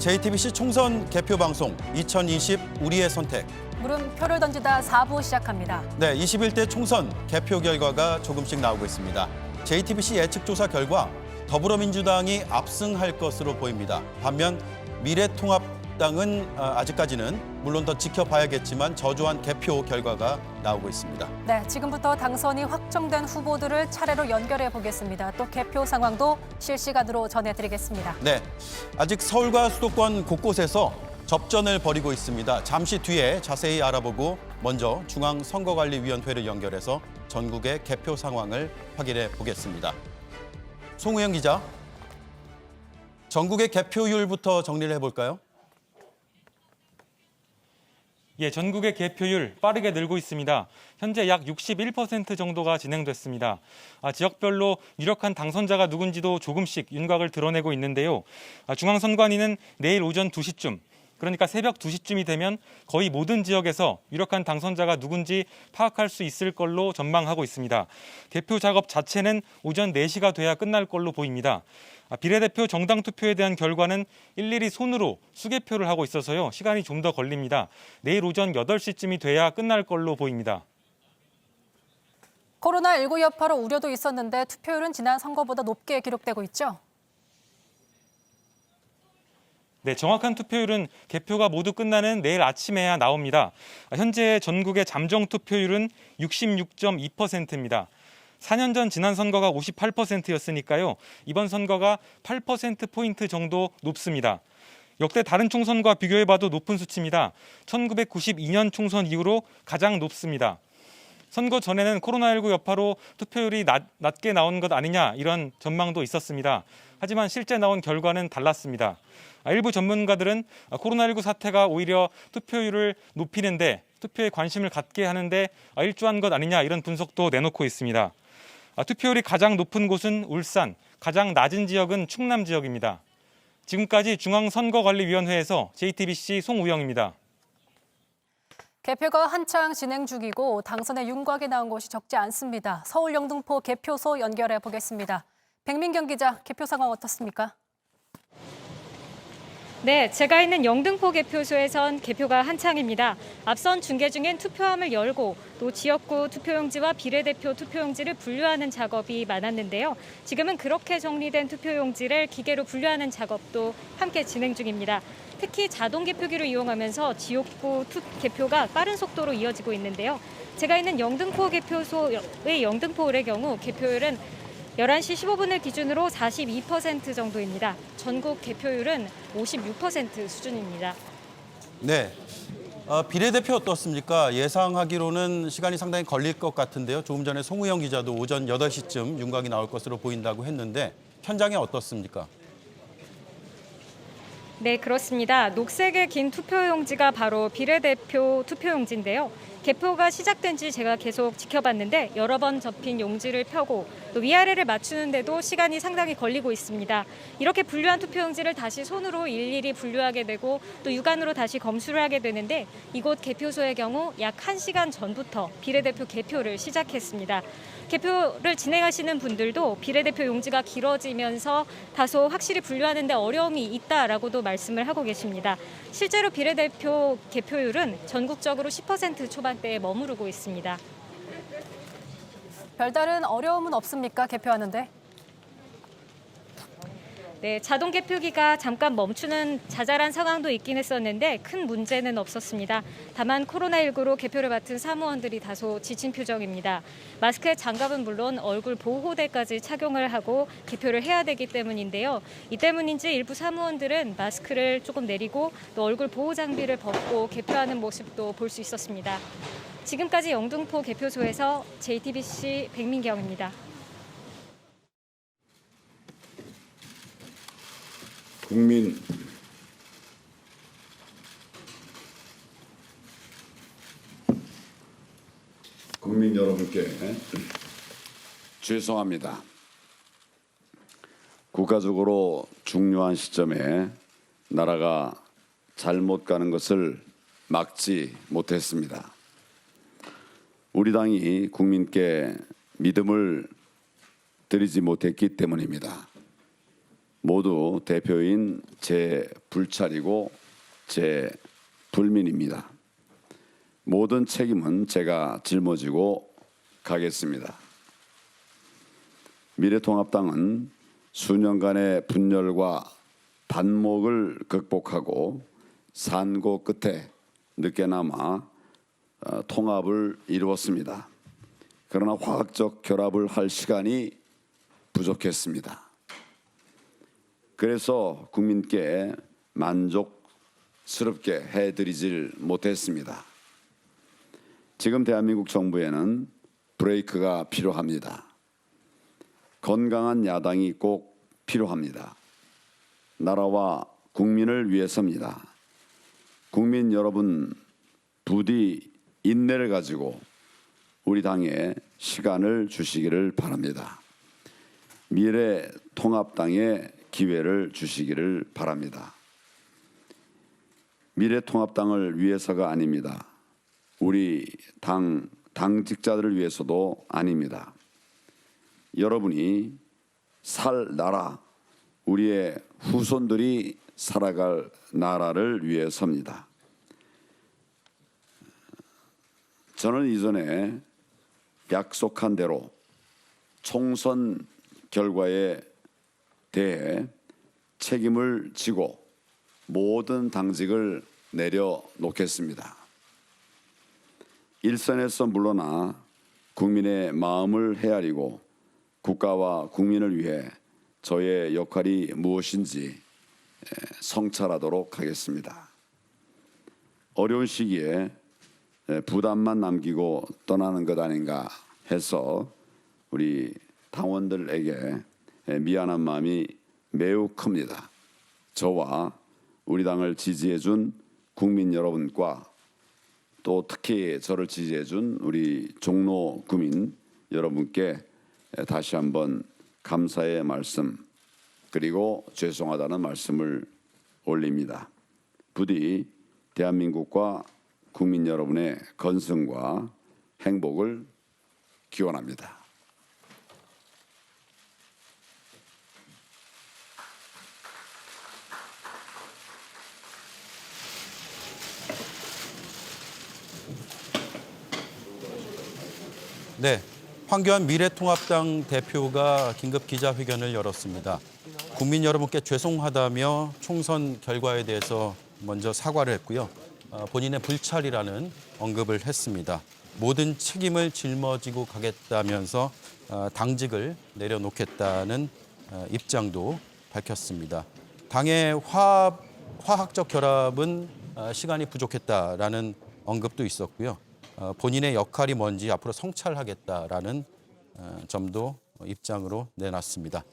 JTBC 총선 개표 방송 2020 우리의 선택. 물음표를 던지다 4부 시작합니다. 네, 21대 총선 개표 결과가 조금씩 나오고 있습니다. JTBC 예측조사 결과 더불어민주당이 압승할 것으로 보입니다. 반면 미래통합당은 아직까지는 물론 더 지켜봐야겠지만 저조한 개표 결과가 나오고 있습니다. 네, 지금부터 당선이 확정된 후보들을 차례로 연결해 보겠습니다. 또 개표 상황도 실시간으로 전해드리겠습니다. 네, 아직 서울과 수도권 곳곳에서 접전을 벌이고 있습니다. 잠시 뒤에 자세히 알아보고 먼저 중앙선거관리위원회를 연결해서 전국의 개표 상황을 확인해 보겠습니다. 송우영 기자, 전국의 개표율부터 정리를 해볼까요? 예, 전국의 개표율 빠르게 늘고 있습니다. 현재 약 61% 정도가 진행됐습니다. 지역별로 유력한 당선자가 누군지도 조금씩 윤곽을 드러내고 있는데요. 중앙선관위는 내일 오전 2시쯤, 그러니까 새벽 2시쯤이 되면 거의 모든 지역에서 유력한 당선자가 누군지 파악할 수 있을 걸로 전망하고 있습니다. 개표 작업 자체는 오전 4시가 돼야 끝날 걸로 보입니다. 비례대표 정당 투표에 대한 결과는 일일이 손으로 수개표를 하고 있어서요. 시간이 좀 더 걸립니다. 내일 오전 8시쯤이 돼야 끝날 걸로 보입니다. 코로나19 여파로 우려도 있었는데 투표율은 지난 선거보다 높게 기록되고 있죠? 네, 정확한 투표율은 개표가 모두 끝나는 내일 아침에야 나옵니다. 현재 전국의 잠정 투표율은 66.2%입니다. 4년 전 지난 선거가 58%였으니까요. 이번 선거가 8%포인트 정도 높습니다. 역대 다른 총선과 비교해봐도 높은 수치입니다. 1992년 총선 이후로 가장 높습니다. 선거 전에는 코로나19 여파로 투표율이 낮게 나온 것 아니냐 이런 전망도 있었습니다. 하지만 실제 나온 결과는 달랐습니다. 일부 전문가들은 코로나19 사태가 오히려 투표율을 높이는데 투표에 관심을 갖게 하는데 일조한 것 아니냐 이런 분석도 내놓고 있습니다. 투표율이 가장 높은 곳은 울산, 가장 낮은 지역은 충남 지역입니다. 지금까지 중앙선거관리위원회에서 JTBC 송우영입니다. 개표가 한창 진행 중이고 당선의 윤곽이 나온 곳이 적지 않습니다. 서울 영등포 개표소 연결해 보겠습니다. 백민경 기자, 개표 상황 어떻습니까? 네, 제가 있는 영등포 개표소에선 개표가 한창입니다. 앞선 중계 중엔 투표함을 열고 또 지역구 투표용지와 비례대표 투표용지를 분류하는 작업이 많았는데요. 지금은 그렇게 정리된 투표용지를 기계로 분류하는 작업도 함께 진행 중입니다. 특히 자동 개표기를 이용하면서 지역구 개표가 빠른 속도로 이어지고 있는데요. 제가 있는 영등포 개표소의 영등포을의 경우 개표율은 11시 15분을 기준으로 42% 정도입니다. 전국 개표율은 56% 수준입니다. 네, 비례대표 어떻습니까? 예상하기로는 시간이 상당히 걸릴 것 같은데요. 조금 전에 송우영 기자도 오전 8시쯤 윤곽이 나올 것으로 보인다고 했는데 현장에 어떻습니까? 네, 그렇습니다. 녹색의 긴 투표용지가 바로 비례대표 투표용지인데요. 개표가 시작된 지 제가 계속 지켜봤는데 여러 번 접힌 용지를 펴고 또 위아래를 맞추는데도 시간이 상당히 걸리고 있습니다. 이렇게 분류한 투표용지를 다시 손으로 일일이 분류하게 되고 또 육안으로 다시 검수를 하게 되는데 이곳 개표소의 경우 약 1시간 전부터 비례대표 개표를 시작했습니다. 개표를 진행하시는 분들도 비례대표 용지가 길어지면서 다소 확실히 분류하는 데 어려움이 있다라고도 말씀을 하고 계십니다. 실제로 비례대표 개표율은 전국적으로 10% 초반대에 머무르고 있습니다. 별다른 어려움은 없습니까? 개표하는데? 네, 자동 개표기가 잠깐 멈추는 자잘한 상황도 있긴 했었는데 큰 문제는 없었습니다. 다만 코로나19로 개표를 맡은 사무원들이 다소 지친 표정입니다. 마스크에 장갑은 물론 얼굴 보호대까지 착용을 하고 개표를 해야 되기 때문인데요. 이 때문인지 일부 사무원들은 마스크를 조금 내리고 또 얼굴 보호 장비를 벗고 개표하는 모습도 볼 수 있었습니다. 지금까지 영등포 개표소에서 JTBC 백민경입니다. 국민 여러분께 죄송합니다. 국가적으로 중요한 시점에 나라가 잘못 가는 것을 막지 못했습니다. 우리 당이 국민께 믿음을 드리지 못했기 때문입니다. 모두 대표인 제 불찰이고 제 불민입니다. 모든 책임은 제가 짊어지고 가겠습니다. 미래통합당은 수년간의 분열과 반목을 극복하고 산고 끝에 늦게나마 통합을 이루었습니다. 그러나 화학적 결합을 할 시간이 부족했습니다. 그래서 국민께 만족스럽게 해드리질 못했습니다. 지금 대한민국 정부에는 브레이크가 필요합니다. 건강한 야당이 꼭 필요합니다. 나라와 국민을 위해서입니다. 국민 여러분 부디 인내를 가지고 우리 당에 시간을 주시기를 바랍니다. 미래통합당에 기회를 주시기를 바랍니다. 미래통합당을 위해서가 아닙니다. 우리 당직자들을 위해서도 아닙니다. 여러분이 살 나라, 우리의 후손들이 살아갈 나라를 위해서입니다. 저는 이전에 약속한 대로 총선 결과에 대해 책임을 지고 모든 당직을 내려놓겠습니다. 일선에서 물러나 국민의 마음을 헤아리고 국가와 국민을 위해 저의 역할이 무엇인지 성찰하도록 하겠습니다. 어려운 시기에 부담만 남기고 떠나는 것 아닌가 해서 우리 당원들에게 미안한 마음이 매우 큽니다. 저와 우리 당을 지지해준 국민 여러분과 또 특히 저를 지지해준 우리 종로 구민 여러분께 다시 한번 감사의 말씀 그리고 죄송하다는 말씀을 올립니다. 부디 대한민국과 국민 여러분의 건승과 행복을 기원합니다. 네, 황교안 미래통합당 대표가 긴급 기자회견을 열었습니다. 국민 여러분께 죄송하다며 총선 결과에 대해서 먼저 사과를 했고요. 본인의 불찰이라는 언급을 했습니다. 모든 책임을 짊어지고 가겠다면서 당직을 내려놓겠다는 입장도 밝혔습니다. 당의 화학적 결합은 시간이 부족했다라는 언급도 있었고요. 본인의 역할이 뭔지 앞으로 성찰하겠다라는 점도 입장으로 내놨습니다.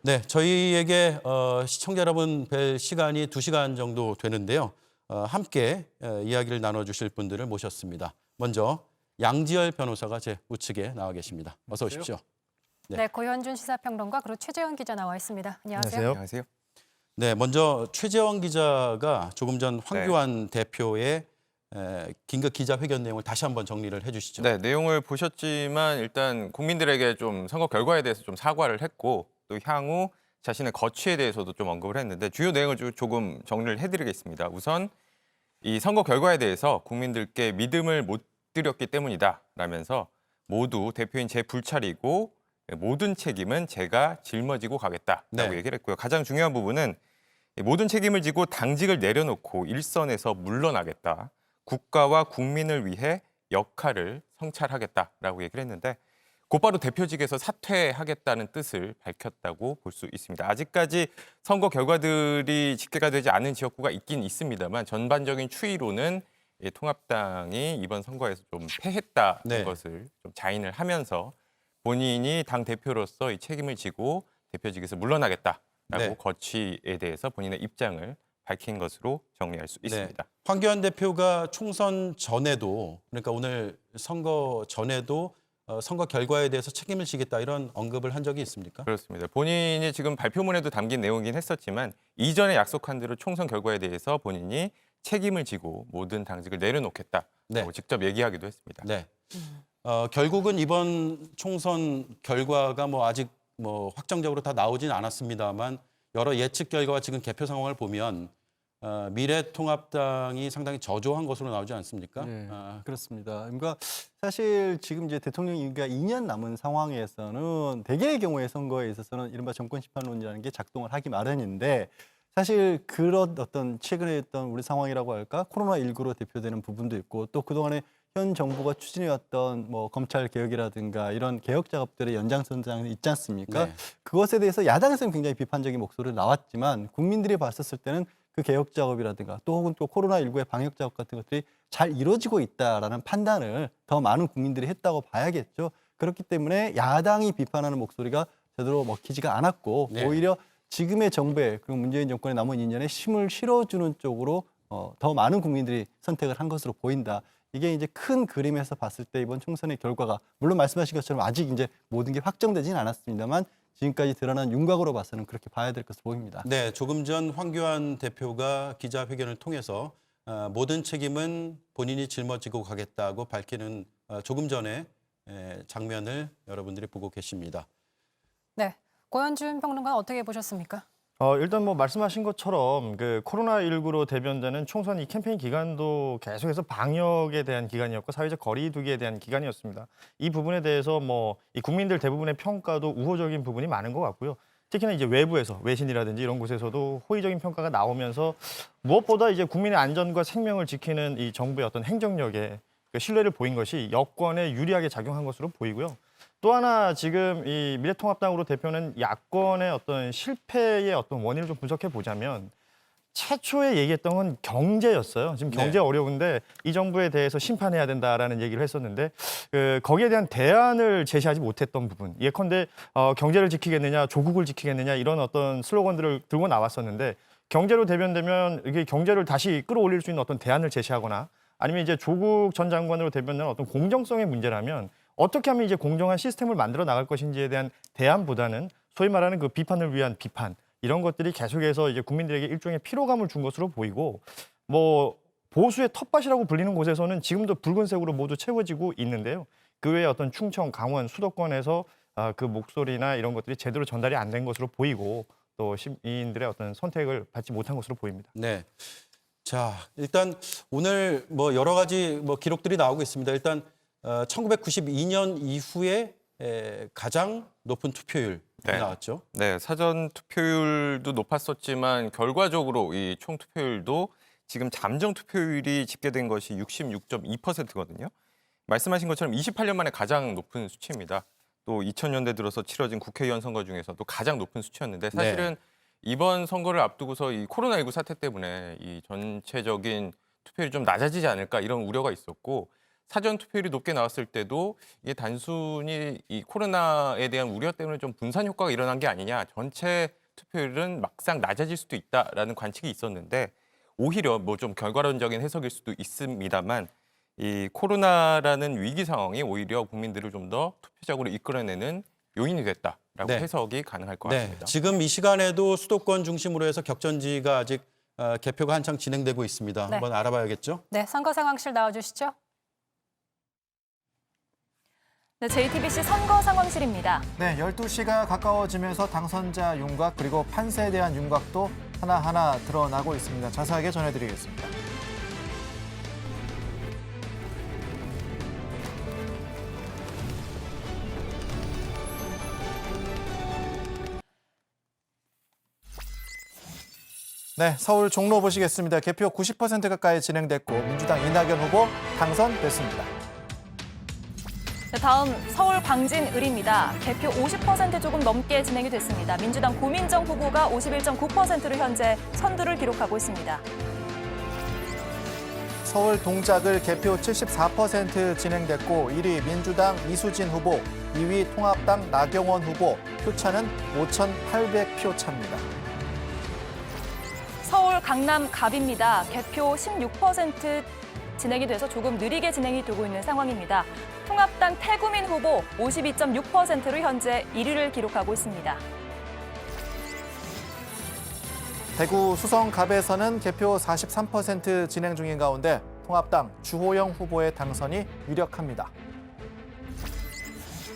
네, 저희에게 시청자 여러분 뵐 시간이 2시간 정도 되는데요. 함께 이야기를 나눠주실 분들을 모셨습니다. 먼저 양지열 변호사가 제 우측에 나와 계십니다. 어서 오십시오. 네, 고현준 시사평론가 그리고 최재현 기자 나와 있습니다. 안녕하세요. 안녕하세요. 네, 먼저 최재원 기자가 조금 전 황교안 대표의 긴급 기자회견 내용을 다시 한번 정리를 해주시죠. 네, 내용을 보셨지만 일단 국민들에게 좀 선거 결과에 대해서 좀 사과를 했고 또 향후 자신의 거취에 대해서도 좀 언급을 했는데 주요 내용을 조금 정리를 해드리겠습니다. 우선 이 선거 결과에 대해서 국민들께 믿음을 못 드렸기 때문이다 라면서 모두 대표인 제 불찰이고 모든 책임은 제가 짊어지고 가겠다라고 네. 얘기를 했고요. 가장 중요한 부분은 모든 책임을 지고 당직을 내려놓고 일선에서 물러나겠다. 국가와 국민을 위해 역할을 성찰하겠다라고 얘기를 했는데 곧바로 대표직에서 사퇴하겠다는 뜻을 밝혔다고 볼 수 있습니다. 아직까지 선거 결과들이 집계가 되지 않은 지역구가 있긴 있습니다만 전반적인 추이로는 통합당이 이번 선거에서 좀 패했다는 네. 것을 좀 자인을 하면서 본인이 당 대표로서 이 책임을 지고 대표직에서 물러나겠다라고 네. 거취에 대해서 본인의 입장을 밝힌 것으로 정리할 수 있습니다. 네. 황교안 대표가 총선 전에도 그러니까 오늘 선거 전에도 선거 결과에 대해서 책임을 지겠다 이런 언급을 한 적이 있습니까? 그렇습니다. 본인이 지금 발표문에도 담긴 내용이긴 했었지만 이전에 약속한 대로 총선 결과에 대해서 본인이 책임을 지고 모든 당직을 내려놓겠다라고 네. 직접 얘기하기도 했습니다. 네. 결국은 이번 총선 결과가 아직 확정적으로 다 나오진 않았습니다만 여러 예측 결과와 지금 개표 상황을 보면 미래통합당이 상당히 저조한 것으로 나오지 않습니까? 네, 그렇습니다. 그러니까 사실 지금 이제 대통령 임기가 2년 남은 상황에서는 대개의 경우에 선거에 있어서는 이른바 정권 심판론이라는 게 작동을 하기 마련인데 사실 그런 어떤 최근에 했던 우리 상황이라고 할까 코로나19로 대표되는 부분도 있고 또 그동안에 현 정부가 추진해왔던 뭐 검찰 개혁이라든가 이런 개혁 작업들의 연장선상에 있지 않습니까? 네. 그것에 대해서 야당에서는 굉장히 비판적인 목소리가 나왔지만 국민들이 봤었을 때는 그 개혁 작업이라든가 또 혹은 또 코로나19의 방역 작업 같은 것들이 잘 이루어지고 있다라는 판단을 더 많은 국민들이 했다고 봐야겠죠. 그렇기 때문에 야당이 비판하는 목소리가 제대로 먹히지가 않았고 네. 오히려 지금의 정부의 그리고 문재인 정권의 남은 2년에 힘을 실어주는 쪽으로 더 많은 국민들이 선택을 한 것으로 보인다. 이게 이제 큰 그림에서 봤을 때 이번 총선의 결과가 물론 말씀하신 것처럼 아직 이제 모든 게 확정되지는 않았습니다만 지금까지 드러난 윤곽으로 봐서는 그렇게 봐야 될 것으로 보입니다. 네, 조금 전 황교안 대표가 기자회견을 통해서 모든 책임은 본인이 짊어지고 가겠다고 밝히는 조금 전에 장면을 여러분들이 보고 계십니다. 네, 고현준 평론가 어떻게 보셨습니까? 일단 뭐 말씀하신 것처럼 그 코로나19로 대변되는 총선 이 캠페인 기간도 계속해서 방역에 대한 기간이었고 사회적 거리 두기에 대한 기간이었습니다. 이 부분에 대해서 뭐 이 국민들 대부분의 평가도 우호적인 부분이 많은 것 같고요. 특히나 이제 외부에서 외신이라든지 이런 곳에서도 호의적인 평가가 나오면서 무엇보다 이제 국민의 안전과 생명을 지키는 이 정부의 어떤 행정력에 그 신뢰를 보인 것이 여권에 유리하게 작용한 것으로 보이고요. 또 하나 지금 이 미래통합당으로 대표는 야권의 어떤 실패의 어떤 원인을 좀 분석해 보자면 최초에 얘기했던 건 경제였어요. 지금 경제 어려운데 이 정부에 대해서 심판해야 된다라는 얘기를 했었는데 거기에 대한 대안을 제시하지 못했던 부분. 예컨대 경제를 지키겠느냐, 조국을 지키겠느냐 이런 어떤 슬로건들을 들고 나왔었는데 경제로 대변되면 이게 경제를 다시 끌어올릴 수 있는 어떤 대안을 제시하거나 아니면 이제 조국 전 장관으로 대변되는 어떤 공정성의 문제라면 어떻게 하면 이제 공정한 시스템을 만들어 나갈 것인지에 대한 대안보다는 소위 말하는 그 비판을 위한 비판 이런 것들이 계속해서 이제 국민들에게 일종의 피로감을 준 것으로 보이고 뭐 보수의 텃밭이라고 불리는 곳에서는 지금도 붉은색으로 모두 채워지고 있는데요. 그 외에 어떤 충청, 강원, 수도권에서 그 목소리나 이런 것들이 제대로 전달이 안 된 것으로 보이고 또 시민들의 어떤 선택을 받지 못한 것으로 보입니다. 네. 자, 일단 오늘 뭐 여러 가지 뭐 기록들이 나오고 있습니다. 일단 1992년 이후에 가장 높은 투표율이 나왔죠. 네, 사전 투표율도 높았었지만 결과적으로 이 총 투표율도 지금 잠정 투표율이 집계된 것이 66.2%거든요. 말씀하신 것처럼 28년 만에 가장 높은 수치입니다. 또 2000년대 들어서 치러진 국회의원 선거 중에서도 가장 높은 수치였는데 사실은 이번 선거를 앞두고서 이 코로나19 사태 때문에 이 전체적인 투표율이 좀 낮아지지 않을까 이런 우려가 있었고 사전 투표율이 높게 나왔을 때도 이게 단순히 이 코로나에 대한 우려 때문에 좀 분산 효과가 일어난 게 아니냐, 전체 투표율은 막상 낮아질 수도 있다라는 관측이 있었는데 오히려 뭐 좀 결과론적인 해석일 수도 있습니다만 이 코로나라는 위기 상황이 오히려 국민들을 좀 더 투표적으로 이끌어내는 요인이 됐다라고 해석이 가능할 것 같습니다. 지금 이 시간에도 수도권 중심으로 해서 격전지가 아직 개표가 한창 진행되고 있습니다. 네. 한번 알아봐야겠죠? 네, 선거 상황실 나와주시죠. 네, JTBC 선거 상황실입니다. 네, 12시가 가까워지면서 당선자 윤곽 그리고 판세에 대한 윤곽도 하나하나 드러나고 있습니다. 자세하게 전해드리겠습니다. 네, 서울 종로 보시겠습니다. 개표 90% 가까이 진행됐고 민주당 이낙연 후보 당선됐습니다. 네, 다음 서울 광진을입니다. 개표 50% 조금 넘게 진행이 됐습니다. 민주당 고민정 후보가 51.9%로 현재 선두를 기록하고 있습니다. 서울 동작을 개표 74% 진행됐고 1위 민주당 이수진 후보, 2위 통합당 나경원 후보, 표차는 5,800표 차입니다. 서울 강남 갑입니다. 개표 16% 진행이 돼서 조금 느리게 진행이 되고 있는 상황입니다. 통합당 태구민 후보 52.6%로 현재 1위를 기록하고 있습니다. 대구 수성갑에서는 개표 43% 진행 중인 가운데 통합당 주호영 후보의 당선이 유력합니다.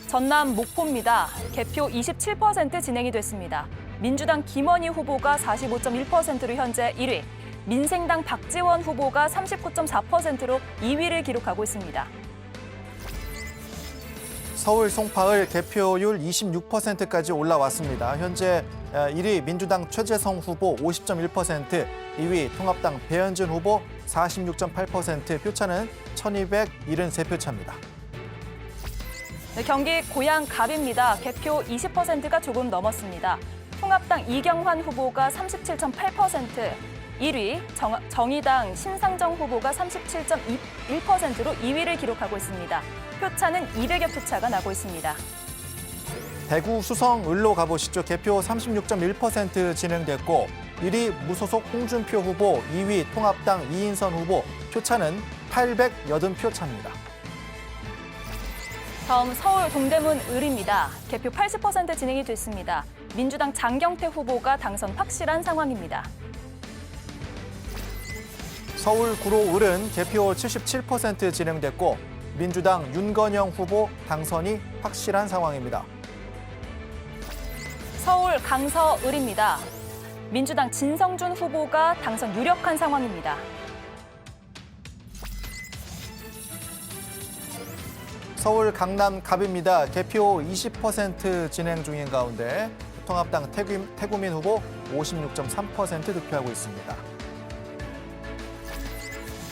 전남 목포입니다. 개표 27% 진행이 됐습니다. 민주당 김원희 후보가 45.1%로 현재 1위, 민생당 박지원 후보가 39.4%로 2위를 기록하고 있습니다. 서울 송파을 개표율 26%까지 올라왔습니다. 현재 1위 민주당 최재성 후보 50.1%, 2위 통합당 배현진 후보 46.8%, 표차는 1,273표 차입니다. 네, 경기 고양 갑입니다. 개표 20%가 조금 넘었습니다. 통합당 이경환 후보가 37.8%, 1위 정의당 신상정 후보가 37.1%로 2위를 기록하고 있습니다. 표차는 200여 표 차가 나고 있습니다. 대구 수성을로 가보시죠. 개표 36.1% 진행됐고 1위 무소속 홍준표 후보, 2위 통합당 이인선 후보, 표차는 880표 차입니다. 다음 서울 동대문 을입니다. 개표 80% 진행이 됐습니다. 민주당 장경태 후보가 당선 확실한 상황입니다. 서울 구로 을은 개표 77% 진행됐고 민주당 윤건영 후보 당선이 확실한 상황입니다. 서울 강서 을입니다. 민주당 진성준 후보가 당선 유력한 상황입니다. 서울 강남 갑입니다. 개표 20% 진행 중인 가운데 통합당 태구민 후보 56.3% 득표하고 있습니다.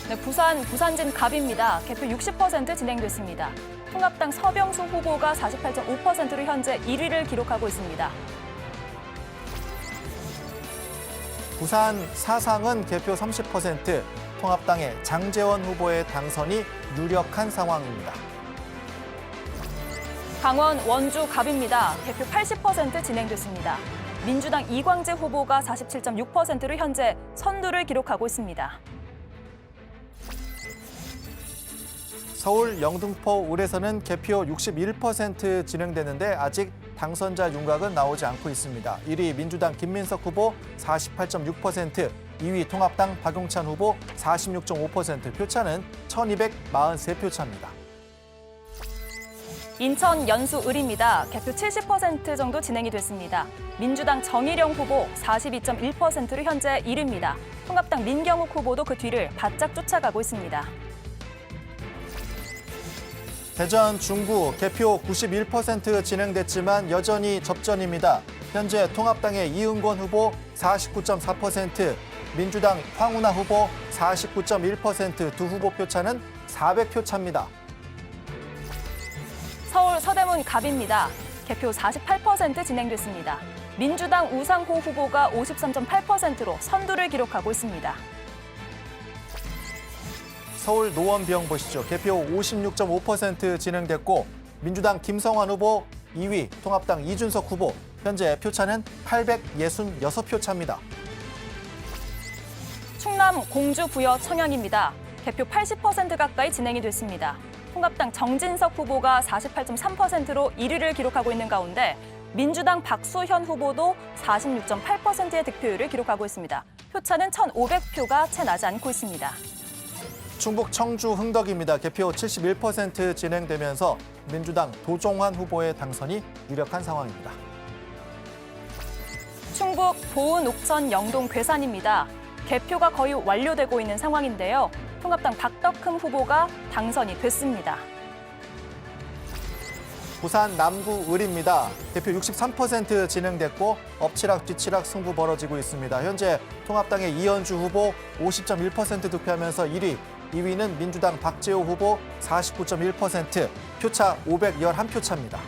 네, 부산진 갑입니다. 개표 60% 진행됐습니다. 통합당 서병수 후보가 48.5%로 현재 1위를 기록하고 있습니다. 부산 사상은 개표 30%, 통합당의 장제원 후보의 당선이 유력한 상황입니다. 강원 원주 갑입니다. 개표 80% 진행됐습니다. 민주당 이광재 후보가 47.6%로 현재 선두를 기록하고 있습니다. 서울 영등포 을에서는 개표 61% 진행되는데 아직 당선자 윤곽은 나오지 않고 있습니다. 1위 민주당 김민석 후보 48.6%, 2위 통합당 박용찬 후보 46.5%, 표차는 1,243표 차입니다. 인천 연수 을입니다. 개표 70% 정도 진행이 됐습니다. 민주당 정일영 후보 42.1%로 현재 1위입니다. 통합당 민경욱 후보도 그 뒤를 바짝 쫓아가고 있습니다. 대전 중구 개표 91% 진행됐지만 여전히 접전입니다. 현재 통합당의 이은권 후보 49.4%, 민주당 황운하 후보 49.1%, 두 후보 표차는 400표 차입니다. 서울 서대문 갑입니다. 개표 48% 진행됐습니다. 민주당 우상호 후보가 53.8%로 선두를 기록하고 있습니다. 서울 노원병 보시죠. 개표 56.5% 진행됐고 민주당 김성환 후보 2위, 통합당 이준석 후보, 현재 표차는 866표 차입니다. 충남 공주 부여 청양입니다. 개표 80% 가까이 진행이 됐습니다. 통합당 정진석 후보가 48.3%로 1위를 기록하고 있는 가운데 민주당 박수현 후보도 46.8%의 득표율을 기록하고 있습니다. 표차는 1,500표가 채 나지 않고 있습니다. 충북 청주 흥덕입니다. 개표 71% 진행되면서 민주당 도종환 후보의 당선이 유력한 상황입니다. 충북 보은 옥천 영동 괴산입니다. 개표가 거의 완료되고 있는 상황인데요. 통합당 박덕흠 후보가 당선이 됐습니다. 부산 남구 을입니다. 개표 63% 진행됐고 엎치락 뒤치락 승부 벌어지고 있습니다. 현재 통합당의 이현주 후보 50.1% 득표하면서 1위, 2위는 민주당 박재호 후보 49.1%, 표차 511표 차입니다.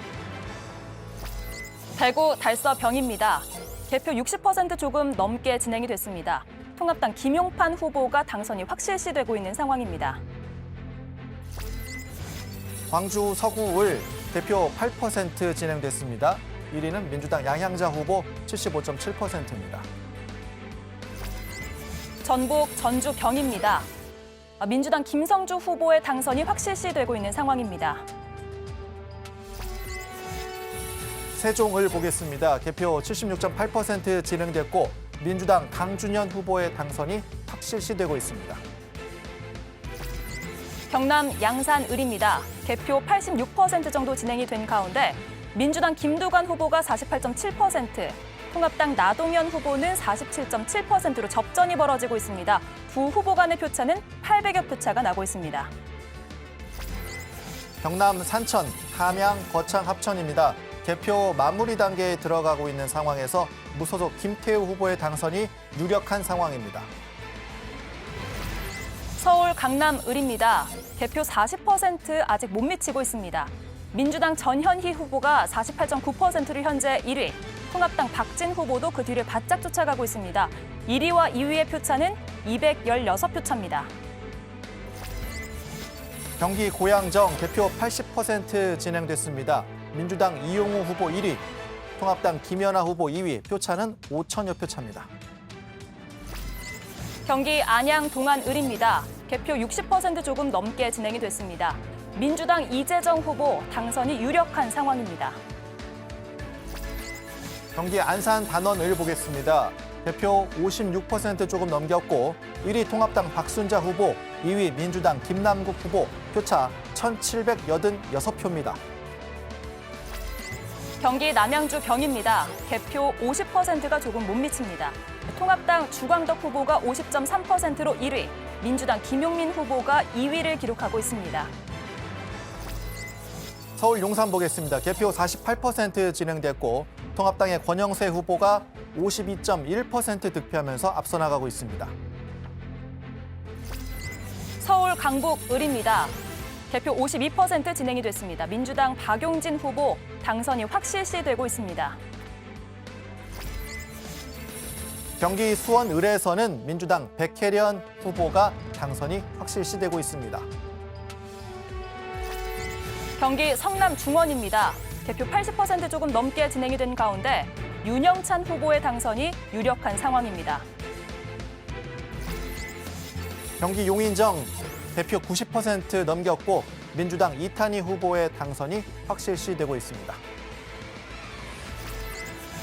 대구 달서병입니다. 개표 60% 조금 넘게 진행이 됐습니다. 통합당 김용판 후보가 당선이 확실시되고 있는 상황입니다. 광주 서구 을 개표 8% 진행됐습니다. 1위는 민주당 양향자 후보 75.7%입니다. 전북 전주 경입니다. 민주당 김성주 후보의 당선이 확실시되고 있는 상황입니다. 세종을 보겠습니다. 개표 76.8% 진행됐고 민주당 강준현 후보의 당선이 확실시되고 있습니다. 경남 양산을입니다. 개표 86% 정도 진행이 된 가운데 민주당 김두관 후보가 48.7%, 통합당 나동현 후보는 47.7%로 접전이 벌어지고 있습니다. 두 후보 간의 표차는 800여 표 차가 나고 있습니다. 경남 산천, 함양, 거창 합천입니다. 개표 마무리 단계에 들어가고 있는 상황에서 무소속 김태우 후보의 당선이 유력한 상황입니다. 서울 강남 을입니다. 개표 40% 아직 못 미치고 있습니다. 민주당 전현희 후보가 48.9%로 현재 1위, 통합당 박진 후보도 그 뒤를 바짝 쫓아가고 있습니다. 1위와 2위의 표차는 216표 차입니다. 경기 고양정 개표 80% 진행됐습니다. 민주당 이용우 후보 1위, 통합당 김연아 후보 2위, 표차는 5천여 표 차입니다. 경기 안양 동안을입니다. 개표 60% 조금 넘게 진행이 됐습니다. 민주당 이재정 후보 당선이 유력한 상황입니다. 경기 안산 단원을 보겠습니다. 개표 56% 조금 넘겼고 1위 통합당 박순자 후보, 2위 민주당 김남국 후보, 표차 1,786표입니다. 경기 남양주 병입니다. 개표 50%가 조금 못 미칩니다. 통합당 주광덕 후보가 50.3%로 1위, 민주당 김용민 후보가 2위를 기록하고 있습니다. 서울 용산 보겠습니다. 개표 48% 진행됐고 통합당의 권영세 후보가 52.1% 득표하면서 앞서 나가고 있습니다. 서울 강북을입니다. 개표 52% 진행이 됐습니다. 민주당 박용진 후보 당선이 확실시되고 있습니다. 경기 수원을에서는 민주당 백혜련 후보가 당선이 확실시되고 있습니다. 경기 성남 중원입니다. 개표 80% 조금 넘게 진행이 된 가운데 윤영찬 후보의 당선이 유력한 상황입니다. 경기 용인정 개표 90% 넘겼고 민주당 이탄희 후보의 당선이 확실시되고 있습니다.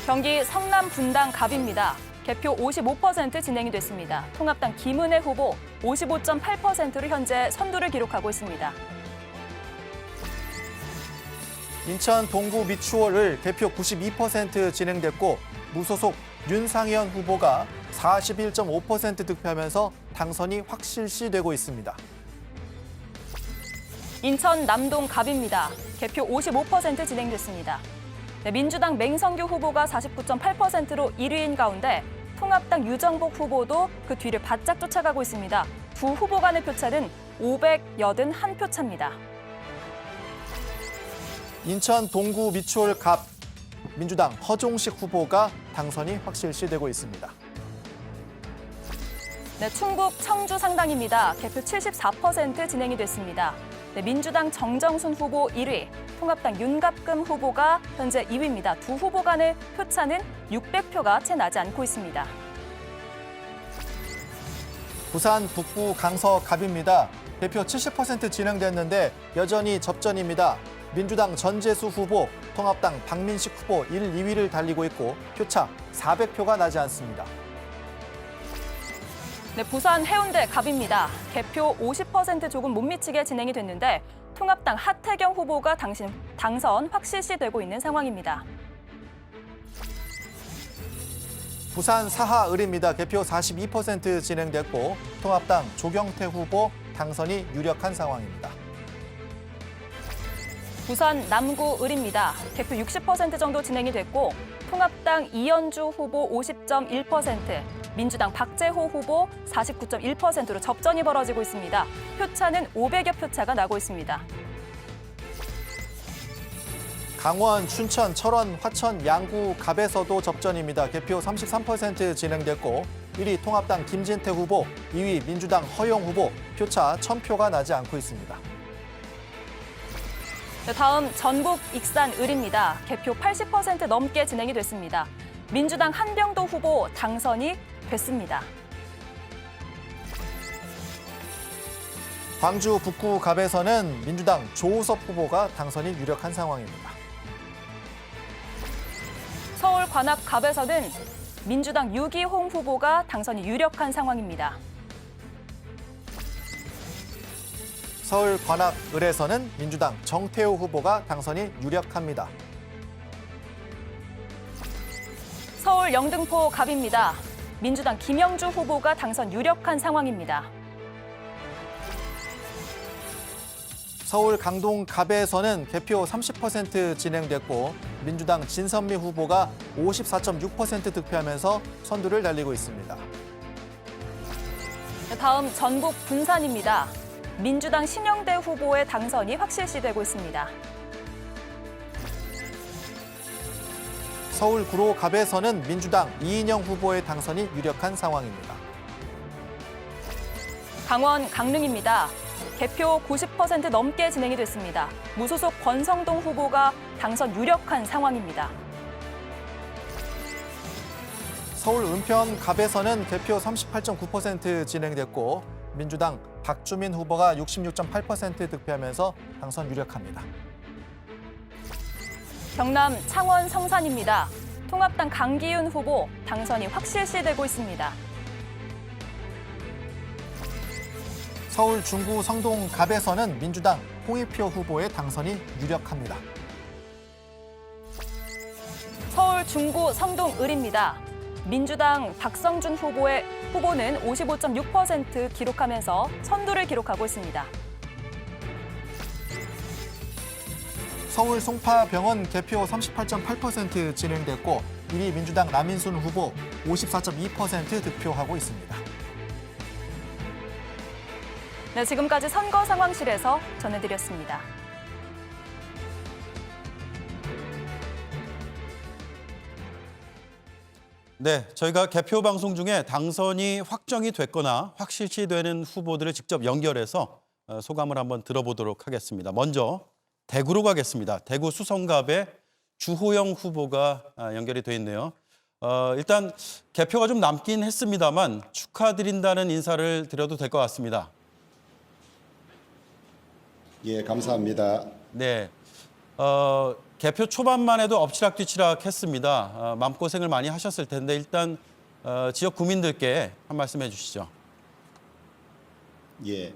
경기 성남 분당 갑입니다. 개표 55% 진행이 됐습니다. 통합당 김은혜 후보 55.8%로 현재 선두를 기록하고 있습니다. 인천 동구 미추홀을 개표 92% 진행됐고 무소속 윤상현 후보가 41.5% 득표하면서 당선이 확실시되고 있습니다. 인천 남동 갑입니다. 개표 55% 진행됐습니다. 네, 민주당 맹성규 후보가 49.8%로 1위인 가운데 통합당 유정복 후보도 그 뒤를 바짝 쫓아가고 있습니다. 두 후보 간의 표차는 581표 차입니다. 인천 동구 미추홀 갑 민주당 허종식 후보가 당선이 확실시되고 있습니다. 네, 충북 청주 상당입니다. 개표 74% 진행이 됐습니다. 네, 민주당 정정순 후보 1위, 통합당 윤갑금 후보가 현재 2위입니다. 두 후보 간의 표차는 600표가 채 나지 않고 있습니다. 부산 북부 강서 갑입니다. 개표 70% 진행됐는데 여전히 접전입니다. 민주당 전재수 후보, 통합당 박민식 후보 1, 2위를 달리고 있고 표차 400표가 나지 않습니다. 네, 부산 해운대 갑입니다. 개표 50% 조금 못 미치게 진행이 됐는데 통합당 하태경 후보가 당선 확실시되고 있는 상황입니다. 부산 사하을입니다. 개표 42% 진행됐고 통합당 조경태 후보 당선이 유력한 상황입니다. 부산 남구을입니다. 개표 60% 정도 진행이 됐고 통합당 이현주 후보 50.1%, 민주당 박재호 후보 49.1%로 접전이 벌어지고 있습니다. 표차는 500여 표 차가 나고 있습니다. 강원, 춘천, 철원, 화천, 양구, 갑에서도 접전입니다. 개표 33% 진행됐고 1위 통합당 김진태 후보, 2위 민주당 허용 후보, 표차 1000표가 나지 않고 있습니다. 다음 전북 익산을입니다. 개표 80% 넘게 진행이 됐습니다. 민주당 한병도 후보 당선이 됐습니다. 광주 북구 갑에서는 민주당 조우섭 후보가 당선이 유력한 상황입니다. 서울 관악 갑에서는 민주당 유기홍 후보가 당선이 유력한 상황입니다. 서울 관악을에서는 민주당 정태호 후보가 당선이 유력합니다. 서울 영등포 갑입니다. 민주당 김영주 후보가 당선 유력한 상황입니다. 서울 강동 갑에서는 개표 30% 진행됐고 민주당 진선미 후보가 54.6% 득표하면서 선두를 달리고 있습니다. 다음 전북 분산입니다. 민주당 신영대 후보의 당선이 확실시되고 있습니다. 서울 구로 갑에서는 민주당 이인영 후보의 당선이 유력한 상황입니다. 강원 강릉입니다. 개표 90% 넘게 진행이 됐습니다. 무소속 권성동 후보가 당선 유력한 상황입니다. 서울 은평 갑에서는 개표 38.9% 진행됐고 민주당 박주민 후보가 66.8% 득표하면서 당선 유력합니다. 경남 창원 성산입니다. 통합당 강기윤 후보 당선이 확실시되고 있습니다. 서울 중구 성동 갑에서는 민주당 홍익표 후보의 당선이 유력합니다. 서울 중구 성동 을입니다. 민주당 박성준 후보는 55.6% 기록하면서 선두를 기록하고 있습니다. 서울 송파병원 개표 38.8% 진행됐고 1위 민주당 남인순 후보 54.2% 득표하고 있습니다. 네, 지금까지 선거 상황실에서 전해드렸습니다. 네, 저희가 개표 방송 중에 당선이 확정이 됐거나 확실시되는 후보들을 직접 연결해서 소감을 한번 들어보도록 하겠습니다. 먼저 대구로 가겠습니다. 대구 수성갑의 주호영 후보가 연결이 돼 있네요. 일단 개표가 좀 남긴 했습니다만 축하드린다는 인사를 드려도 될 것 같습니다. 예, 감사합니다. 네, 개표 초반만 해도 엎치락뒤치락 했습니다. 마음고생을 많이 하셨을 텐데 일단 지역 국민들께 한 말씀 해주시죠. 예,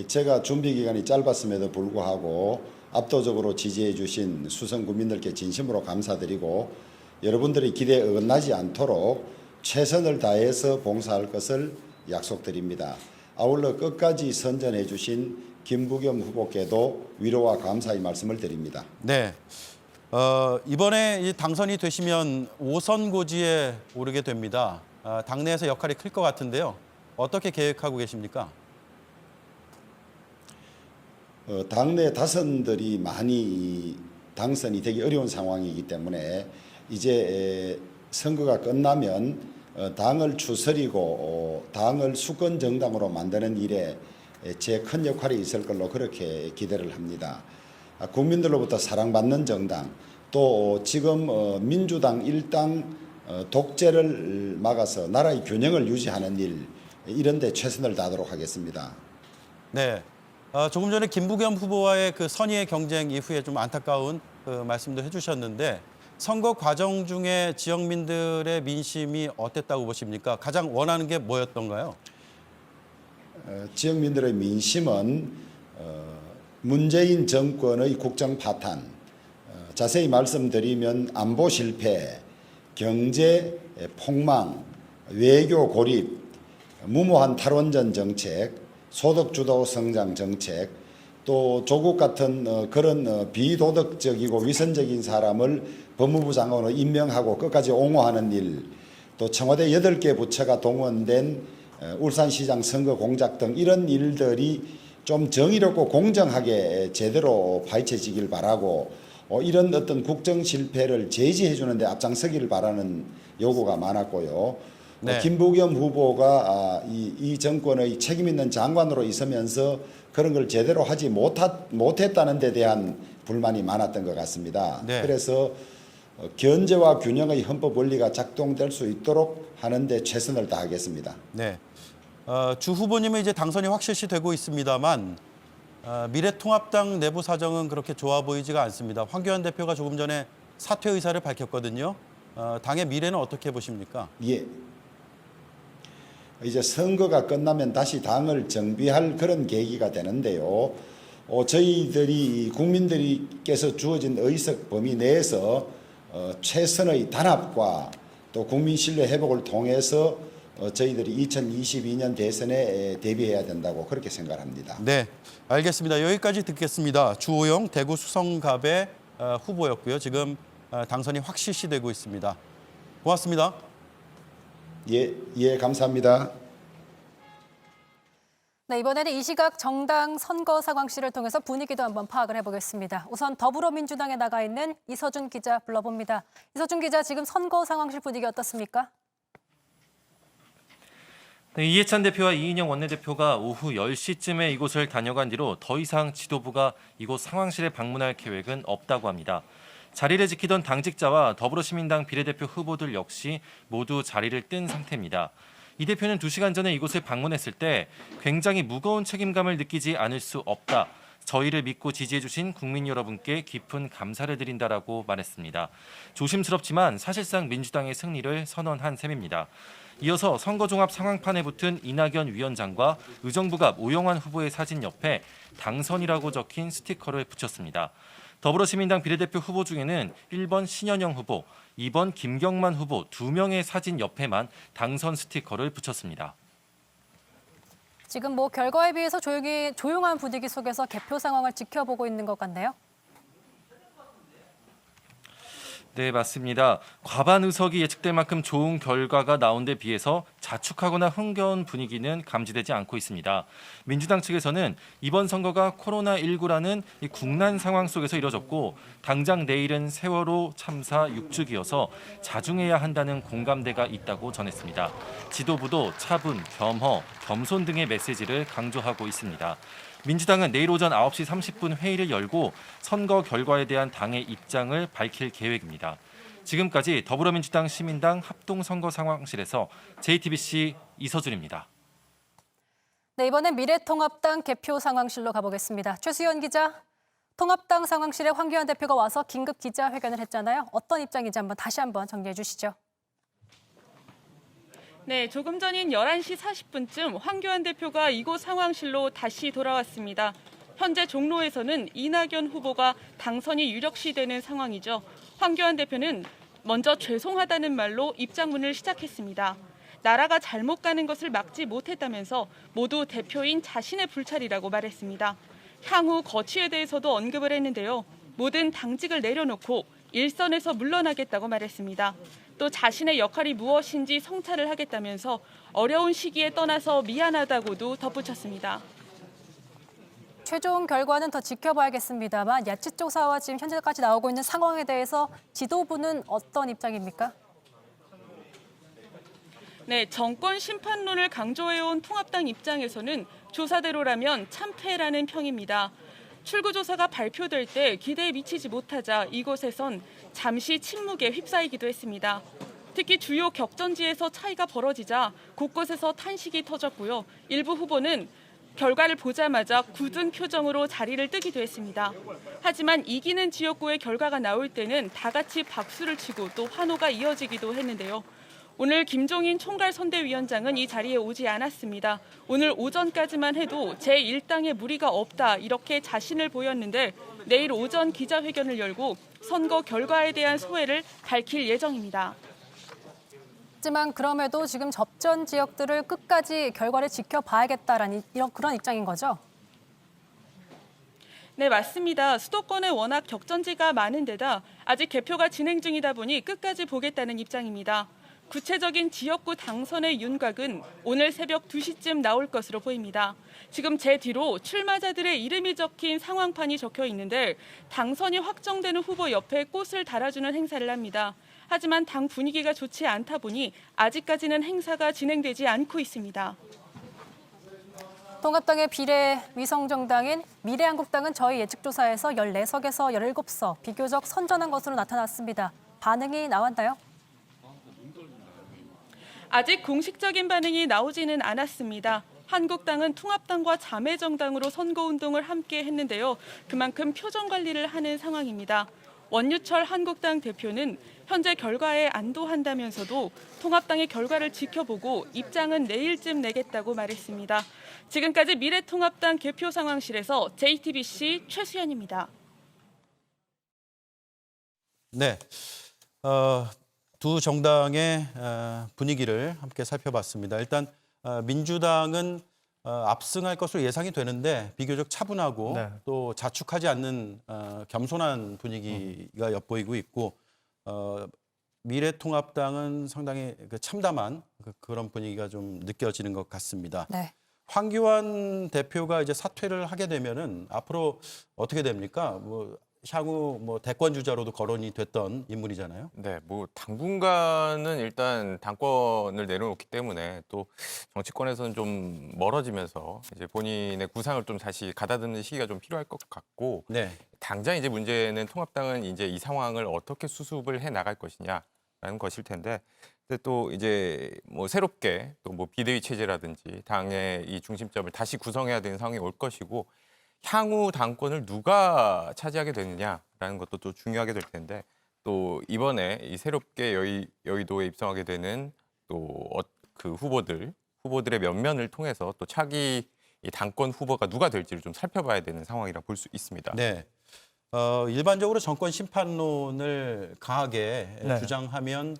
제가 준비 기간이 짧았음에도 불구하고 압도적으로 지지해 주신 수성 국민들께 진심으로 감사드리고 여러분들의 기대에 어긋나지 않도록 최선을 다해서 봉사할 것을 약속드립니다. 아울러 끝까지 선전해 주신 김부겸 후보께도 위로와 감사의 말씀을 드립니다. 네, 이번에 이 당선이 되시면 5선 고지에 오르게 됩니다. 당내에서 역할이 클 것 같은데요. 어떻게 계획하고 계십니까? 당내 다선들이 많이 당선이 되기 어려운 상황이기 때문에 이제 선거가 끝나면 당을 추스리고 당을 수권 정당으로 만드는 일에 제 큰 역할이 있을 걸로 그렇게 기대를 합니다. 국민들로부터 사랑받는 정당, 또 지금 민주당 일당 독재를 막아서 나라의 균형을 유지하는 일, 이런 데 최선을 다하도록 하겠습니다. 네, 조금 전에 김부겸 후보와의 그 선의의 경쟁 이후에 좀 안타까운 그 말씀도 해주셨는데 선거 과정 중에 지역민들의 민심이 어땠다고 보십니까? 가장 원하는 게 뭐였던가요? 지역민들의 민심은 문재인 정권의 국정 파탄, 자세히 말씀드리면 안보 실패, 경제 폭망, 외교 고립, 무모한 탈원전 정책, 소득 주도 성장 정책, 또 조국 같은 그런 비도덕적이고 위선적인 사람을 법무부 장관으로 임명하고 끝까지 옹호하는 일, 또 청와대 8개 부처가 동원된 울산시장 선거 공작 등 이런 일들이 좀 정의롭고 공정하게 제대로 파헤쳐지길 바라고 이런 어떤 국정 실패를 제지해 주는 데 앞장서기를 바라는 요구가 많았고요. 네. 김부겸 후보가 이 정권의 책임 있는 장관으로 있으면서 그런 걸 제대로 하지 못했다는 데 대한 불만이 많았던 것 같습니다. 네. 그래서 견제와 균형의 헌법 원리가 작동될 수 있도록 하는 데 최선을 다하겠습니다. 네, 주 후보님은 이제 당선이 확실시되고 있습니다만 미래통합당 내부 사정은 그렇게 좋아 보이지가 않습니다. 황교안 대표가 조금 전에 사퇴 의사를 밝혔거든요. 당의 미래는 어떻게 보십니까? 예. 이제 선거가 끝나면 다시 당을 정비할 그런 계기가 되는데요. 저희들이 국민들께서 주어진 의석 범위 내에서 최선의 단합과 또 국민 신뢰 회복을 통해서 저희들이 2022년 대선에 대비해야 된다고 그렇게 생각합니다. 네, 알겠습니다. 여기까지 듣겠습니다. 주호영 대구 수성갑의 후보였고요. 지금 당선이 확실시되고 있습니다. 고맙습니다. 예, 감사합니다. 네, 이번에는 이 시각 정당 선거 상황실을 통해서 분위기도 한번 파악을 해보겠습니다. 우선 더불어민주당에 나가 있는 이서준 기자 불러봅니다. 이서준 기자, 지금 선거 상황실 분위기 어떻습니까? 네, 이해찬 대표와 이인영 원내대표가 오후 10시쯤에 이곳을 다녀간 뒤로 더 이상 지도부가 이곳 상황실에 방문할 계획은 없다고 합니다. 자리를 지키던 당직자와 더불어시민당 비례대표 후보들 역시 모두 자리를 뜬 상태입니다. 이 대표는 2시간 전에 이곳을 방문했을 때 굉장히 무거운 책임감을 느끼지 않을 수 없다. 저희를 믿고 지지해 주신 국민 여러분께 깊은 감사를 드린다라고 말했습니다. 조심스럽지만 사실상 민주당의 승리를 선언한 셈입니다. 이어서 선거종합 상황판에 붙은 이낙연 위원장과 의정부갑 오영환 후보의 사진 옆에 당선이라고 적힌 스티커를 붙였습니다. 더불어시민당 비례대표 후보 중에는 1번 신현영 후보, 2번 김경만 후보 2명의 사진 옆에만 당선 스티커를 붙였습니다. 지금 결과에 비해서 조용한 분위기 속에서 개표 상황을 지켜보고 있는 것 같네요. 네, 맞습니다. 과반 의석이 예측될 만큼 좋은 결과가 나온 데 비해서 자축하거나 흥겨운 분위기는 감지되지 않고 있습니다. 민주당 측에서는 이번 선거가 코로나19라는 이 국난 상황 속에서 이뤄졌고 당장 내일은 세월호 참사 6주기여서 자중해야 한다는 공감대가 있다고 전했습니다. 지도부도 차분, 겸허, 겸손 등의 메시지를 강조하고 있습니다. 민주당은 내일 오전 9시 30분 회의를 열고 선거 결과에 대한 당의 입장을 밝힐 계획입니다. 지금까지 더불어민주당 시민당 합동선거 상황실에서 JTBC 이서준입니다. 네, 이번엔 미래통합당 개표 상황실로 가보겠습니다. 최수연 기자, 통합당 상황실에 황교안 대표가 와서 긴급 기자회견을 했잖아요. 어떤 입장인지 다시 한번 정리해 주시죠. 네, 조금 전인 11시 40분쯤 황교안 대표가 이곳 상황실로 다시 돌아왔습니다. 현재 종로에서는 이낙연 후보가 당선이 유력시되는 상황이죠. 황교안 대표는 먼저 죄송하다는 말로 입장문을 시작했습니다. 나라가 잘못 가는 것을 막지 못했다면서 모두 대표인 자신의 불찰이라고 말했습니다. 향후 거취에 대해서도 언급을 했는데요. 모든 당직을 내려놓고 일선에서 물러나겠다고 말했습니다. 또 자신의 역할이 무엇인지 성찰을 하겠다면서 어려운 시기에 떠나서 미안하다고도 덧붙였습니다. 최종 결과는 더 지켜봐야겠습니다만 야치조사와 지금 현재까지 나오고 있는 상황에 대해서 지도부는 어떤 입장입니까? 네, 정권 심판론을 강조해온 통합당 입장에서는 조사대로라면 참패라는 평입니다. 출구조사가 발표될 때 기대에 미치지 못하자 이곳에선 잠시 침묵에 휩싸이기도 했습니다. 특히 주요 격전지에서 차이가 벌어지자 곳곳에서 탄식이 터졌고요. 일부 후보는 결과를 보자마자 굳은 표정으로 자리를 뜨기도 했습니다. 하지만 이기는 지역구의 결과가 나올 때는 다 같이 박수를 치고 또 환호가 이어지기도 했는데요. 오늘 김종인 총괄선대위원장은 이 자리에 오지 않았습니다. 오늘 오전까지만 해도 제1당에 무리가 없다 이렇게 자신을 보였는데 내일 오전 기자회견을 열고 선거 결과에 대한 소회를 밝힐 예정입니다. 하지만 그럼에도 지금 접전 지역들을 끝까지 결과를 지켜봐야겠다라는 그런 입장인 거죠? 네, 맞습니다. 수도권에 워낙 격전지가 많은 데다 아직 개표가 진행 중이다 보니 끝까지 보겠다는 입장입니다. 구체적인 지역구 당선의 윤곽은 오늘 새벽 2시쯤 나올 것으로 보입니다. 지금 제 뒤로 출마자들의 이름이 적힌 상황판이 적혀 있는데 당선이 확정되는 후보 옆에 꽃을 달아주는 행사를 합니다. 하지만 당 분위기가 좋지 않다 보니 아직까지는 행사가 진행되지 않고 있습니다. 통합당의 비례 위성정당인 미래한국당은 저희 예측조사에서 14석에서 17석, 비교적 선전한 것으로 나타났습니다. 반응이 나왔나요? 아직 공식적인 반응이 나오지는 않았습니다. 한국당은 통합당과 자매정당으로 선거운동을 함께 했는데요. 그만큼 표정 관리를 하는 상황입니다. 원유철 한국당 대표는 현재 결과에 안도한다면서도 통합당의 결과를 지켜보고 입장은 내일쯤 내겠다고 말했습니다. 지금까지 미래통합당 개표 상황실에서 JTBC 최수연입니다. 네. 두 정당의 분위기를 함께 살펴봤습니다. 일단 민주당은 압승할 것으로 예상이 되는데 비교적 차분하고 네. 또 자축하지 않는 겸손한 분위기가 엿보이고 있고 미래통합당은 상당히 참담한 그런 분위기가 좀 느껴지는 것 같습니다. 네. 황교안 대표가 이제 사퇴를 하게 되면은 앞으로 어떻게 됩니까? 향후 대권 주자로도 거론이 됐던 인물이잖아요. 네, 당분간은 일단 당권을 내려놓기 때문에 또 정치권에서는 좀 멀어지면서 이제 본인의 구상을 좀 다시 가다듬는 시기가 좀 필요할 것 같고, 네. 당장 이제 문제는 통합당은 이제 이 상황을 어떻게 수습을 해 나갈 것이냐라는 것일 텐데, 근데 또 이제 새롭게 또 비대위 체제라든지 당의 이 중심점을 다시 구성해야 되는 상황이 올 것이고, 향후 당권을 누가 차지하게 되느냐라는 것도 또 중요하게 될 텐데, 또 이번에 이 새롭게 여의도에 입성하게 되는 또 그 후보들의 면면을 통해서 또 차기 이 당권 후보가 누가 될지를 좀 살펴봐야 되는 상황이라 볼 수 있습니다. 네. 일반적으로 정권 심판론을 강하게 네. 주장하면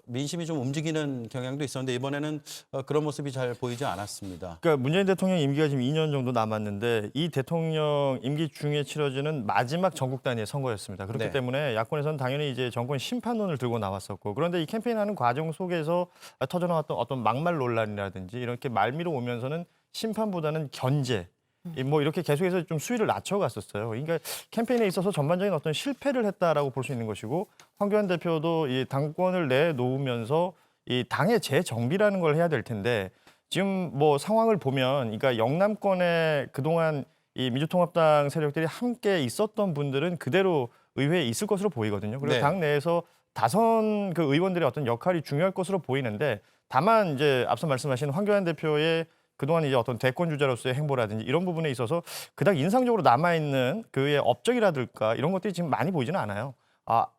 민심이 좀 움직이는 경향도 있었는데 이번에는 그런 모습이 잘 보이지 않았습니다. 그러니까 문재인 대통령 임기가 지금 2년 정도 남았는데 이 대통령 임기 중에 치러지는 마지막 전국 단위의 선거였습니다. 그렇기 네. 때문에 야권에서는 당연히 이제 정권 심판론을 들고 나왔었고, 그런데 이 캠페인하는 과정 속에서 터져나왔던 어떤 막말 논란이라든지 이렇게 말미로 오면서는 심판보다는 견제, 이렇게 계속해서 좀 수위를 낮춰갔었어요. 그러니까 캠페인에 있어서 전반적인 어떤 실패를 했다라고 볼 수 있는 것이고, 황교안 대표도 이 당권을 내놓으면서 이 당의 재정비라는 걸 해야 될 텐데, 지금 상황을 보면, 그러니까 영남권에 그동안 이 민주통합당 세력들이 함께 있었던 분들은 그대로 의회에 있을 것으로 보이거든요. 그리고 네. 당 내에서 다선 그 의원들의 어떤 역할이 중요할 것으로 보이는데, 다만 이제 앞서 말씀하신 황교안 대표의 그동안 이제 어떤 대권 주자로서의 행보라든지 이런 부분에 있어서 그닥 인상적으로 남아있는 그의 업적이라든가 이런 것들이 지금 많이 보이지는 않아요.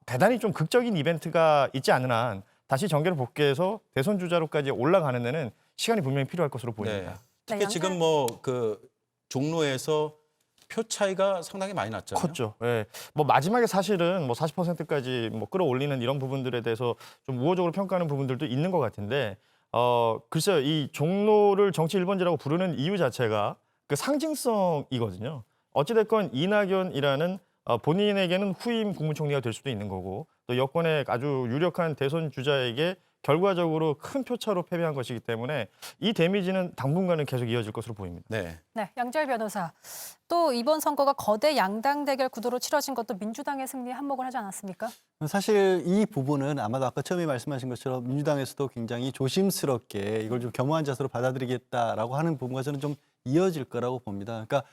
대단히 좀 극적인 이벤트가 있지 않는 한 다시 정계를 복귀해서 대선 주자로까지 올라가는 데는 시간이 분명히 필요할 것으로 보입니다. 네. 특히 지금 종로에서 표 차이가 상당히 많이 났잖아요. 컸죠. 예. 마지막에 사실은 40%까지 끌어올리는 이런 부분들에 대해서 좀 우호적으로 평가하는 부분들도 있는 것 같은데, 글쎄요, 이 종로를 정치 1번지라고 부르는 이유 자체가 그 상징성이거든요. 어찌됐건 이낙연이라는 본인에게는 후임 국무총리가 될 수도 있는 거고, 또 여권의 아주 유력한 대선 주자에게 결과적으로 큰 표차로 패배한 것이기 때문에 이 데미지는 당분간은 계속 이어질 것으로 보입니다. 네. 네, 양지열 변호사. 또 이번 선거가 거대 양당 대결 구도로 치러진 것도 민주당의 승리에 한몫을 하지 않았습니까? 사실 이 부분은 아마도 아까 처음에 말씀하신 것처럼 민주당에서도 굉장히 조심스럽게 이걸 좀 겸허한 자세로 받아들이겠다라고 하는 부분과 저는 좀 이어질 거라고 봅니다. 그러니까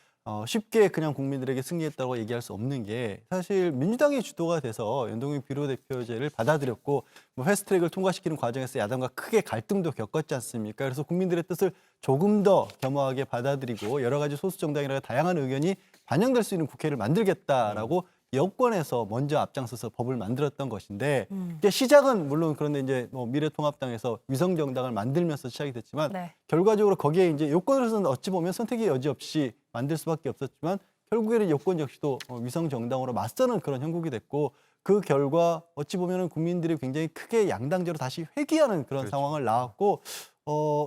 쉽게 그냥 국민들에게 승리했다고 얘기할 수 없는 게, 사실 민주당이 주도가 돼서 연동형 비례대표제를 받아들였고 패스트트랙을 통과시키는 과정에서 야당과 크게 갈등도 겪었지 않습니까? 그래서 국민들의 뜻을 조금 더 겸허하게 받아들이고 여러 가지 소수 정당이라는 다양한 의견이 반영될 수 있는 국회를 만들겠다라고 여권에서 먼저 앞장서서 법을 만들었던 것인데, 이게 시작은 물론 그런데 이제 미래통합당에서 위성정당을 만들면서 시작이 됐지만, 네. 결과적으로 거기에 이제 여권으로서는 어찌 보면 선택의 여지 없이 만들 수밖에 없었지만, 결국에는 여권 역시도 위성정당으로 맞서는 그런 형국이 됐고, 그 결과 어찌 보면은 국민들이 굉장히 크게 양당제로 다시 회귀하는 그런 그렇죠. 상황을 낳았고,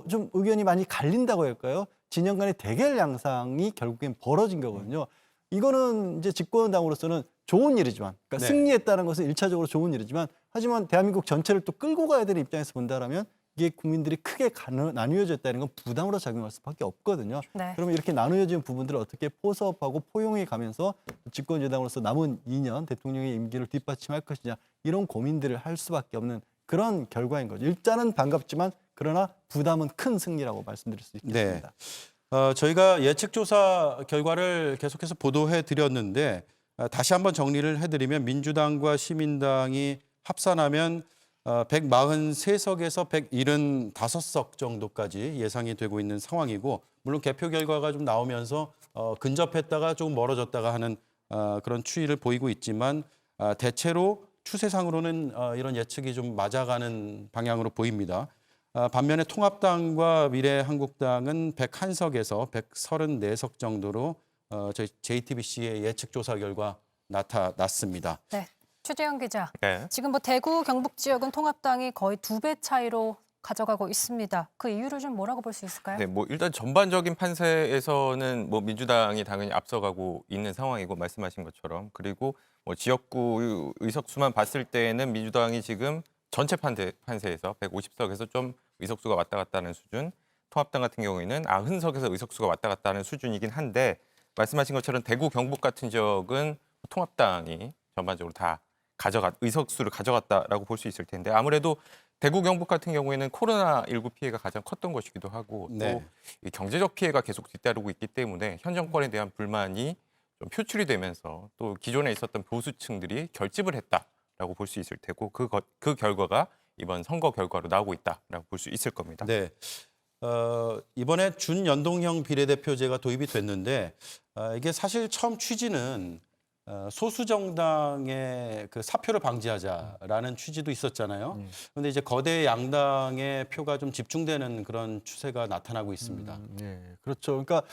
좀 의견이 많이 갈린다고 할까요? 진영 간의 대결 양상이 결국엔 벌어진 거거든요. 이거는 이제 집권당으로서는 좋은 일이지만, 그러니까 네. 승리했다는 것은 일차적으로 좋은 일이지만, 하지만 대한민국 전체를 또 끌고 가야 되는 입장에서 본다라면 이게 국민들이 크게 나누어졌다는 건 부담으로 작용할 수밖에 없거든요. 네. 그러면 이렇게 나누어진 부분들을 어떻게 포섭하고 포용해 가면서 집권여당으로서 남은 2년 대통령의 임기를 뒷받침할 것이냐, 이런 고민들을 할 수밖에 없는 그런 결과인 거죠. 일단은 반갑지만 그러나 부담은 큰 승리라고 말씀드릴 수 있겠습니다. 저희가 예측조사 결과를 계속해서 보도해 드렸는데 다시 한번 정리를 해드리면 민주당과 시민당이 합산하면 143석에서 175석 정도까지 예상이 되고 있는 상황이고, 물론 개표 결과가 좀 나오면서 근접했다가 조금 멀어졌다가 하는 그런 추이를 보이고 있지만, 대체로 추세상으로는 이런 예측이 좀 맞아가는 방향으로 보입니다. 반면에 통합당과 미래한국당은 101석에서 134석 정도로 저희 JTBC의 예측조사 결과 나타났습니다. 네. 최재형 기자, 네. 지금 뭐 대구, 경북 지역은 통합당이 거의 2배 차이로 가져가고 있습니다. 그 이유를 좀 뭐라고 볼 수 있을까요? 네, 뭐 일단 전반적인 판세에서는 뭐 민주당이 당연히 앞서가고 있는 상황이고 말씀하신 것처럼, 그리고 뭐 지역구 의석수만 봤을 때는 민주당이 지금 전체 판세에서 150석에서 좀 의석수가 왔다 갔다 하는 수준, 통합당 같은 경우에는 90석에서 의석수가 왔다 갔다 하는 수준이긴 한데, 말씀하신 것처럼 대구, 경북 같은 지역은 통합당이 전반적으로 다 의석수를 가져갔다라고 볼 수 있을 텐데, 아무래도 대구, 경북 같은 경우에는 코로나19 피해가 가장 컸던 것이기도 하고, 또 네. 이 경제적 피해가 계속 뒤따르고 있기 때문에 현 정권에 대한 불만이 좀 표출이 되면서 또 기존에 있었던 보수층들이 결집을 했다라고 볼 수 있을 테고, 그 결과가 이번 선거 결과로 나오고 있다라고 볼 수 있을 겁니다. 네. 이번에 준연동형 비례대표제가 도입이 됐는데 이게 사실 처음 취지는 소수 정당의 그 사표를 방지하자라는 취지도 있었잖아요. 그런데 이제 거대 양당의 표가 좀 집중되는 그런 추세가 나타나고 있습니다. 네, 그렇죠. 그러니까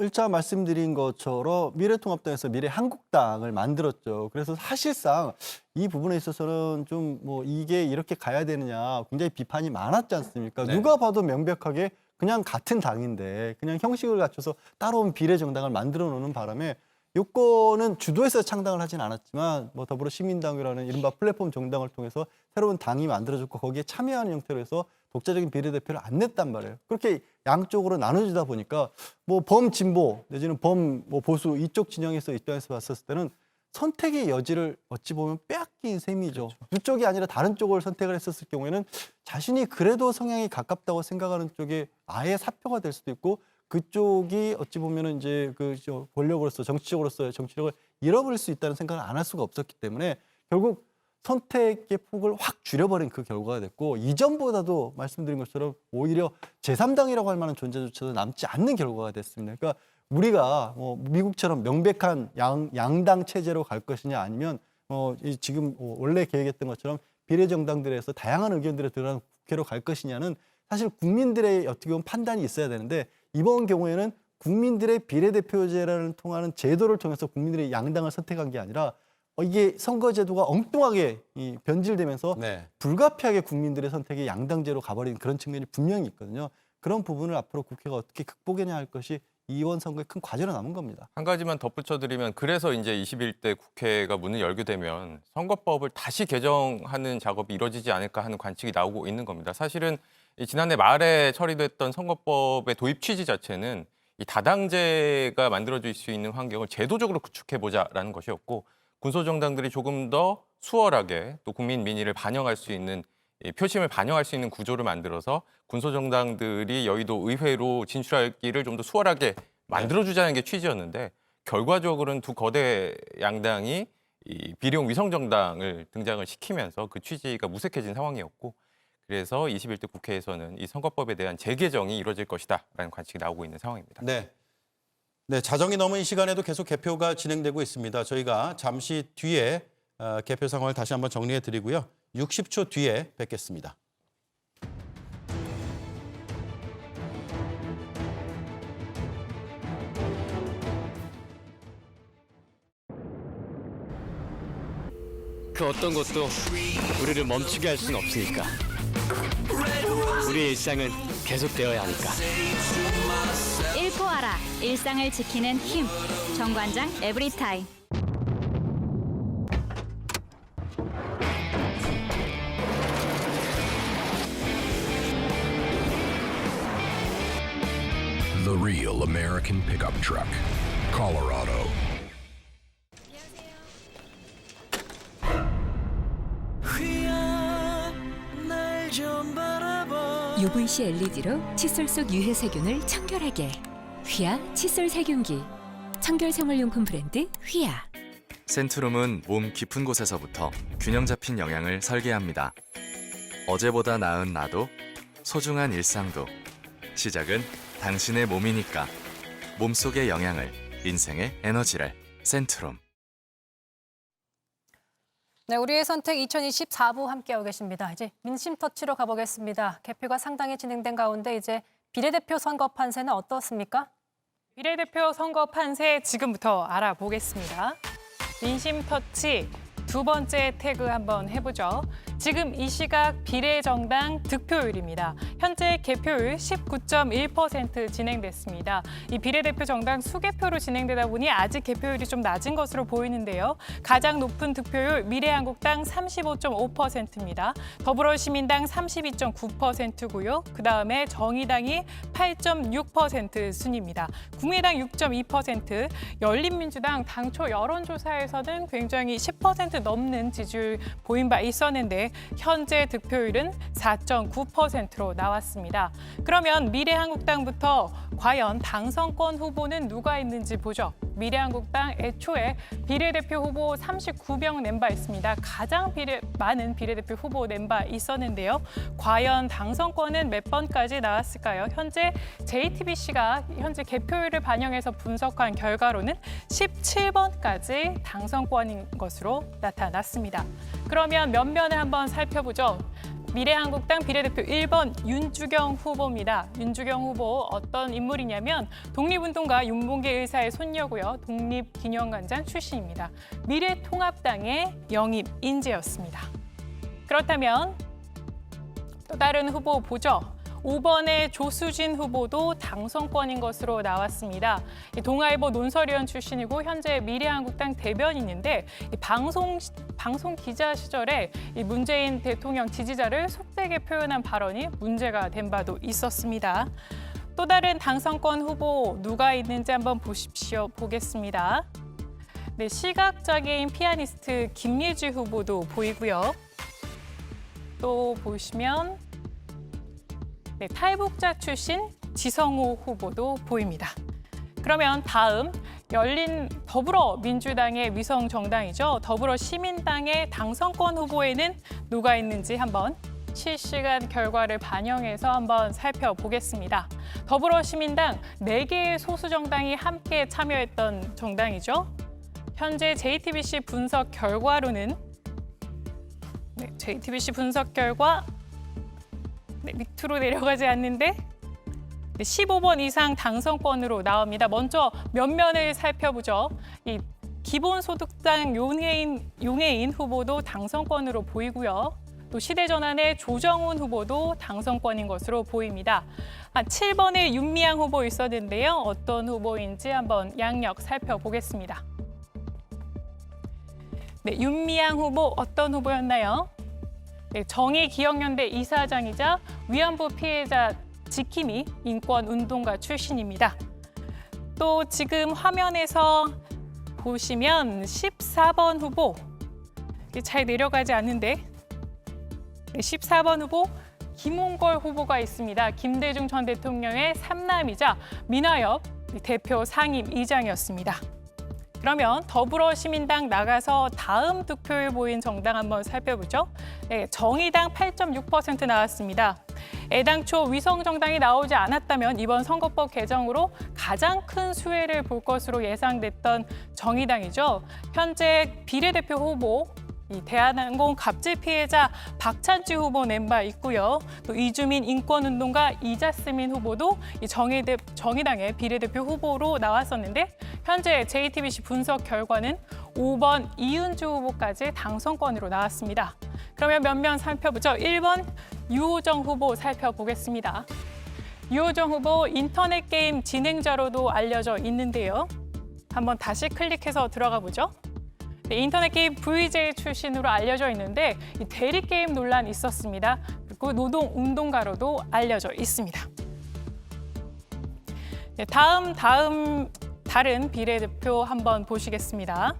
일차 말씀드린 것처럼 미래통합당에서 미래한국당을 만들었죠. 그래서 사실상 이 부분에 있어서는 좀 뭐 이게 이렇게 가야 되느냐 굉장히 비판이 많았지 않습니까? 네. 누가 봐도 명백하게 그냥 같은 당인데 그냥 형식을 갖춰서 따로 비례정당을 만들어 놓는 바람에 요거는 주도해서 창당을 하진 않았지만 뭐 더불어시민당이라는 이른바 플랫폼 정당을 통해서 새로운 당이 만들어졌고 거기에 참여하는 형태로 해서 독자적인 비례대표를 안 냈단 말이에요. 그렇게 양쪽으로 나눠지다 보니까 뭐 범진보 내지는 범뭐 보수 이쪽 진영에서 입장에서 봤었을 때는 선택의 여지를 어찌 보면 빼앗긴 셈이죠. 그쪽이 아니라 다른 쪽을 선택을 했었을 경우에는 자신이 그래도 성향이 가깝다고 생각하는 쪽에 아예 사표가 될 수도 있고, 그쪽이 어찌 보면은 이제 그 권력으로서 정치적으로서의 정치력을 잃어버릴 수 있다는 생각을 안 할 수가 없었기 때문에 결국 선택의 폭을 확 줄여버린 그 결과가 됐고, 이전보다도 말씀드린 것처럼 오히려 제3당이라고 할 만한 존재조차도 남지 않는 결과가 됐습니다. 그러니까 우리가 뭐 미국처럼 명백한 양당 체제로 갈 것이냐, 아니면 지금 원래 계획했던 것처럼 비례정당들에서 다양한 의견들에 들어간 국회로 갈 것이냐는 사실 국민들의 어떻게 보면 판단이 있어야 되는데, 이번 경우에는 국민들의 비례대표제를 통하는 제도를 통해서 국민들이 양당을 선택한 게 아니라 이게 선거제도가 엉뚱하게 변질되면서 네. 불가피하게 국민들의 선택이 양당제로 가버린 그런 측면이 분명히 있거든요. 그런 부분을 앞으로 국회가 어떻게 극복해내야 할 것이 이번 선거의 큰 과제로 남은 겁니다. 한 가지만 덧붙여드리면, 그래서 이제 21대 국회가 문을 열게 되면 선거법을 다시 개정하는 작업이 이루어지지 않을까 하는 관측이 나오고 있는 겁니다. 사실은 지난해 말에 처리됐던 선거법의 도입 취지 자체는 이 다당제가 만들어질 수 있는 환경을 제도적으로 구축해보자라는 것이었고, 군소정당들이 조금 더 수월하게 또 국민 민의를 반영할 수 있는, 표심을 반영할 수 있는 구조를 만들어서 군소정당들이 여의도 의회로 진출하기를 좀 더 수월하게 만들어주자는 게 취지였는데, 결과적으로는 두 거대 양당이 이 비례용 위성정당을 등장을 시키면서 그 취지가 무색해진 상황이었고, 그래서 21대 국회에서는 이 선거법에 대한 재개정이 이루어질 것이다라는 관측이 나오고 있는 상황입니다. 네. 네, 자정이 넘은 이 시간에도 계속 개표가 진행되고 있습니다. 저희가 잠시 뒤에 개표 상황을 다시 한번 정리해 드리고요. 60초 뒤에 뵙겠습니다. 그 어떤 것도 우리를 멈추게 할 수는 없으니까. 우리의 일상은 계속되어야 하니까. 일포하라. 일상을 지키는 힘. 정관장 에브리타임. The real American pickup truck. Colorado. UVC LED로 칫솔 속 유해 세균을 청결하게. 휘하 칫솔 세균기. 청결 생활용품 브랜드 휘하. 센트룸은 몸 깊은 곳에서부터 균형 잡힌 영양을 설계합니다. 어제보다 나은 나도, 소중한 일상도. 시작은 당신의 몸이니까. 몸속의 영양을, 인생의 에너지를. 센트룸. 네, 우리의 선택 2024부 함께하고 계십니다. 이제 민심 터치로 가보겠습니다. 개표가 상당히 진행된 가운데 이제 비례대표 선거 판세는 어떻습니까? 비례대표 선거 판세 지금부터 알아보겠습니다. 민심 터치 두 번째 태그 한번 해보죠. 지금 이 시각 비례정당 득표율입니다. 현재 개표율 19.1% 진행됐습니다. 이 비례대표 정당 수개표로 진행되다 보니 아직 개표율이 좀 낮은 것으로 보이는데요. 가장 높은 득표율 미래한국당 35.5%입니다. 더불어시민당 32.9%고요. 그다음에 정의당이 8.6% 순입니다. 국민의당 6.2%, 열린민주당 당초 여론조사에서는 굉장히 10% 넘는 지지율 보인 바 있었는데 현재 득표율은 4.9%로 나왔습니다. 그러면 미래한국당부터 과연 당선권 후보는 누가 있는지 보죠. 미래한국당 애초에 비례대표 후보 39명 낸 바 있습니다. 가장 많은 비례대표 후보 낸 바 있었는데요. 과연 당선권은 몇 번까지 나왔을까요? 현재 JTBC가 현재 개표율을 반영해서 분석한 결과로는 17번까지 당선권인 것으로 나타났습니다. 그러면 면면을 한번 살펴보죠. 미래한국당 비례대표 1번 윤주경 후보입니다. 윤주경 후보 어떤 인물이냐면 독립운동가 윤봉길 의사의 손녀고요. 독립기념관장 출신입니다. 미래통합당의 영입 인재였습니다. 그렇다면 또 다른 후보 보죠. 5번의 조수진 후보도 당선권인 것으로 나왔습니다. 동아일보 논설위원 출신이고 현재 미래한국당 대변인인데 방송 기자 시절에 문재인 대통령 지지자를 속되게 표현한 발언이 문제가 된 바도 있었습니다. 또 다른 당선권 후보 누가 있는지 한번 보겠습니다. 네, 시각장애인 피아니스트 김예지 후보도 보이고요. 또 보시면 네, 탈북자 출신 지성호 후보도 보입니다. 그러면 다음 더불어민주당의 위성 정당이죠. 더불어시민당의 당선권 후보에는 누가 있는지 한번 실시간 결과를 반영해서 한번 살펴보겠습니다. 더불어시민당 4개의 소수 정당이 함께 참여했던 정당이죠. 현재 JTBC 분석 결과로는 JTBC 분석 결과 밑으로 내려가지 않는데 15번 이상 당선권으로 나옵니다. 먼저 면면을 살펴보죠. 이 기본소득당 용해인 후보도 당선권으로 보이고요. 또 시대전환의 조정훈 후보도 당선권인 것으로 보입니다. 7번에 윤미향 후보 있었는데요. 어떤 후보인지 한번 양력 살펴보겠습니다. 네, 윤미향 후보 어떤 후보였나요? 네, 정의기억연대 이사장이자 위안부 피해자 지킴이 인권운동가 출신입니다. 또 지금 화면에서 보시면 14번 후보, 잘 내려가지 않는데 14번 후보 김홍걸 후보가 있습니다. 김대중 전 대통령의 삼남이자 민화협 대표 상임이장이었습니다. 그러면 더불어시민당 나가서 다음 득표율 보인 정당 한번 살펴보죠. 네, 정의당 8.6% 나왔습니다. 애당초 위성정당이 나오지 않았다면 이번 선거법 개정으로 가장 큰 수혜를 볼 것으로 예상됐던 정의당이죠. 현재 비례대표 후보 대한항공 갑질 피해자 박찬지 후보 낸 바 있고요. 또 이주민 인권운동가 이자스민 후보도 정의당의 비례대표 후보로 나왔었는데 현재 JTBC 분석 결과는 5번 이은주 후보까지 당선권으로 나왔습니다. 그러면 면면 살펴보죠. 1번 유호정 후보 살펴보겠습니다. 유호정 후보 인터넷 게임 진행자로도 알려져 있는데요. 한번 다시 클릭해서 들어가 보죠. 네, 인터넷 게임 VJ 출신으로 알려져 있는데 대리 게임 논란이 있었습니다. 그리고 노동운동가로도 알려져 있습니다. 네, 다른 비례대표 한번 보시겠습니다.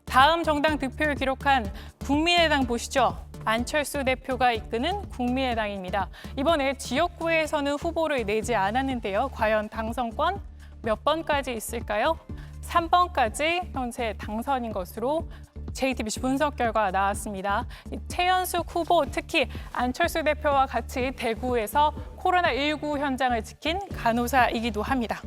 다음 정당 득표를 기록한 국민의당 보시죠. 안철수 대표가 이끄는 국민의당입니다. 이번에 지역구에서는 후보를 내지 않았는데요. 과연 당선권 몇 번까지 있을까요? 3번까지 현재 당선인 것으로 JTBC 분석 결과 나왔습니다. 최연숙 후보, 특히 안철수 대표와 같이 대구에서 코로나19 현장을 지킨 간호사이기도 합니다.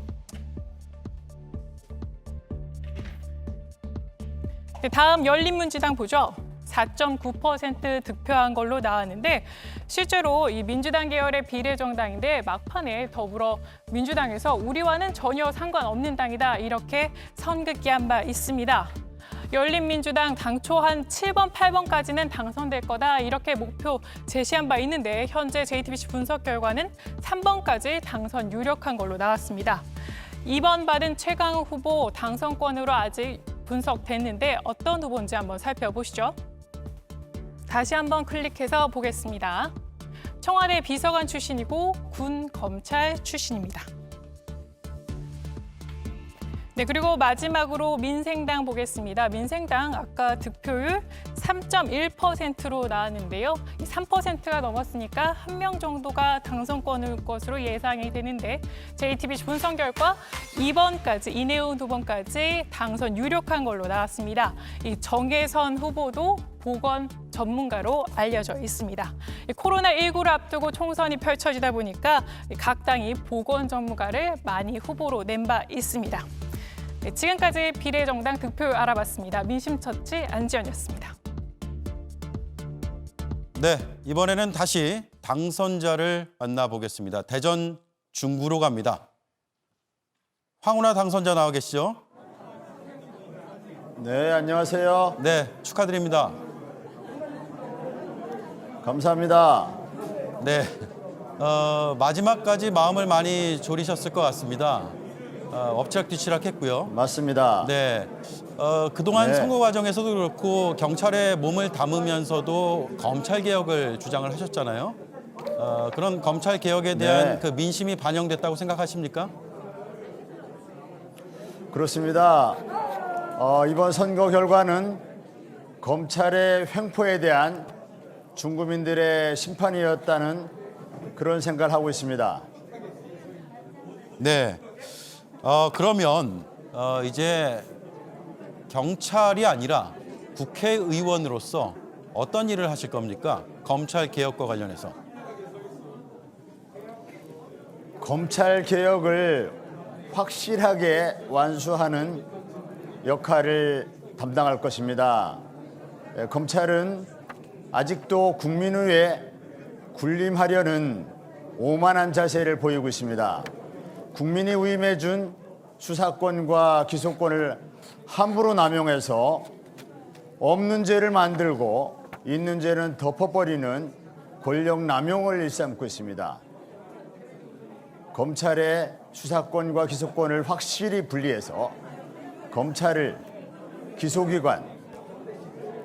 다음 열린민주당 보죠. 4.9% 득표한 걸로 나왔는데 실제로 이 민주당 계열의 비례정당인데 막판에 더불어민주당에서 우리와는 전혀 상관없는 당이다 이렇게 선긋기한 바 있습니다. 열린민주당 당초 한 7번, 8번까지는 당선될 거다 이렇게 목표 제시한 바 있는데 현재 JTBC 분석 결과는 3번까지 당선 유력한 걸로 나왔습니다. 2번 받은 최강욱 후보 당선권으로 아직 분석됐는데 어떤 후보인지 한번 살펴보시죠. 다시 한번 클릭해서 보겠습니다. 청와대 비서관 출신이고 군 검찰 출신입니다. 네, 그리고 마지막으로 민생당 보겠습니다. 민생당 아까 득표율 3.1%로 나왔는데요. 3%가 넘었으니까 한 명 정도가 당선권일 것으로 예상이 되는데 JTBC 분석 결과 2번까지 이내훈 후보까지 당선 유력한 걸로 나왔습니다. 이 정혜선 후보도 보건 전문가로 알려져 있습니다. 코로나19를 앞두고 총선이 펼쳐지다 보니까 각 당이 보건 전문가를 많이 후보로 낸 바 있습니다. 네, 지금까지 비례정당 득표율 알아봤습니다. 민심처치 안지연이었습니다. 네, 이번에는 다시 당선자를 만나보겠습니다. 대전 중구로 갑니다. 황운하 당선자 나와 계시죠? 네, 안녕하세요. 네, 축하드립니다. 감사합니다. 네, 마지막까지 마음을 많이 졸이셨을 것 같습니다. 엎치락뒤치락 했고요. 맞습니다. 네, 그동안 네. 선거 과정에서도 그렇고 경찰에 몸을 담으면서도 검찰 개혁을 주장을 하셨잖아요. 그런 검찰 개혁에 대한 네. 그 민심이 반영됐다고 생각하십니까? 그렇습니다. 이번 선거 결과는 검찰의 횡포에 대한 중국민들의 심판이었다는 그런 생각을 하고 있습니다. 네. 그러면 이제 경찰이 아니라 국회의원으로서 어떤 일을 하실 겁니까? 검찰 개혁과 관련해서. 검찰 개혁을 확실하게 완수하는 역할을 담당할 것입니다. 검찰은 아직도 국민을 위해 군림하려는 오만한 자세를 보이고 있습니다. 국민이 위임해준 수사권과 기소권을 함부로 남용해서 없는 죄를 만들고 있는 죄는 덮어버리는 권력 남용을 일삼고 있습니다. 검찰의 수사권과 기소권을 확실히 분리해서 검찰을 기소기관,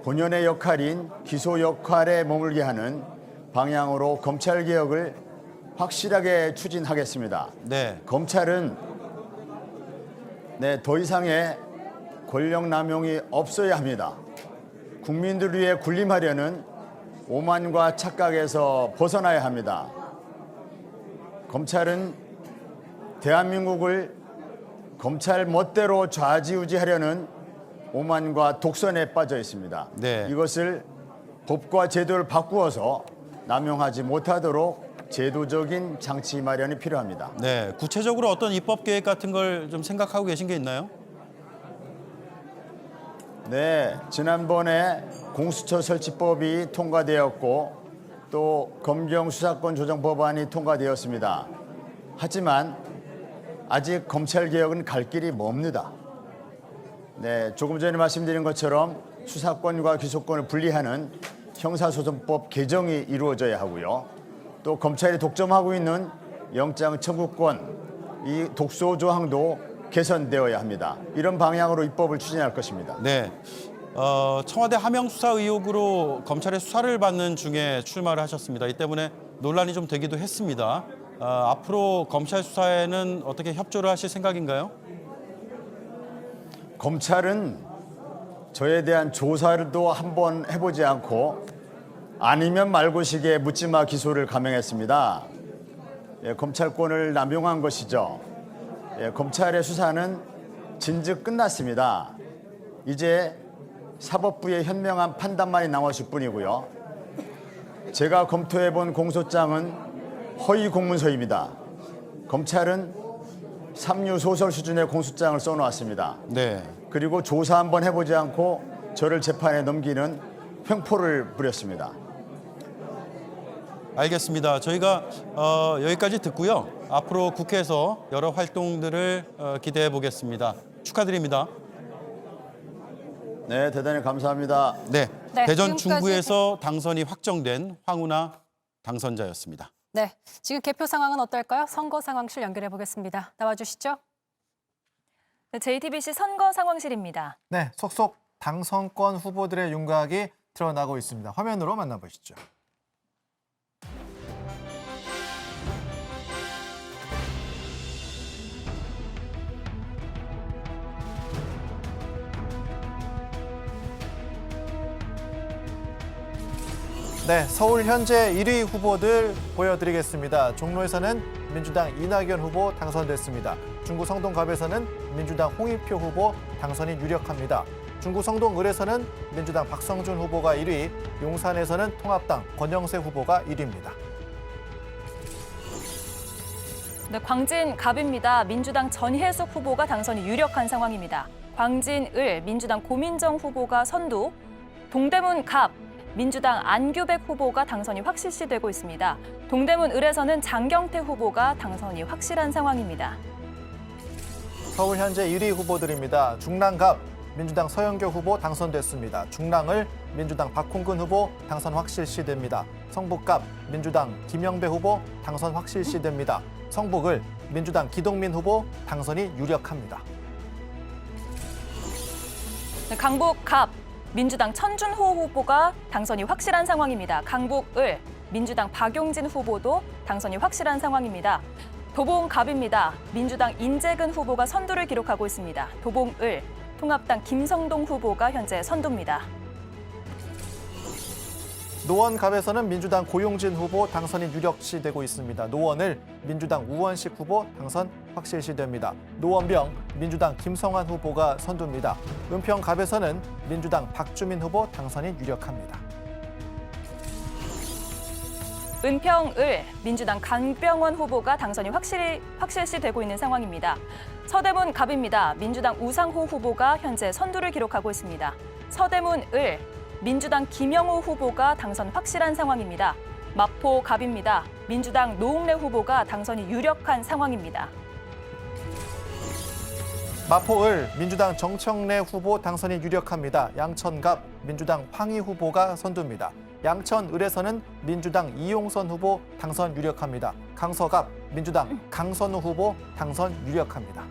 본연의 역할인 기소 역할에 머물게 하는 방향으로 검찰 개혁을 확실하게 추진하겠습니다. 네. 검찰은 더 이상의 권력 남용이 없어야 합니다. 국민들을 위해 군림하려는 오만과 착각에서 벗어나야 합니다. 검찰은 대한민국을 검찰 멋대로 좌지우지하려는 오만과 독선에 빠져 있습니다. 네. 이것을 법과 제도를 바꾸어서 남용하지 못하도록 제도적인 장치 마련이 필요합니다. 네, 구체적으로 어떤 입법 계획 같은 걸 좀 생각하고 계신 게 있나요? 네, 지난번에 공수처 설치법이 통과되었고 또 검경 수사권 조정 법안이 통과되었습니다. 하지만 아직 검찰 개혁은 갈 길이 멉니다. 네, 조금 전에 말씀드린 것처럼 수사권과 기소권을 분리하는 형사소송법 개정이 이루어져야 하고요. 또 검찰이 독점하고 있는 영장 청구권, 이 독소 조항도 개선되어야 합니다. 이런 방향으로 입법을 추진할 것입니다. 네. 청와대 하명 수사 의혹으로 검찰의 수사를 받는 중에 출마를 하셨습니다. 이 때문에 논란이 좀 되기도 했습니다. 앞으로 검찰 수사에는 어떻게 협조를 하실 생각인가요? 검찰은 저에 대한 조사도 한번 해보지 않고 아니면 말고식의 묻지마 기소를 감행했습니다. 검찰권을 남용한 것이죠. 검찰의 수사는 진즉 끝났습니다. 이제 사법부의 현명한 판단만이 남았을 뿐이고요. 제가 검토해본 공소장은 허위 공문서입니다. 검찰은 삼류소설 수준의 공소장을 써놓았습니다. 네. 그리고 조사 한번 해보지 않고 저를 재판에 넘기는 횡포를 부렸습니다. 알겠습니다. 저희가 여기까지 듣고요. 앞으로 국회에서 여러 활동들을 기대해 보겠습니다. 축하드립니다. 네, 대단히 감사합니다. 네, 네, 대전 지금까지 중구에서 당선이 확정된 황운하 당선자였습니다. 네, 지금 개표 상황은 어떨까요? 선거 상황실 연결해 보겠습니다. 나와주시죠. 네, JTBC 선거 상황실입니다. 네, 속속 당선권 후보들의 윤곽이 드러나고 있습니다. 화면으로 만나보시죠. 네, 서울 현재 1위 후보들 보여드리겠습니다. 종로에서는 민주당 이낙연 후보 당선됐습니다. 중구 성동갑에서는 민주당 홍익표 후보 당선이 유력합니다. 중구 성동을에서는 민주당 박성준 후보가 1위, 용산에서는 통합당 권영세 후보가 1위입니다. 네, 광진갑입니다. 민주당 전혜숙 후보가 당선이 유력한 상황입니다. 광진을 민주당 고민정 후보가 선두, 동대문갑 민주당 안규백 후보가 당선이 확실시되고 있습니다. 동대문을에서는 장경태 후보가 당선이 확실한 상황입니다. 서울 현재 1위 후보들입니다. 중랑갑 민주당 서영교 후보 당선됐습니다. 중랑을 민주당 박홍근 후보 당선 확실시됩니다. 성북갑 민주당 김영배 후보 당선 확실시됩니다. 성북을 민주당 기동민 후보 당선이 유력합니다. 네, 강북갑 민주당 천준호 후보가 당선이 확실한 상황입니다. 강북을 민주당 박용진 후보도 당선이 확실한 상황입니다. 도봉갑입니다. 민주당 인재근 후보가 선두를 기록하고 있습니다. 도봉을 통합당 김성동 후보가 현재 선두입니다. 노원갑에서는 민주당 고용진 후보 당선이 유력시되고 있습니다. 노원을 민주당 우원식 후보 당선 확실시됩니다. 노원병 민주당 김성환 후보가 선두입니다. 은평갑에서는 민주당 박주민 후보 당선이 유력합니다. 은평을 민주당 강병원 후보가 당선이 확실시되고 있는 상황입니다. 서대문갑입니다. 민주당 우상호 후보가 현재 선두를 기록하고 있습니다. 서대문을 민주당 김영호 후보가 당선 확실한 상황입니다. 마포갑입니다. 민주당 노웅래 후보가 당선이 유력한 상황입니다. 마포을 민주당 정청래 후보 당선이 유력합니다. 양천갑 민주당 황희 후보가 선두입니다. 양천을에서는 민주당 이용선 후보 당선 유력합니다. 강서갑 민주당 강선우 후보 당선 유력합니다.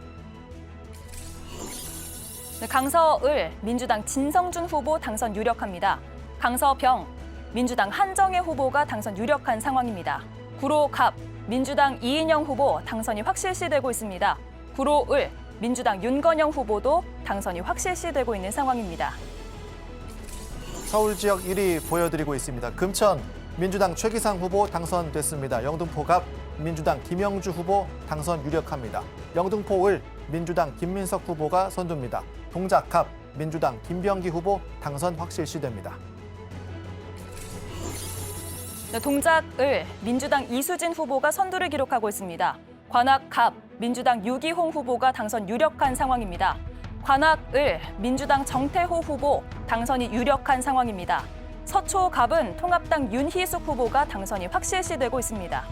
네, 강서을 민주당 진성준 후보 당선 유력합니다. 강서병 민주당 한정혜 후보가 당선 유력한 상황입니다. 구로갑 민주당 이인영 후보 당선이 확실시되고 있습니다. 구로을 민주당 윤건영 후보도 당선이 확실시되고 있는 상황입니다. 서울 지역 1위 보여드리고 있습니다. 금천 민주당 최기상 후보 당선됐습니다. 영등포갑 민주당 김영주 후보 당선 유력합니다. 영등포을 민주당 김민석 후보가 선두입니다. 동작갑 민주당 김병기 후보 당선 확실시됩니다. 네, 동작을 민주당 이수진 후보가 선두를 기록하고 있습니다. 관악갑 민주당 유기홍 후보가 당선 유력한 상황입니다. 관악을 민주당 정태호 후보 당선이 유력한 상황입니다. 서초갑은 통합당 윤희숙 후보가 당선이 확실시되고 있습니다.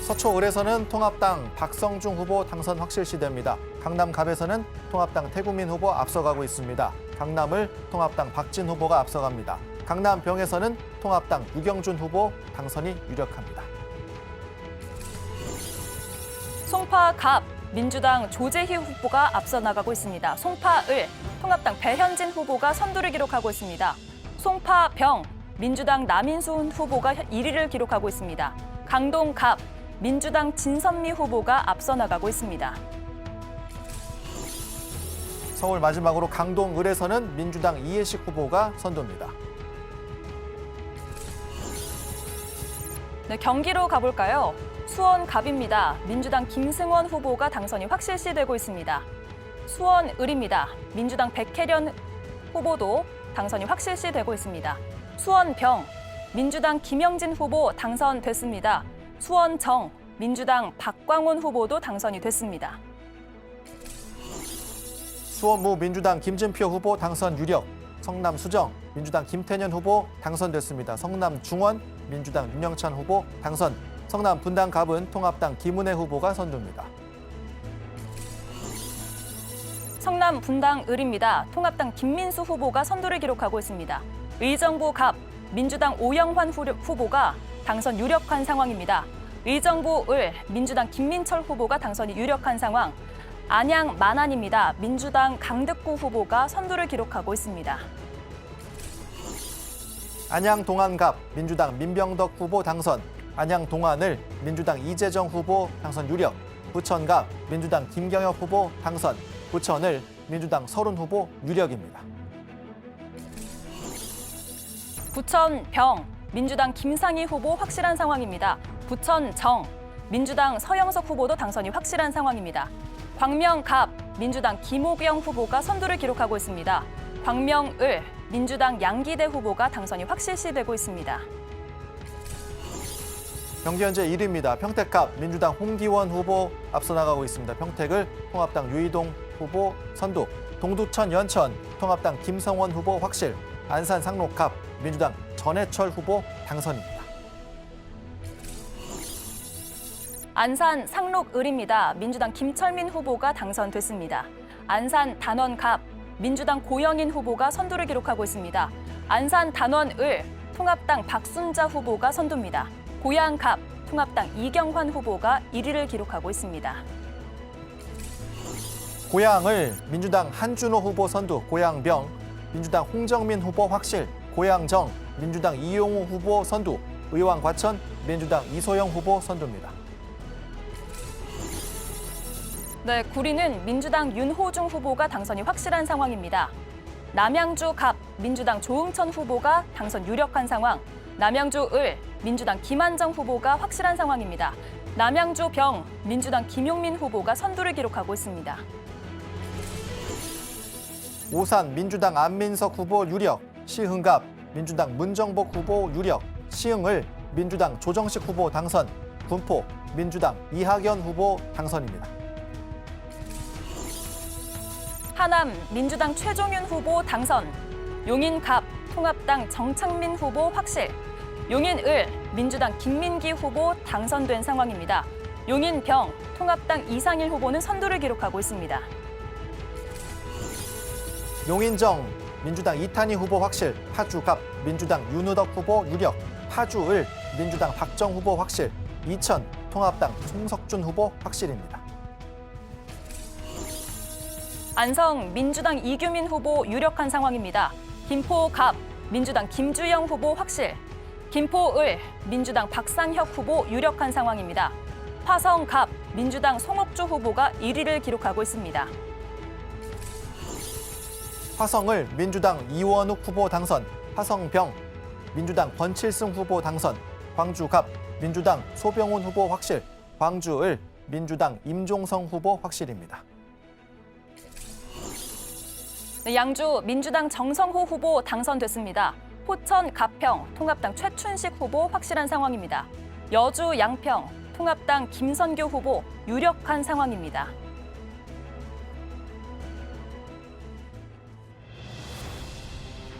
서초을에서는 통합당 박성중 후보 당선 확실시됩니다. 강남갑에서는 통합당 태구민 후보 앞서가고 있습니다. 강남을 통합당 박진 후보가 앞서갑니다. 강남병에서는 통합당 유경준 후보 당선이 유력합니다. 송파갑 민주당 조재희 후보가 앞서 나가고 있습니다. 송파을 통합당 배현진 후보가 선두를 기록하고 있습니다. 송파병 민주당 남인순 후보가 1위를 기록하고 있습니다. 강동갑 민주당 진선미 후보가 앞서 나가고 있습니다. 서울 마지막으로 강동을에서는 민주당 이해식 후보가 선두입니다. 네, 경기로 가볼까요? 수원갑입니다. 민주당 김승원 후보가 당선이 확실시되고 있습니다. 수원을입니다. 민주당 백혜련 후보도 당선이 확실시되고 있습니다. 수원병 민주당 김영진 후보 당선됐습니다. 수원정 민주당 박광훈 후보도 당선이 됐습니다. 수원무 민주당 김진표 후보 당선 유력. 성남수정 민주당 김태년 후보 당선됐습니다. 성남중원 민주당 윤영찬 후보 당선. 성남 분당갑은 통합당 김은혜 후보가 선두입니다. 성남 분당 을입니다. 통합당 김민수 후보가 선두를 기록하고 있습니다. 의정부 갑 민주당 오영환 후보가 당선 유력한 상황입니다. 의정부 을 민주당 김민철 후보가 당선이 유력한 상황. 안양 만안입니다. 민주당 강득구 후보가 선두를 기록하고 있습니다. 안양 동안갑 민주당 민병덕 후보 당선, 안양 동안을 민주당 이재정 후보 당선 유력, 부천갑 민주당 김경혁 후보 당선, 부천을 민주당 서른 후보 유력입니다. 부천 병 민주당 김상희 후보 확실한 상황입니다. 부천 정 민주당 서영석 후보도 당선이 확실한 상황입니다. 광명 갑 민주당 김호경 후보가 선두를 기록하고 있습니다. 광명 을 민주당 양기대 후보가 당선이 확실시되고 있습니다. 경기 현재 1위입니다. 평택갑 민주당 홍기원 후보 앞서 나가고 있습니다. 평택을 통합당 유이동 후보 선두, 동두천 연천 통합당 김성원 후보 확실, 안산 상록갑 민주당 전해철 후보 당선입니다. 안산 상록 을입니다. 민주당 김철민 후보가 당선됐습니다. 안산 단원 갑 민주당 고영인 후보가 선두를 기록하고 있습니다. 안산 단원 을 통합당 박순자 후보가 선두입니다. 고양 갑 통합당 이경환 후보가 1위를 기록하고 있습니다. 고양을 민주당 한준호 후보 선두, 고양병 민주당 홍정민 후보 확실, 고양정 민주당 이용우 후보 선두, 의왕과천 민주당 이소영 후보 선두입니다. 네, 구리는 민주당 윤호중 후보가 당선이 확실한 상황입니다. 남양주 갑 민주당 조응천 후보가 당선 유력한 상황, 남양주 을 민주당 김한정 후보가 확실한 상황입니다. 남양주 병 민주당 김용민 후보가 선두를 기록하고 있습니다. 오산 민주당 안민석 후보 유력, 시흥갑 민주당 문정복 후보 유력, 시흥을 민주당 조정식 후보 당선, 군포 민주당 이학연 후보 당선입니다. 하남 민주당 최종윤 후보 당선, 용인갑 통합당 정창민 후보 확실, 용인을 민주당 김민기 후보 당선된 상황입니다. 용인병 통합당 이상일 후보는 선두를 기록하고 있습니다. 용인정 민주당 이탄희 후보 확실, 파주갑 민주당 윤우덕 후보 유력, 파주을 민주당 박정 후보 확실, 이천 통합당 송석준 후보 확실입니다. 안성 민주당 이규민 후보 유력한 상황입니다. 김포갑 민주당 김주영 후보 확실, 김포을 민주당 박상혁 후보 유력한 상황입니다. 화성갑 민주당 송옥주 후보가 1위를 기록하고 있습니다. 화성을 민주당 이원욱 후보 당선, 화성병 민주당 권칠승 후보 당선, 광주갑 민주당 소병훈 후보 확실, 광주을 민주당 임종성 후보 확실입니다. 양주 민주당 정성호 후보 당선됐습니다. 포천 가평 통합당 최춘식 후보 확실한 상황입니다. 여주 양평 통합당 김선교 후보 유력한 상황입니다.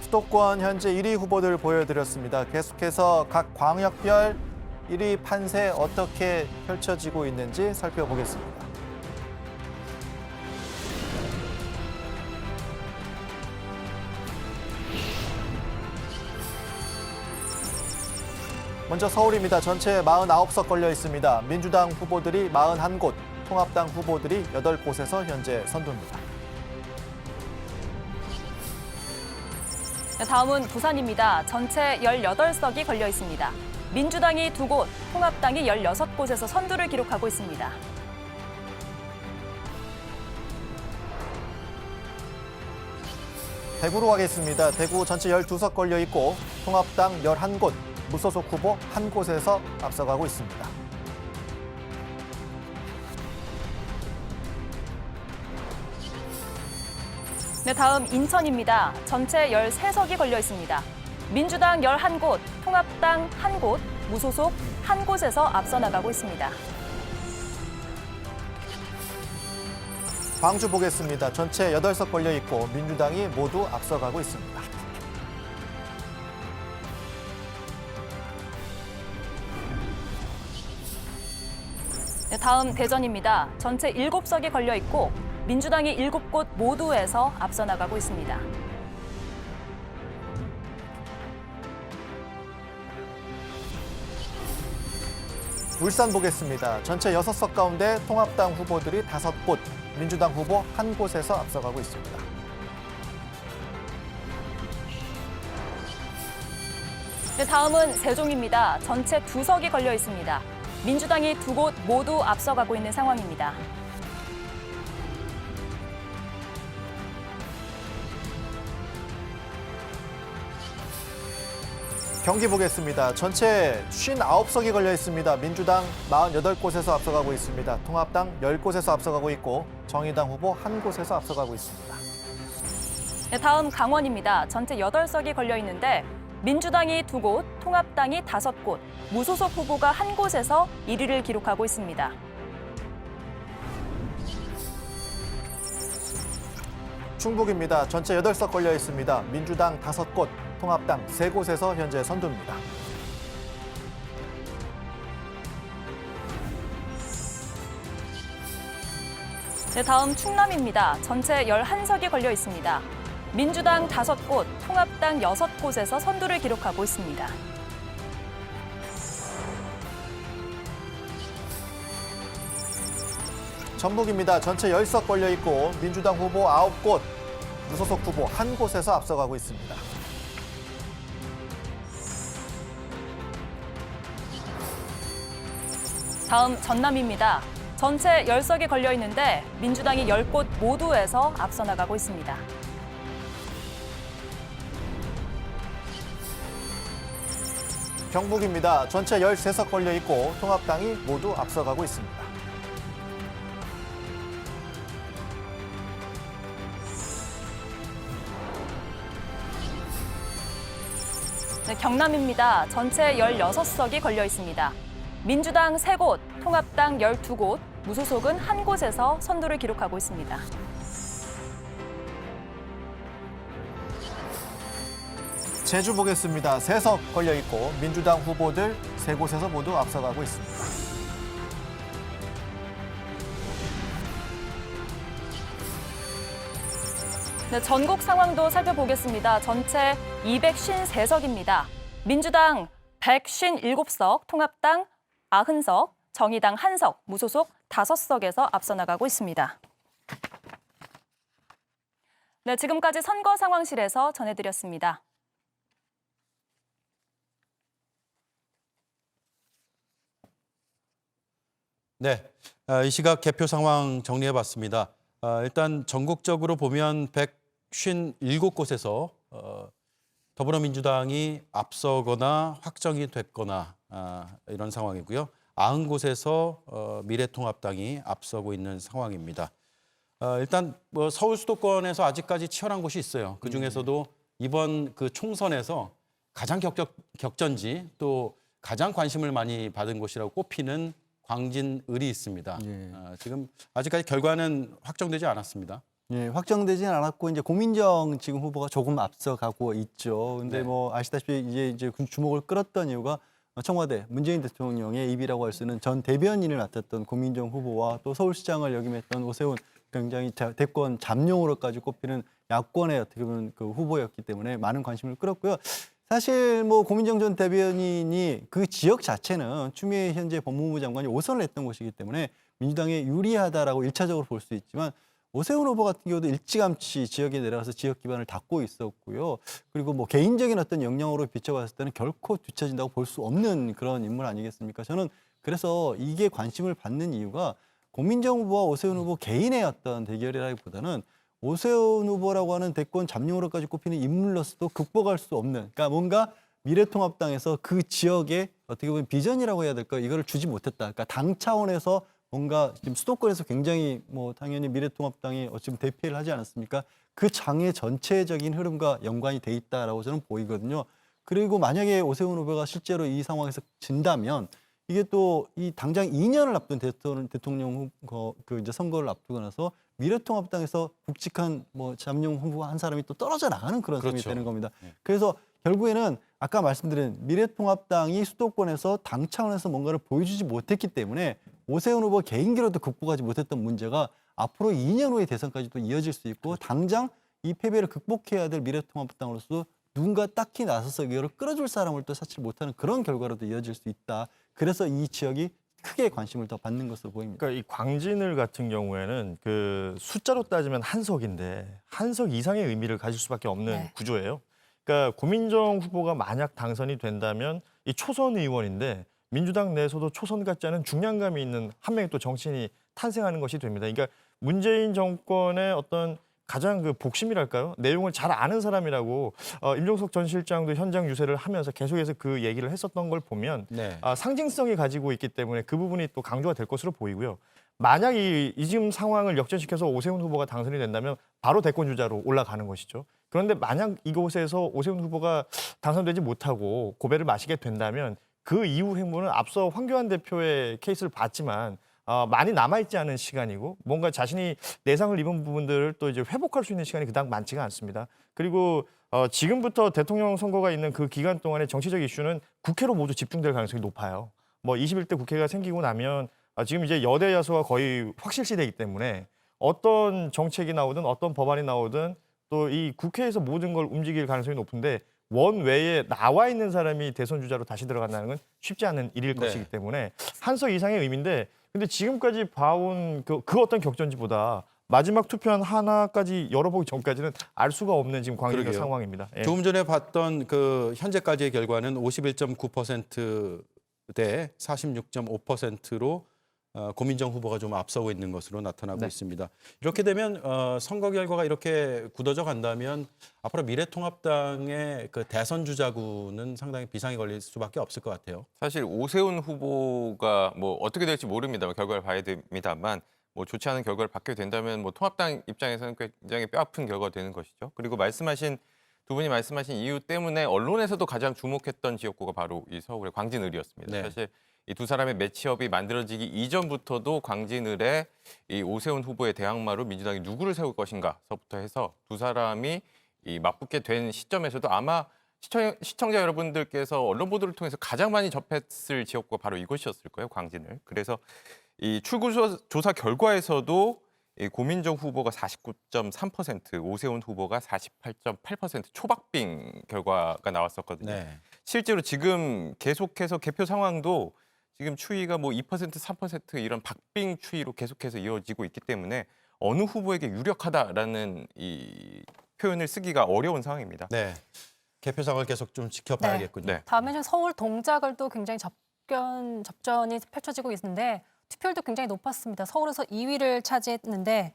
수도권 현재 1위 후보들 보여드렸습니다. 계속해서 각 광역별 1위 판세 어떻게 펼쳐지고 있는지 살펴보겠습니다. 먼저 서울입니다. 전체 49석 걸려 있습니다. 민주당 후보들이 41곳, 통합당 후보들이 8곳에서 현재 선두입니다. 다음은 부산입니다. 전체 18석이 걸려 있습니다. 민주당이 2곳, 통합당이 16곳에서 선두를 기록하고 있습니다. 대구로 가겠습니다. 대구 전체 12석 걸려 있고 통합당 11곳, 무소속 후보 1곳에서 앞서가고 있습니다. 네, 다음 인천입니다. 전체 13석이 걸려 있습니다. 민주당 11곳, 통합당 1곳, 무소속 1곳에서 앞서 나가고 있습니다. 광주 보겠습니다. 전체 8석 걸려 있고 민주당이 모두 앞서가고 있습니다. 네, 다음 대전입니다. 전체 7석이 걸려 있고 민주당이 7곳 모두에서 앞서 나가고 있습니다. 울산 보겠습니다. 전체 6석 가운데 통합당 후보들이 5곳, 민주당 후보 1곳에서 앞서가고 있습니다. 네, 다음은 세종입니다. 전체 2석이 걸려 있습니다. 민주당이 2곳 모두 앞서가고 있는 상황입니다. 경기 보겠습니다. 전체 59석이 걸려 있습니다. 민주당 48곳에서 앞서가고 있습니다. 통합당 10곳에서 앞서가고 있고 정의당 후보 1곳에서 앞서가고 있습니다. 네, 다음 강원입니다. 전체 8석이 걸려 있는데 민주당이 2곳, 통합당이 5곳, 무소속 후보가 1곳에서 1위를 기록하고 있습니다. 충북입니다. 전체 8석 걸려 있습니다. 민주당 5곳, 통합당 3곳에서 현재 선두입니다. 네, 다음 충남입니다. 전체 11석이 걸려 있습니다. 민주당 5곳, 통합당 6곳에서 선두를 기록하고 있습니다. 전북입니다. 전체 10석 걸려 있고 민주당 후보 9곳, 무소속 후보 1곳에서 앞서가고 있습니다. 다음 전남입니다. 전체 10석이 걸려 있는데 민주당이 10곳 모두에서 앞서 나가고 있습니다. 경북입니다. 전체 13석 걸려 있고 통합당이 모두 앞서가고 있습니다. 네, 경남입니다. 전체 16석이 걸려 있습니다. 민주당 3곳, 통합당 12곳, 무소속은 1곳에서 선두를 기록하고 있습니다. 제주 보겠습니다. 3석 걸려 있고 민주당 후보들 3곳에서 모두 앞서가고 있습니다. 네, 전국 상황도 살펴보겠습니다. 전체 253석입니다. 민주당 157석, 통합당 90석, 정의당 1석, 무소속 5석에서 앞서 나가고 있습니다. 네, 지금까지 선거 상황실에서 전해드렸습니다. 네, 이 시각 개표 상황 정리해봤습니다. 일단 전국적으로 보면 157곳에서 더불어민주당이 앞서거나 확정이 됐거나 이런 상황이고요. 90곳에서 미래통합당이 앞서고 있는 상황입니다. 일단 뭐 서울 수도권에서 아직까지 치열한 곳이 있어요. 그 중에서도 이번 그 총선에서 가장 격전지 또 가장 관심을 많이 받은 곳이라고 꼽히는 광진을이 있습니다. 지금 아직까지 결과는 확정되지 않았습니다. 예, 확정되지는 않았고 이제 고민정 지금 후보가 조금 앞서가고 있죠. 근데 네. 뭐 아시다시피 이제 주목을 끌었던 이유가 청와대 문재인 대통령의 입이라고 할 수 있는 전 대변인을 맡았던 고민정 후보와 또 서울시장을 역임했던 오세훈 굉장히 대권 잠룡으로까지 꼽히는 야권의 어떻게 보면 그 후보였기 때문에 많은 관심을 끌었고요. 사실 뭐 고민정 전 대변인이 그 지역 자체는 추미애 현재 법무부 장관이 5선을 했던 곳이기 때문에 민주당에 유리하다라고 1차적으로 볼 수 있지만 오세훈 후보 같은 경우도 일찌감치 지역에 내려가서 지역 기반을 닦고 있었고요. 그리고 뭐 개인적인 어떤 역량으로 비춰봤을 때는 결코 뒤처진다고 볼 수 없는 그런 인물 아니겠습니까? 저는 그래서 이게 관심을 받는 이유가 고민정 후보와 오세훈 후보 개인의 어떤 대결이라기보다는 오세훈 후보라고 하는 대권 잠룡으로까지 꼽히는 인물로서도 극복할 수 없는, 그러니까 뭔가 미래통합당에서 그 지역에 어떻게 보면 비전이라고 해야 될까, 이거를 주지 못했다. 그러니까 당 차원에서 뭔가 지금 수도권에서 굉장히 뭐 당연히 미래통합당이 지금 대피를 하지 않았습니까? 그 장의 전체적인 흐름과 연관이 돼 있다라고 저는 보이거든요. 그리고 만약에 오세훈 후보가 실제로 이 상황에서 진다면 이게 또 이 당장 2년을 앞둔 대통령 그 이제 선거를 앞두고 나서 미래통합당에서 굵직한 뭐 잠룡 후보 한 사람이 또 떨어져 나가는 그런 상황이 되는 겁니다. 그래서 결국에는 아까 말씀드린 미래통합당이 수도권에서 당 차원에서 뭔가를 보여주지 못했기 때문에 오세훈 후보 개인기로도 극복하지 못했던 문제가 앞으로 2년 후의 대선까지도 이어질 수 있고 당장 이 패배를 극복해야 될 미래통합당으로서 누군가 딱히 나서서 이거를 끌어줄 사람을 또 찾지 못하는 그런 결과로도 이어질 수 있다. 그래서 이 지역이 크게 관심을 더 받는 것으로 보입니다. 그러니까 이 광진을 같은 경우에는 그 숫자로 따지면 한석인데 한석 이상의 의미를 가질 수밖에 없는 구조예요. 그러니까 고민정 후보가 만약 당선이 된다면 이 초선 의원인데 민주당 내에서도 초선 같지 않은 중량감이 있는 한 명의 또 정치인이 탄생하는 것이 됩니다. 그러니까 문재인 정권의 어떤 가장 그 복심이랄까요? 내용을 잘 아는 사람이라고 임종석 전 실장도 현장 유세를 하면서 계속해서 그 얘기를 했었던 걸 보면 상징성이 가지고 있기 때문에 그 부분이 또 강조가 될 것으로 보이고요. 만약 이 지금 상황을 역전시켜서 오세훈 후보가 당선이 된다면 바로 대권 주자로 올라가는 것이죠. 그런데 만약 이곳에서 오세훈 후보가 당선되지 못하고 고배를 마시게 된다면 그 이후 행보는 앞서 황교안 대표의 케이스를 봤지만 많이 남아있지 않은 시간이고 뭔가 자신이 내상을 입은 부분들을 또 이제 회복할 수 있는 시간이 그닥 많지가 않습니다. 그리고 지금부터 대통령 선거가 있는 그 기간 동안의 정치적 이슈는 국회로 모두 집중될 가능성이 높아요. 뭐 21대 국회가 생기고 나면 지금 이제 여대 야수가 거의 확실시되기 때문에 어떤 정책이 나오든 어떤 법안이 나오든 또 이 국회에서 모든 걸 움직일 가능성이 높은데 원외에 나와 있는 사람이 대선 주자로 다시 들어간다는 건 쉽지 않은 일일 것이기 때문에 한석 이상의 의미인데 근데 지금까지 봐온 그 어떤 격전지보다 마지막 투표한 하나까지 열어보기 전까지는 알 수가 없는 지금 광진의 상황입니다. 예. 조금 전에 봤던 그 현재까지의 결과는 51.9% 대 46.5%로 고민정 후보가 좀 앞서고 있는 것으로 나타나고 있습니다. 이렇게 되면 선거 결과가 이렇게 굳어져 간다면 앞으로 미래통합당의 그 대선 주자구는 상당히 비상이 걸릴 수밖에 없을 것 같아요. 사실 오세훈 후보가 뭐 어떻게 될지 모릅니다만 결과를 봐야 됩니다만 뭐 좋지 않은 결과를 받게 된다면 뭐 통합당 입장에서는 굉장히 뼈아픈 결과가 되는 것이죠. 그리고 두 분이 말씀하신 이유 때문에 언론에서도 가장 주목했던 지역구가 바로 이 서울의 광진을이었습니다. 사실 이 두 사람의 매치업이 만들어지기 이전부터도 광진을에 이 오세훈 후보의 대항마로 민주당이 누구를 세울 것인가서부터 해서 두 사람이 이 맞붙게 된 시점에서도 아마 시청자 여러분들께서 언론 보도를 통해서 가장 많이 접했을 지역구가 바로 이곳이었을 거예요, 광진을. 그래서 이 출구조사 결과에서도 이 고민정 후보가 49.3%, 오세훈 후보가 48.8% 초박빙 결과가 나왔었거든요. 실제로 지금 계속해서 개표 상황도 지금 추이가 뭐 2%, 3% 이런 박빙 추이로 계속해서 이어지고 있기 때문에 어느 후보에게 유력하다라는 이 표현을 쓰기가 어려운 상황입니다. 네, 개표 상황을 계속 좀 지켜봐야겠군요. 다음에는 서울 동작을도 굉장히 접전이 펼쳐지고 있는데 투표율도 굉장히 높았습니다. 서울에서 2위를 차지했는데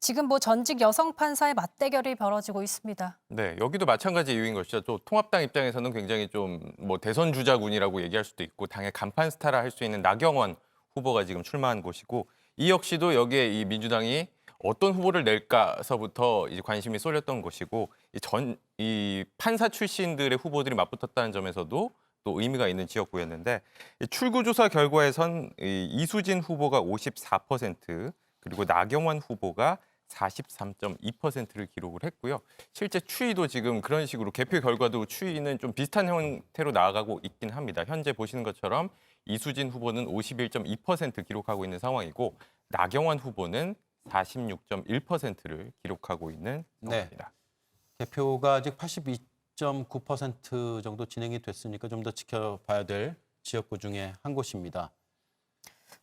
지금 뭐 전직 여성 판사의 맞대결이 벌어지고 있습니다. 네, 여기도 마찬가지 이유인 것이죠. 또 통합당 입장에서는 굉장히 좀 뭐 대선 주자군이라고 얘기할 수도 있고 당의 간판 스타라 할 수 있는 나경원 후보가 지금 출마한 곳이고 이 역시도 여기에 이 민주당이 어떤 후보를 낼까서부터 이제 관심이 쏠렸던 것이고 이 판사 출신들의 후보들이 맞붙었다는 점에서도 또 의미가 있는 지역구였는데 출구조사 결과에선 이수진 후보가 54% 그리고 나경원 후보가 43.2%를 기록을 했고요. 실제 추이도 지금 그런 식으로 개표 결과도 추이는 좀 비슷한 형태로 나아가고 있긴 합니다. 현재 보시는 것처럼 이수진 후보는 51.2% 기록하고 있는 상황이고 나경원 후보는 46.1%를 기록하고 있는 상황입니다. 개표가 아직 82.9% 정도 진행이 됐으니까 좀 더 지켜봐야 될 지역구 중에 한 곳입니다.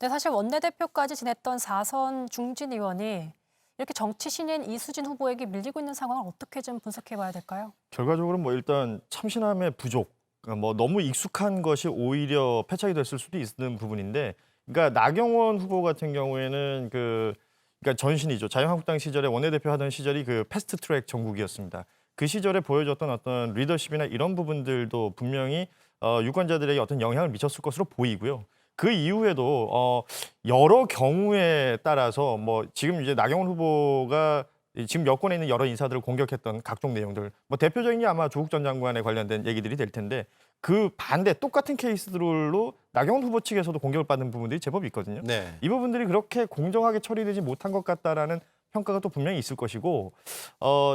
네, 사실 원내대표까지 지냈던 4선 중진 의원이 이렇게 정치 신인 이수진 후보에게 밀리고 있는 상황을 어떻게 좀 분석해봐야 될까요? 결과적으로 뭐 일단 참신함의 부족, 그러니까 뭐 너무 익숙한 것이 오히려 패착이 됐을 수도 있는 부분인데, 그러니까 나경원 후보 같은 경우에는 그러니까 전신이죠. 자유한국당 시절에 원내대표 하던 시절이 그 패스트트랙 정국이었습니다. 그 시절에 보여줬던 어떤 리더십이나 이런 부분들도 분명히 유권자들에게 어떤 영향을 미쳤을 것으로 보이고요. 그 이후에도 여러 경우에 따라서 뭐 지금 이제 나경원 후보가 지금 여권에 있는 여러 인사들을 공격했던 각종 내용들, 뭐 대표적인 게 아마 조국 전 장관에 관련된 얘기들이 될 텐데 그 반대 똑같은 케이스들로 나경원 후보 측에서도 공격을 받는 부분들이 제법 있거든요. 이 부분들이 그렇게 공정하게 처리되지 못한 것 같다라는 평가가 또 분명히 있을 것이고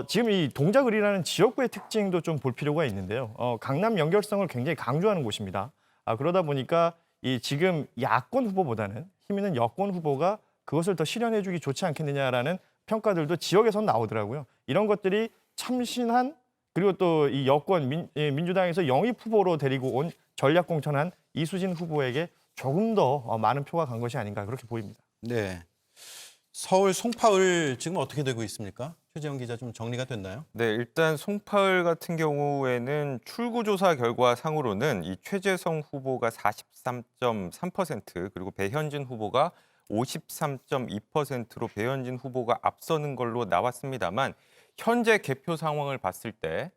지금 이 동작을이라는 지역구의 특징도 좀 볼 필요가 있는데요. 강남 연결성을 굉장히 강조하는 곳입니다. 그러다 보니까 이 지금 야권 후보보다는 힘 있는 여권 후보가 그것을 더 실현해주기 좋지 않겠느냐라는 평가들도 지역에서 나오더라고요. 이런 것들이 참신한 그리고 또 이 여권 민주당에서 영입 후보로 데리고 온 전략 공천한 이수진 후보에게 조금 더 많은 표가 간 것이 아닌가 그렇게 보입니다. 네. 서울 송파을 지금 어떻게 되고 있습니까? 최재형 기자 좀 정리가 됐나요? 네, 일단 송파을 같은 경우에는 출구조사 결과 상으로는 이 최재성 후보가 43.3% 그리고 배현진 후보가 53.2%로 배현진 후보가 앞서는 걸로 나왔습니다만 현재 개표 상황을 봤을 때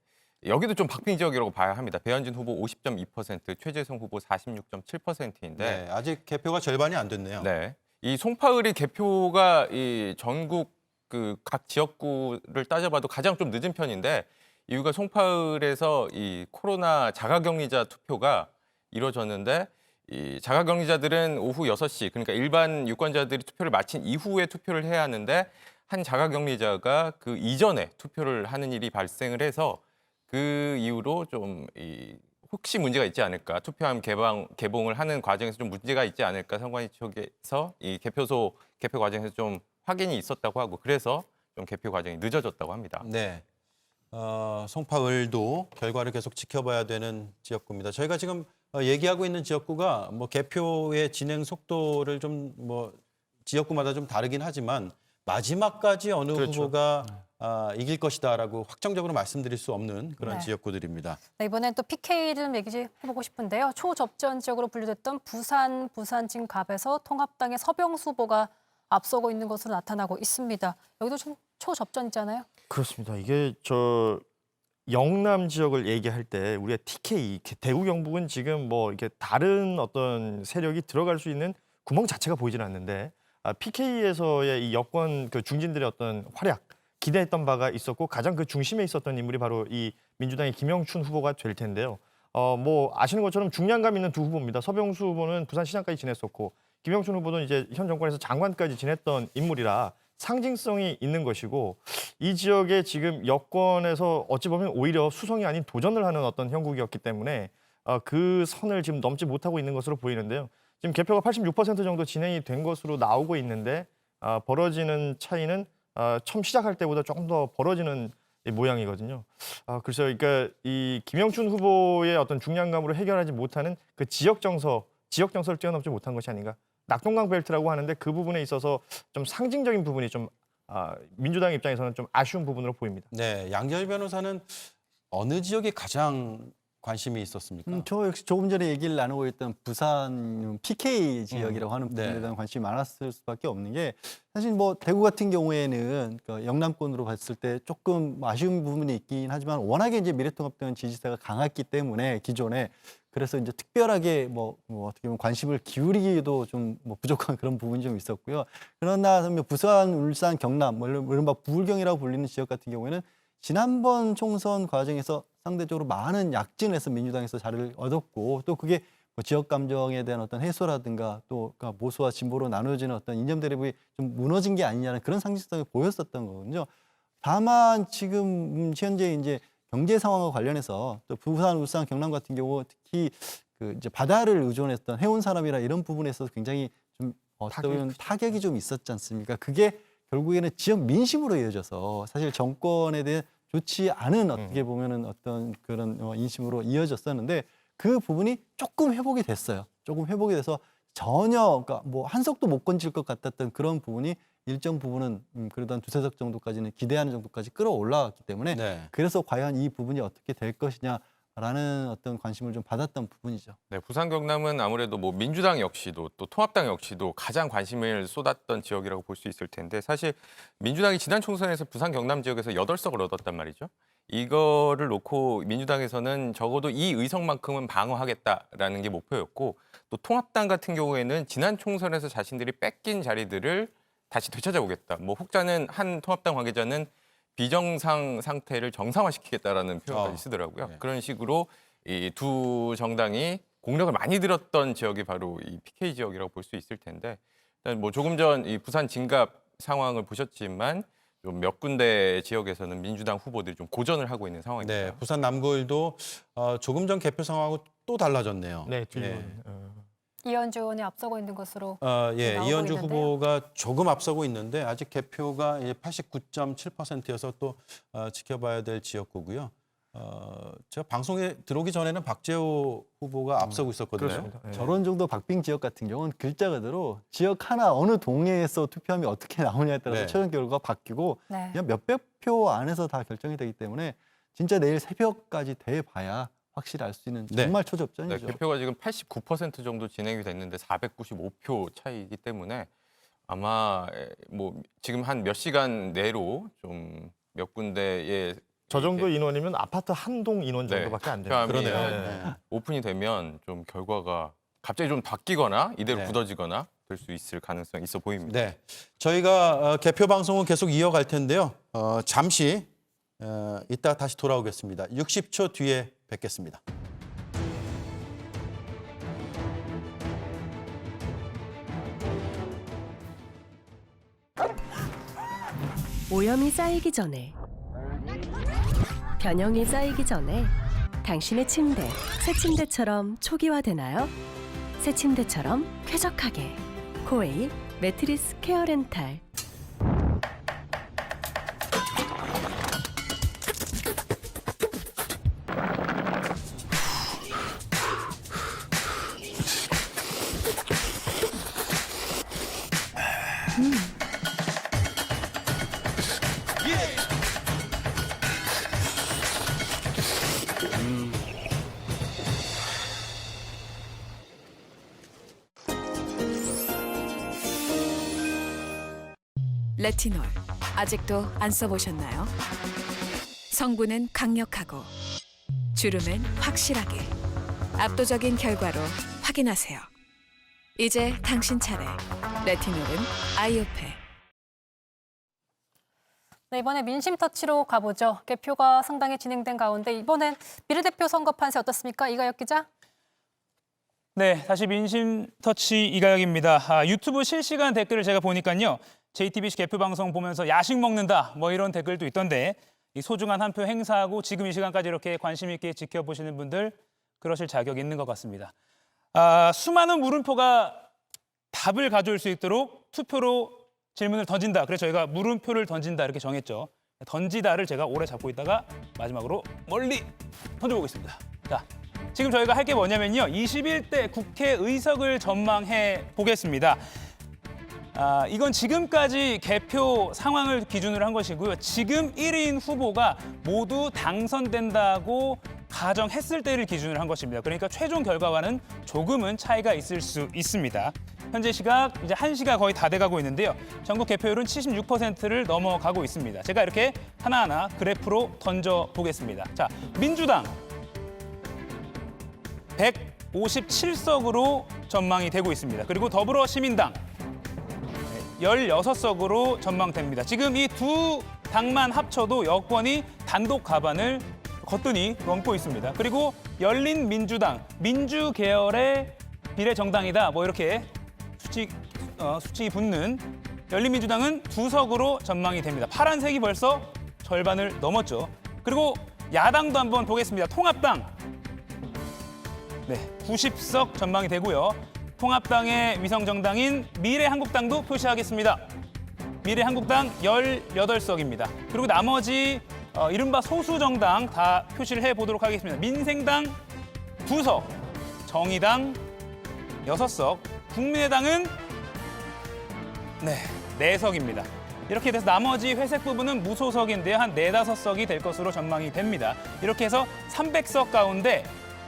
여기도 좀 박빙 지역이라고 봐야 합니다. 배현진 후보 50.2%, 최재성 후보 46.7%인데 아직 개표가 절반이 안 됐네요. 네. 이 송파을이 개표가 이 전국 그 각 지역구를 따져봐도 가장 좀 늦은 편인데 이유가 송파을에서 이 코로나 자가격리자 투표가 이루어졌는데 이 자가격리자들은 오후 6시 그러니까 일반 유권자들이 투표를 마친 이후에 투표를 해야 하는데 한 자가격리자가 그 이전에 투표를 하는 일이 발생을 해서 그 이후로 좀 혹시 문제가 있지 않을까 투표함 개봉을 하는 과정에서 좀 문제가 있지 않을까 선관위 쪽에서 이 개표 과정에서 좀 확인이 있었다고 하고 그래서 좀 개표 과정이 늦어졌다고 합니다. 네. 송파을도 결과를 계속 지켜봐야 되는 지역구입니다. 저희가 지금 얘기하고 있는 지역구가 뭐 개표의 진행 속도를 좀 뭐 지역구마다 좀 다르긴 하지만 마지막까지 어느 그렇죠. 후보가 이길 것이다라고 확정적으로 말씀드릴 수 없는 그런 네. 지역구들입니다. 네, 이번엔 또 PK 좀 얘기해보고 싶은데요. 초접전 지역으로 분류됐던 부산진갑에서 통합당의 서병수 후보가 앞서고 있는 것으로 나타나고 있습니다. 여기도 좀 초접전이잖아요. 그렇습니다. 이게 영남 지역을 얘기할 때 우리가 TK, 대구 경북은 지금 뭐 이게 다른 어떤 세력이 들어갈 수 있는 구멍 자체가 보이질 않는데 PK에서의 이 여권 그 중진들의 어떤 활약 기대했던 바가 있었고 가장 그 중심에 있었던 인물이 바로 이 민주당의 김영춘 후보가 될 텐데요. 뭐 아시는 것처럼 중량감 있는 두 후보입니다. 서병수 후보는 부산시장까지 지냈었고 김영춘 후보는 이제 현 정권에서 장관까지 지냈던 인물이라 상징성이 있는 것이고 이 지역에 지금 여권에서 어찌 보면 오히려 수성이 아닌 도전을 하는 어떤 형국이었기 때문에 그 선을 지금 넘지 못하고 있는 것으로 보이는데요. 지금 개표가 86% 정도 진행이 된 것으로 나오고 있는데 벌어지는 차이는 처음 시작할 때보다 조금 더 벌어지는 모양이거든요. 그래서 그러니까 이 김영춘 후보의 어떤 중량감으로 해결하지 못하는 그 지역 정서를 뛰어넘지 못한 것이 아닌가. 낙동강 벨트라고 하는데 그 부분에 있어서 좀 상징적인 부분이 좀 민주당 입장에서는 좀 아쉬운 부분으로 보입니다. 네, 양재열 변호사는 어느 지역에 가장 관심이 있었습니까? 저 역시 조금 전에 얘기를 나누고 있던 부산 PK 지역이라고 하는 부분에 네. 대한 관심이 많았을 수밖에 없는 게 사실 뭐 대구 같은 경우에는 그 영남권으로 봤을 때 조금 아쉬운 부분이 있긴 하지만 워낙에 이제 미래통합당 지지세가 강했기 때문에 기존에 그래서 이제 특별하게 뭐 어떻게 보면 관심을 기울이기도 좀 뭐 부족한 그런 부분이 좀 있었고요. 그러나 부산, 울산, 경남, 뭐 이른바 부울경이라고 불리는 지역 같은 경우에는 지난번 총선 과정에서 상대적으로 많은 약진에서 민주당에서 자리를 얻었고 또 그게 뭐 지역 감정에 대한 어떤 해소라든가 또 그러니까 보수와 진보로 나눠지는 어떤 이념 대립이 좀 무너진 게 아니냐는 그런 상징성이 보였었던 거거든요. 다만 지금 현재 이제 경제 상황과 관련해서 또 부산, 울산, 경남 같은 경우 특히 그 이제 바다를 의존했던 해운 산업이나 이런 부분에 있어서 굉장히 좀 어떤 타격이 좀 있었지 않습니까? 그게 결국에는 지역 민심으로 이어져서 사실 정권에 대해 좋지 않은 어떻게 보면은 어떤 그런 인심으로 이어졌었는데 그 부분이 조금 회복이 됐어요. 조금 회복이 돼서 전혀 그러니까 뭐 한 석도 못 건질 것 같았던 그런 부분이 일정 부분은 그래도 한 두세 석 정도까지는 기대하는 정도까지 끌어올라왔기 때문에 네. 그래서 과연 이 부분이 어떻게 될 것이냐라는 어떤 관심을 좀 받았던 부분이죠. 네, 부산 경남은 아무래도 뭐 민주당 역시도 또 통합당 역시도 가장 관심을 쏟았던 지역이라고 볼 수 있을 텐데 사실 민주당이 지난 총선에서 부산 경남 지역에서 8석을 얻었단 말이죠. 이거를 놓고 민주당에서는 적어도 이 의석만큼은 방어하겠다라는 게 목표였고 또 통합당 같은 경우에는 지난 총선에서 자신들이 뺏긴 자리들을 다시 되찾아오겠다. 뭐 혹자는 한 통합당 관계자는 비정상 상태를 정상화시키겠다라는 표현까지 쓰더라고요. 네. 그런 식으로 이 두 정당이 공력을 많이 들였던 지역이 바로 이 PK 지역이라고 볼 수 있을 텐데 일단 뭐 조금 전 이 부산 진갑 상황을 보셨지만 좀 몇 군데 지역에서는 민주당 후보들이 좀 고전을 하고 있는 상황입니다. 네, 부산 남구을도 조금 전 개표 상황하고 또 달라졌네요. 네, 네. 이현주 의원이 앞서고 있는 것으로 예, 나오고 이현주 있는데요. 후보가 조금 앞서고 있는데 아직 개표가 89.7%여서 또 지켜봐야 될 지역구고요. 제가 방송에 들어오기 전에는 박재호 후보가 앞서고 있었거든요. 그렇습니다. 예. 저런 정도 박빙 지역 같은 경우는 글자 그대로 지역 하나 어느 동네에서 투표함이 어떻게 나오냐에 따라서 네. 최종 결과가 바뀌고 네. 그냥 몇백 표 안에서 다 결정이 되기 때문에 진짜 내일 새벽까지 돼봐야 확실히 알 수 있는 네. 정말 네, 초접전이죠. 개표가 지금 89% 정도 진행이 됐는데 495표 차이이기 때문에 아마 뭐 지금 한 몇 시간 내로 좀 몇 군데에 저 정도 인원이면 아파트 한 동 인원 정도밖에 안 돼요. 투표함이 그러네요. 오픈이 되면 좀 결과가 갑자기 좀 바뀌거나 이대로 네. 굳어지거나 될 수 있을 가능성이 있어 보입니다. 네, 저희가 개표 방송은 계속 이어갈 텐데요. 잠시 이따 다시 돌아오겠습니다. 60초 뒤에 뵙겠습니다. 오염이 쌓이기 전에, 변형이 쌓이기 전에 당신의 침대, 새 침대처럼 초기화되나요? 새 침대처럼 쾌적하게. 코웨이 매트리스 케어 렌탈. 레티놀 아직도 안 써보셨나요? 성분은 강력하고 주름은 확실하게 압도적인 결과로 확인하세요. 이제 당신 차례. 레티놀은 아이오페. 네, 이번에 민심 터치로 가보죠. 개표가 상당히 진행된 가운데 이번엔 비례대표 선거 판세 어떻습니까? 이가혁 기자. 네, 다시 민심 터치 이가혁입니다. 유튜브 실시간 댓글을 제가 보니까요. JTBC 개표 방송 보면서 야식 먹는다 뭐 이런 댓글도 있던데 이 소중한 한 표 행사하고 지금 이 시간까지 이렇게 관심 있게 지켜보시는 분들 그러실 자격이 있는 것 같습니다. 수많은 물음표가 답을 가져올 수 있도록 투표로 질문을 던진다. 그래서 저희가 물음표를 던진다 이렇게 정했죠. 던지다를 제가 오래 잡고 있다가 마지막으로 멀리 던져보겠습니다. 자, 지금 저희가 할 게 뭐냐면요. 21대 국회의석을 전망해 보겠습니다. 이건 지금까지 개표 상황을 기준으로 한 것이고요. 지금 1인 후보가 모두 당선된다고 가정했을 때를 기준으로 한 것입니다. 그러니까 최종 결과와는 조금은 차이가 있을 수 있습니다. 현재 시각 이제 1시가 거의 다 돼가고 있는데요. 전국 개표율은 76%를 넘어가고 있습니다. 제가 이렇게 하나하나 그래프로 던져보겠습니다. 자, 민주당 157석으로 전망이 되고 있습니다. 그리고 더불어시민당 16석으로 전망됩니다. 지금 이 두 당만 합쳐도 여권이 단독 가반을 거뜬히 넘고 있습니다. 그리고 열린민주당, 민주 계열의 비례정당이다. 뭐 이렇게 수칙이 붙는 열린민주당은 2석으로 전망이 됩니다. 파란색이 벌써 절반을 넘었죠. 그리고 야당도 한번 보겠습니다. 통합당 90석 전망이 되고요. 통합당의 위성정당인 미래한국당도 표시하겠습니다. 미래한국당 18석입니다. 그리고 나머지 이른바 소수정당 다 표시를 해보도록 하겠습니다. 민생당 2석, 정의당 6석, 국민의당은 4석입니다. 이렇게 돼서 나머지 회색 부분은 무소속인데요. 한 4-5석이 될 것으로 전망이 됩니다. 이렇게 해서 300석 가운데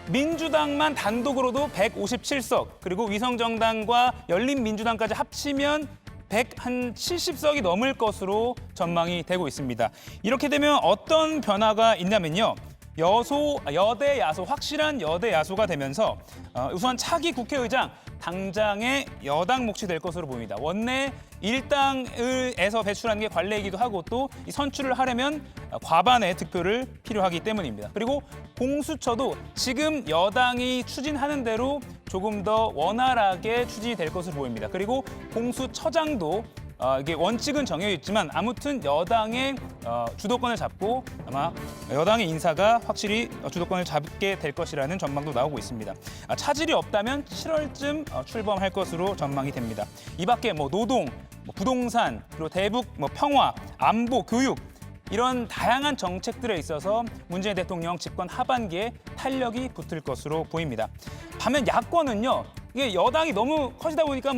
민주당만 단독으로도 157석, 그리고 위성정당과 열린민주당까지 합치면 170석이 넘을 것으로 전망이 되고 있습니다. 이렇게 되면 어떤 변화가 있냐면요. 여대 야소, 확실한 여대 야소가 되면서 우선 차기 국회의장 당장의 여당 몫이 될 것으로 보입니다. 원내 일당에서 배출하는 게 관례이기도 하고 또 이 선출을 하려면 과반의 득표를 필요하기 때문입니다. 그리고 공수처도 지금 여당이 추진하는 대로 조금 더 원활하게 추진이 될 것으로 보입니다. 그리고 공수처장도 이게 원칙은 정해 있지만 아무튼 여당의 주도권을 잡고 아마 여당의 인사가 확실히 주도권을 잡게 될 것이라는 전망도 나오고 있습니다. 차질이 없다면 7월쯤 출범할 것으로 전망이 됩니다. 이 밖에 뭐 노동, 부동산, 그리고 대북, 평화, 안보, 교육 이런 다양한 정책들에 있어서 문재인 대통령 집권 하반기에 탄력이 붙을 것으로 보입니다. 반면 야권은요, 이게 여당이 너무 커지다 보니까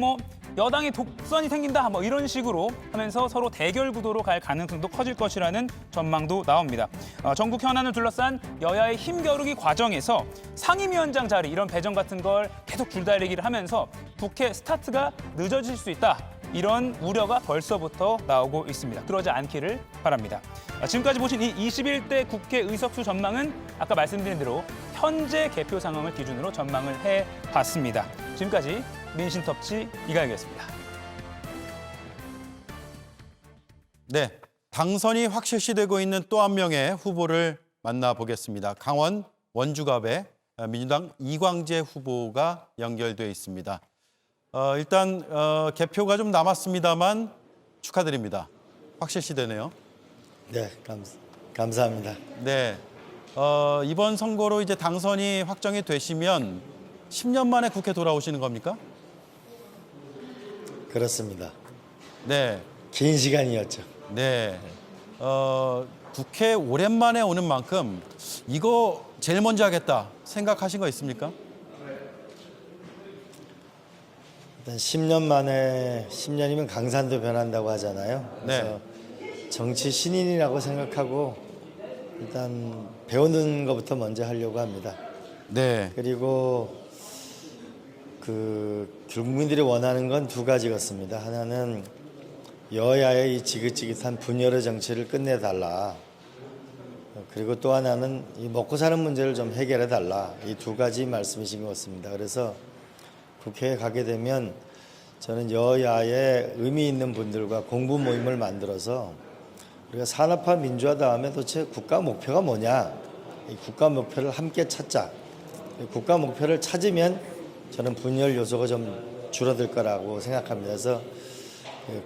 여당의 독선이 생긴다 이런 식으로 하면서 서로 대결 구도로 갈 가능성도 커질 것이라는 전망도 나옵니다. 전국 현안을 둘러싼 여야의 힘겨루기 과정에서 상임위원장 자리 이런 배정 같은 걸 계속 줄다리기를 하면서 국회 스타트가 늦어질 수 있다. 이런 우려가 벌써부터 나오고 있습니다. 그러지 않기를 바랍니다. 지금까지 보신 이 21대 국회 의석수 전망은 아까 말씀드린 대로 현재 개표 상황을 기준으로 전망을 해봤습니다. 지금까지 민심터치 이가영이었습니다. 네, 당선이 확실시되고 있는 또 한 명의 후보를 만나보겠습니다. 강원 원주갑의 민주당 이광재 후보가 연결돼 있습니다. 일단 개표가 좀 남았습니다만 축하드립니다. 확실시되네요. 네, 감사합니다. 네, 이번 선거로 이제 당선이 확정이 되시면 10년 만에 국회 돌아오시는 겁니까? 그렇습니다. 네. 긴 시간이었죠. 네. 국회 오랜만에 오는 만큼 이거 제일 먼저 하겠다 생각하신 거 있습니까? 일단 10년 만에 10년이면 강산도 변한다고 하잖아요. 그래서 정치 신인이라고 생각하고 일단 배우는 것부터 먼저 하려고 합니다. 네. 그리고 국민들이 원하는 건 두 가지 같습니다. 하나는 여야의 이 지긋지긋한 분열의 정치를 끝내달라. 그리고 또 하나는 이 먹고 사는 문제를 좀 해결해달라. 이 두 가지 말씀이신 것 같습니다. 그래서 국회에 가게 되면 저는 여야의 의미 있는 분들과 공부 모임을 만들어서 우리가 산업화 민주화 다음에 도대체 국가 목표가 뭐냐. 이 국가 목표를 함께 찾자. 국가 목표를 찾으면 저는 분열 요소가 좀 줄어들 거라고 생각합니다. 그래서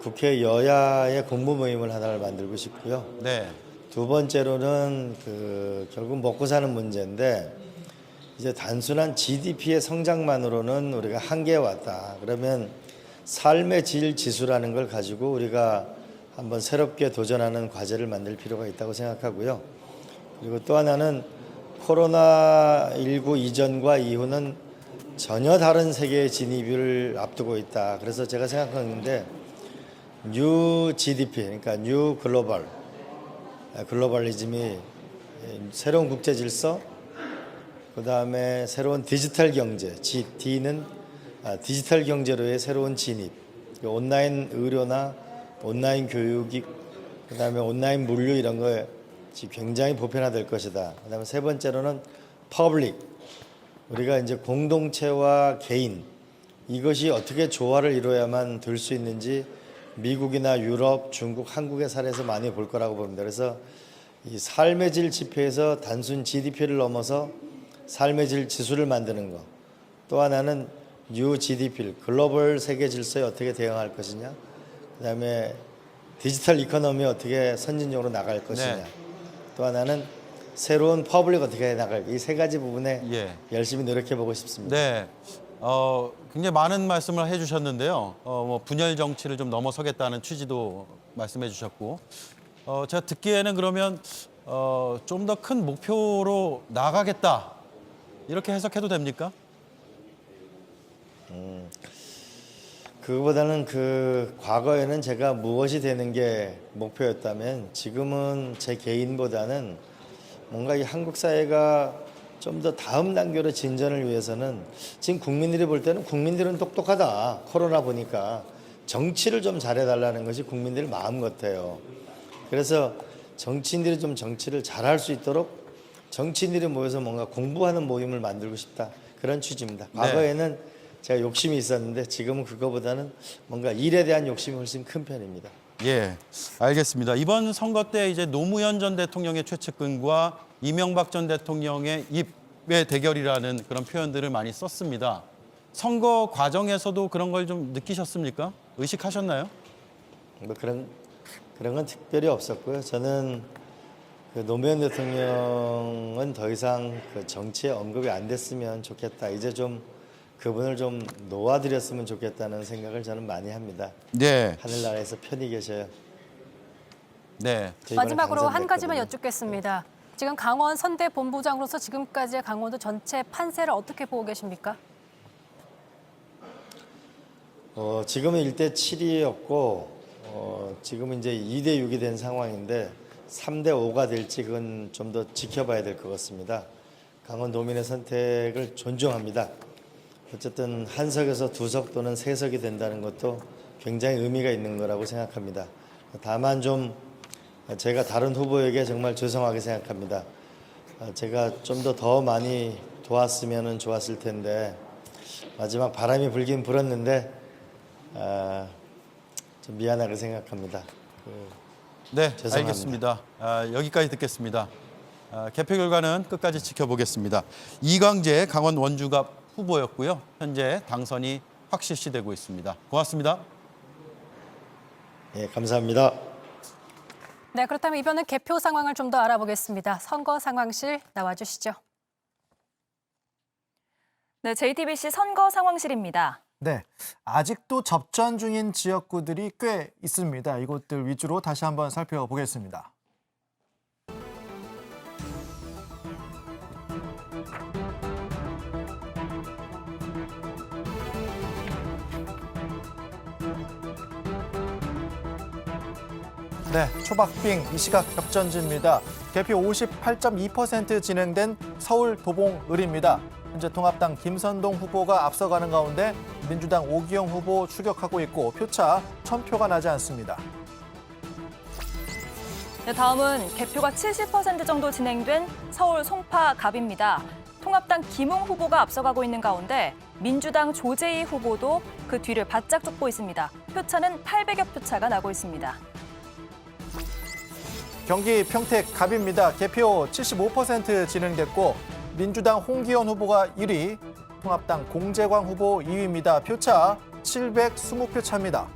국회 여야의 공부 모임을 하나를 만들고 싶고요. 네. 두 번째로는 결국 먹고 사는 문제인데 이제 단순한 GDP의 성장만으로는 우리가 한계에 왔다. 그러면 삶의 질 지수라는 걸 가지고 우리가 한번 새롭게 도전하는 과제를 만들 필요가 있다고 생각하고요. 그리고 또 하나는 코로나19 이전과 이후는 전혀 다른 세계의 진입을 앞두고 있다. 그래서 제가 생각하는데 뉴 GDP, 그러니까 뉴 글로벌리즘이 새로운 국제 질서, 그다음에 새로운 디지털 경제, D는 디지털 경제로의 새로운 진입, 온라인 의료나 온라인 교육이, 그다음에 온라인 물류 이런 거 굉장히 보편화될 것이다. 그다음에 세 번째로는 퍼블릭, 우리가 이제 공동체와 개인 이것이 어떻게 조화를 이루어야만 될 수 있는지 미국이나 유럽, 중국, 한국의 사례에서 많이 볼 거라고 봅니다. 그래서 이 삶의 질 지표에서 단순 GDP를 넘어서 삶의 질 지수를 만드는 것. 또 하나는 뉴 GDP, 글로벌 세계 질서에 어떻게 대응할 것이냐. 그다음에 디지털 이코노미 어떻게 선진적으로 나갈 것이냐. 네. 또 하나는 새로운 퍼블릭 어떻게 나갈, 이 세 가지 부분에 열심히 노력해 보고 싶습니다. 네. 굉장히 많은 말씀을 해주셨는데요. 분열 정치를 좀 넘어서겠다는 취지도 말씀해 주셨고, 제가 듣기에는 그러면 좀 더 큰 목표로 나가겠다 이렇게 해석해도 됩니까? 그거보다는 과거에는 제가 무엇이 되는 게 목표였다면 지금은 제 개인보다는 뭔가 이 한국 사회가 좀 더 다음 단계로 진전을 위해서는 지금 국민들이 볼 때는 국민들은 똑똑하다. 코로나 보니까 정치를 좀 잘해달라는 것이 국민들 마음 같아요. 그래서 정치인들이 좀 정치를 잘할 수 있도록 정치인들이 모여서 뭔가 공부하는 모임을 만들고 싶다. 그런 취지입니다. 과거에는 제가 욕심이 있었는데 지금은 그거보다는 뭔가 일에 대한 욕심이 훨씬 큰 편입니다. 예, 알겠습니다. 이번 선거 때 이제 노무현 전 대통령의 최측근과 이명박 전 대통령의 입의 대결이라는 그런 표현들을 많이 썼습니다. 선거 과정에서도 그런 걸 좀 느끼셨습니까? 의식하셨나요? 뭐 그런 건 특별히 없었고요. 저는 그 노무현 대통령은 더 이상 그 정치에 언급이 안 됐으면 좋겠다. 이제 좀 그분을 좀 놓아드렸으면 좋겠다는 생각을 저는 많이 합니다. 네. 하늘나라에서 편히 계셔요. 네. 마지막으로 한 가지만 여쭙겠습니다. 지금 강원 선대 본부장으로서 지금까지의 강원도 전체 판세를 어떻게 보고 계십니까? 지금은 1대 7이었고 지금은 이제 2대 6이 된 상황인데 3대 5가 될지 그건 좀 더 지켜봐야 될 것 같습니다. 강원도민의 선택을 존중합니다. 어쨌든 한 석에서 2석 또는 3석이 된다는 것도 굉장히 의미가 있는 거라고 생각합니다. 다만 좀 제가 다른 후보에게 정말 죄송하게 생각합니다. 제가 좀 더 많이 도왔으면 좋았을 텐데 마지막 바람이 불긴 불었는데 좀 미안하게 생각합니다. 네, 죄송합니다. 알겠습니다. 여기까지 듣겠습니다. 개표 결과는 끝까지 지켜보겠습니다. 이광재 강원 원주갑 후보였고요. 현재 당선이 확실시되고 있습니다. 고맙습니다. 네, 감사합니다. 네, 그렇다면 이번엔 개표 상황을 좀 더 알아보겠습니다. 선거 상황실 나와주시죠. 네, JTBC 선거 상황실입니다. 네, 아직도 접전 중인 지역구들이 꽤 있습니다. 이곳들 위주로 다시 한번 살펴보겠습니다. 네, 초박빙 이 시각 격전지입니다. 개표 58.2% 진행된 서울 도봉을입니다. 현재 통합당 김선동 후보가 앞서가는 가운데 민주당 오기영 후보 추격하고 있고 표차 1,000표가 나지 않습니다. 네, 다음은 개표가 70% 정도 진행된 서울 송파갑입니다. 통합당 김웅 후보가 앞서가고 있는 가운데 민주당 조재희 후보도 그 뒤를 바짝 쫓고 있습니다. 표차는 800여 표 차가 나고 있습니다. 경기 평택갑입니다. 개표 75% 진행됐고 민주당 홍기현 후보가 1위, 통합당 공재광 후보 2위입니다. 표차 720표 차입니다.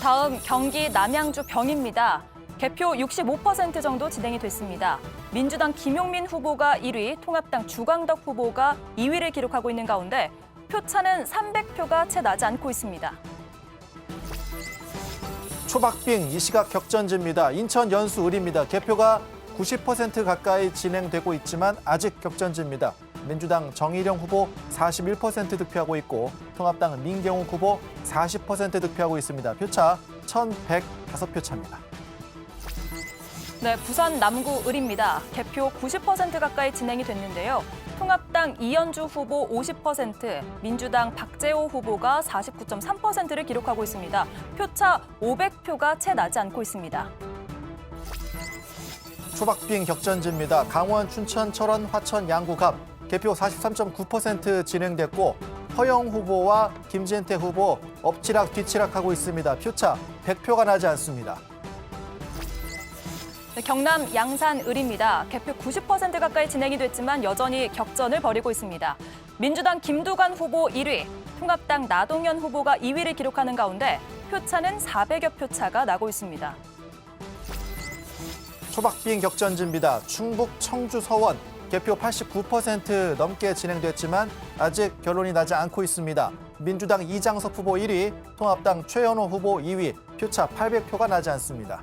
다음 경기 남양주 병입니다. 개표 65% 정도 진행이 됐습니다. 민주당 김용민 후보가 1위, 통합당 주광덕 후보가 2위를 기록하고 있는 가운데 표차는 300표가 채 나지 않고 있습니다. 초박빙 이 시각 격전지입니다. 인천 연수을입니다. 개표가 90% 가까이 진행되고 있지만 아직 격전지입니다. 민주당 정일영 후보 41% 득표하고 있고 통합당은 민경욱 후보 40% 득표하고 있습니다. 표차 1,105표 차입니다. 네, 부산 남구을입니다. 개표 90% 가까이 진행이 됐는데요. 통합당 이현주 후보 50%, 민주당 박재호 후보가 49.3%를 기록하고 있습니다. 표차 500표가 채 나지 않고 있습니다. 초박빙 격전지입니다. 강원, 춘천, 철원, 화천, 양구갑 개표 43.9% 진행됐고 허영 후보와 김진태 후보 엎치락 뒤치락하고 있습니다. 표차 100표가 나지 않습니다. 네, 경남 양산을입니다. 개표 90% 가까이 진행이 됐지만 여전히 격전을 벌이고 있습니다. 민주당 김두관 후보 1위, 통합당 나동현 후보가 2위를 기록하는 가운데 표차는 400여 표 차가 나고 있습니다. 초박빙 격전지입니다. 충북, 청주, 서원 개표 89% 넘게 진행됐지만 아직 결론이 나지 않고 있습니다. 민주당 이장석 후보 1위, 통합당 최현호 후보 2위, 표차 800표가 나지 않습니다.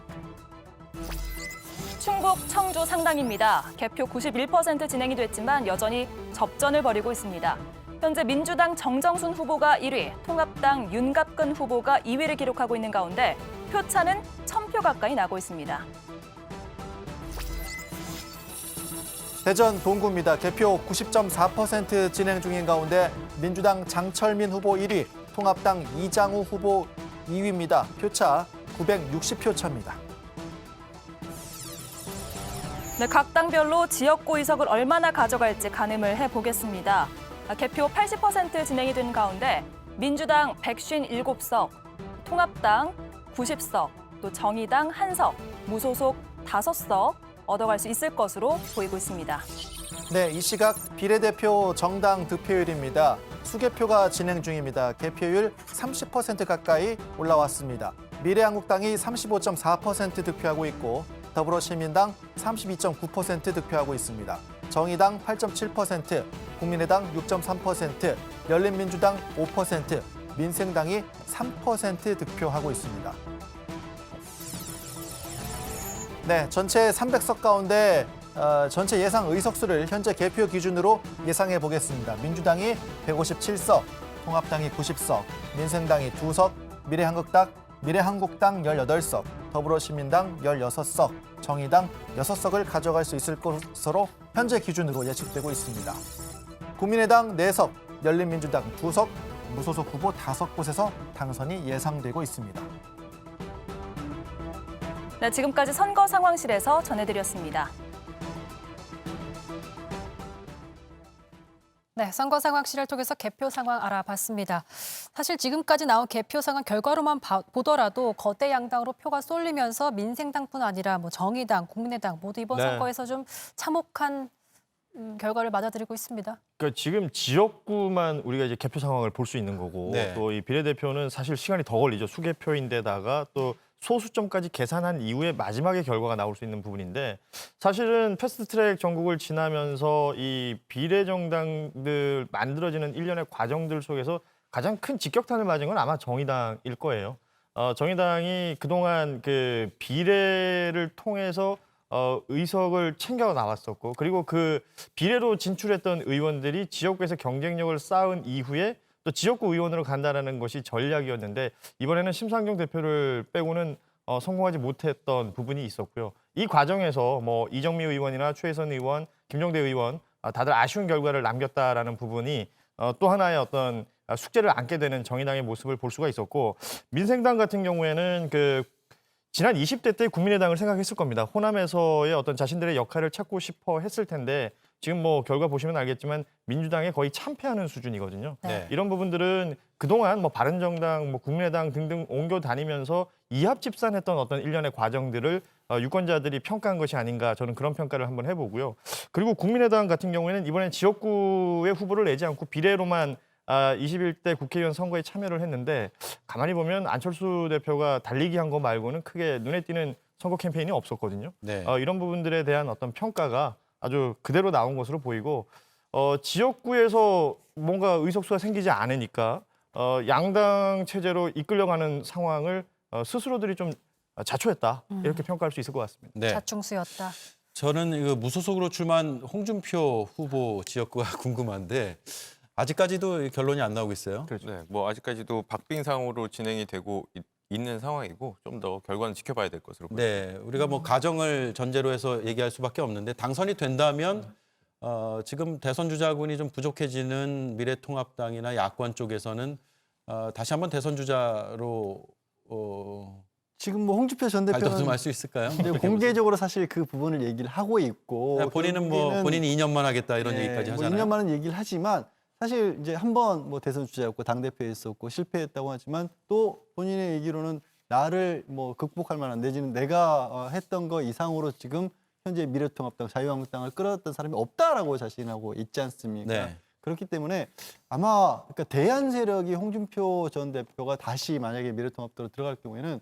충북 청주 상당입니다. 개표 91% 진행이 됐지만 여전히 접전을 벌이고 있습니다. 현재 민주당 정정순 후보가 1위, 통합당 윤갑근 후보가 2위를 기록하고 있는 가운데 표차는 1,000표 가까이 나고 있습니다. 대전 동구입니다. 개표 90.4% 진행 중인 가운데 민주당 장철민 후보 1위, 통합당 이장우 후보 2위입니다. 표차 960표 차입니다. 네, 각 당별로 지역구 의석을 얼마나 가져갈지 가늠을 해보겠습니다. 개표 80% 진행이 된 가운데 민주당 157석, 통합당 90석, 또 정의당 1석, 무소속 5석 얻어갈 수 있을 것으로 보이고 있습니다. 네, 이 시각 비례대표 정당 득표율입니다. 수개표가 진행 중입니다. 개표율 30% 가까이 올라왔습니다. 미래한국당이 35.4% 득표하고 있고 더불어시민당 32.9% 득표하고 있습니다. 정의당 8.7%, 국민의당 6.3%, 열린민주당 5%, 민생당이 3% 득표하고 있습니다. 네, 전체 300석 가운데 전체 예상 의석수를 현재 개표 기준으로 예상해 보겠습니다. 민주당이 157석, 통합당이 90석, 민생당이 2석, 미래한국당 18석, 더불어시민당 16석, 정의당 6석을 가져갈 수 있을 것으로 현재 기준으로 예측되고 있습니다. 국민의당 4석, 열린민주당 2석, 무소속 후보 5곳에서 당선이 예상되고 있습니다. 네, 지금까지 선거 상황실에서 전해드렸습니다. 네, 선거 상황실을 통해서 개표 상황 알아봤습니다. 사실 지금까지 나온 개표 상황 결과로만 보더라도 거대 양당으로 표가 쏠리면서 민생당뿐 아니라 뭐 정의당, 국민의당 모두 이번 네. 선거에서 좀 참혹한 결과를 맞아들이고 있습니다. 그러니까 지금 지역구만 우리가 이제 개표 상황을 볼 수 있는 거고 네. 또 이 비례대표는 사실 시간이 더 걸리죠. 수개표인데다가 또 소수점까지 계산한 이후에 마지막에 결과가 나올 수 있는 부분인데 사실은 패스트트랙 전국을 지나면서 이 비례정당들 만들어지는 일련의 과정들 속에서 가장 큰 직격탄을 맞은 건 아마 정의당일 거예요. 정의당이 그동안 그 비례를 통해서 의석을 챙겨 나왔었고 그리고 그 비례로 진출했던 의원들이 지역구에서 경쟁력을 쌓은 이후에 또 지역구 의원으로 간다라는 것이 전략이었는데 이번에는 심상정 대표를 빼고는 성공하지 못했던 부분이 있었고요. 이 과정에서 뭐 이정미 의원이나 최혜선 의원, 김종대 의원 다들 아쉬운 결과를 남겼다라는 부분이 또 하나의 어떤 숙제를 안게 되는 정의당의 모습을 볼 수가 있었고 민생당 같은 경우에는 그 지난 20대 때 국민의당을 생각했을 겁니다. 호남에서의 어떤 자신들의 역할을 찾고 싶어 했을 텐데 지금 뭐 결과 보시면 알겠지만 민주당에 거의 참패하는 수준이거든요. 네. 이런 부분들은 그동안 뭐 바른정당, 뭐 국민의당 등등 옮겨 다니면서 이합집산했던 어떤 일련의 과정들을 유권자들이 평가한 것이 아닌가 저는 그런 평가를 한번 해보고요. 그리고 국민의당 같은 경우에는 이번엔 지역구의 후보를 내지 않고 비례로만 21대 국회의원 선거에 참여를 했는데 가만히 보면 안철수 대표가 달리기 한 거 말고는 크게 눈에 띄는 선거 캠페인이 없었거든요. 네. 이런 부분들에 대한 어떤 평가가 아주 그대로 나온 것으로 보이고 지역구에서 뭔가 의석수가 생기지 않으니까 양당 체제로 이끌려가는 상황을 스스로들이 좀 자초했다 이렇게 평가할 수 있을 것 같습니다. 네. 자충수였다. 저는 그 무소속으로 출마한 홍준표 후보 지역구가 궁금한데 아직까지도 결론이 안 나오고 있어요. 그렇죠. 네, 뭐 아직까지도 박빙상으로 진행이 되고 있는 상황이고 좀 더 결과는 지켜봐야 될 것으로 보입니다. 네, 우리가 뭐 가정을 전제로 해서 얘기할 수밖에 없는데 당선이 된다면 지금 대선 주자군이 좀 부족해지는 미래통합당이나 야권 쪽에서는 다시 한번 대선 주자로 지금 뭐 홍준표 전 대표는 발돋움할 수 있을까요? 이제 공개적으로 사실 그 부분을 얘기를 하고 있고 네, 본인은 뭐 본인이 2년만 하겠다 이런 네, 얘기까지 뭐 하잖아요. 2년만은 얘기를 하지만 사실 이제 한번 뭐 대선 주자였고 당 대표였었고 실패했다고 하지만 또 본인의 얘기로는 나를 뭐 극복할 만한 내지는 내가 했던 거 이상으로 지금 현재 미래통합당, 자유한국당을 끌어왔던 사람이 없다라고 자신하고 있지 않습니까? 네. 그렇기 때문에 아마 그러니까 대안 세력이 홍준표 전 대표가 다시 만약에 미래통합당으로 들어갈 경우에는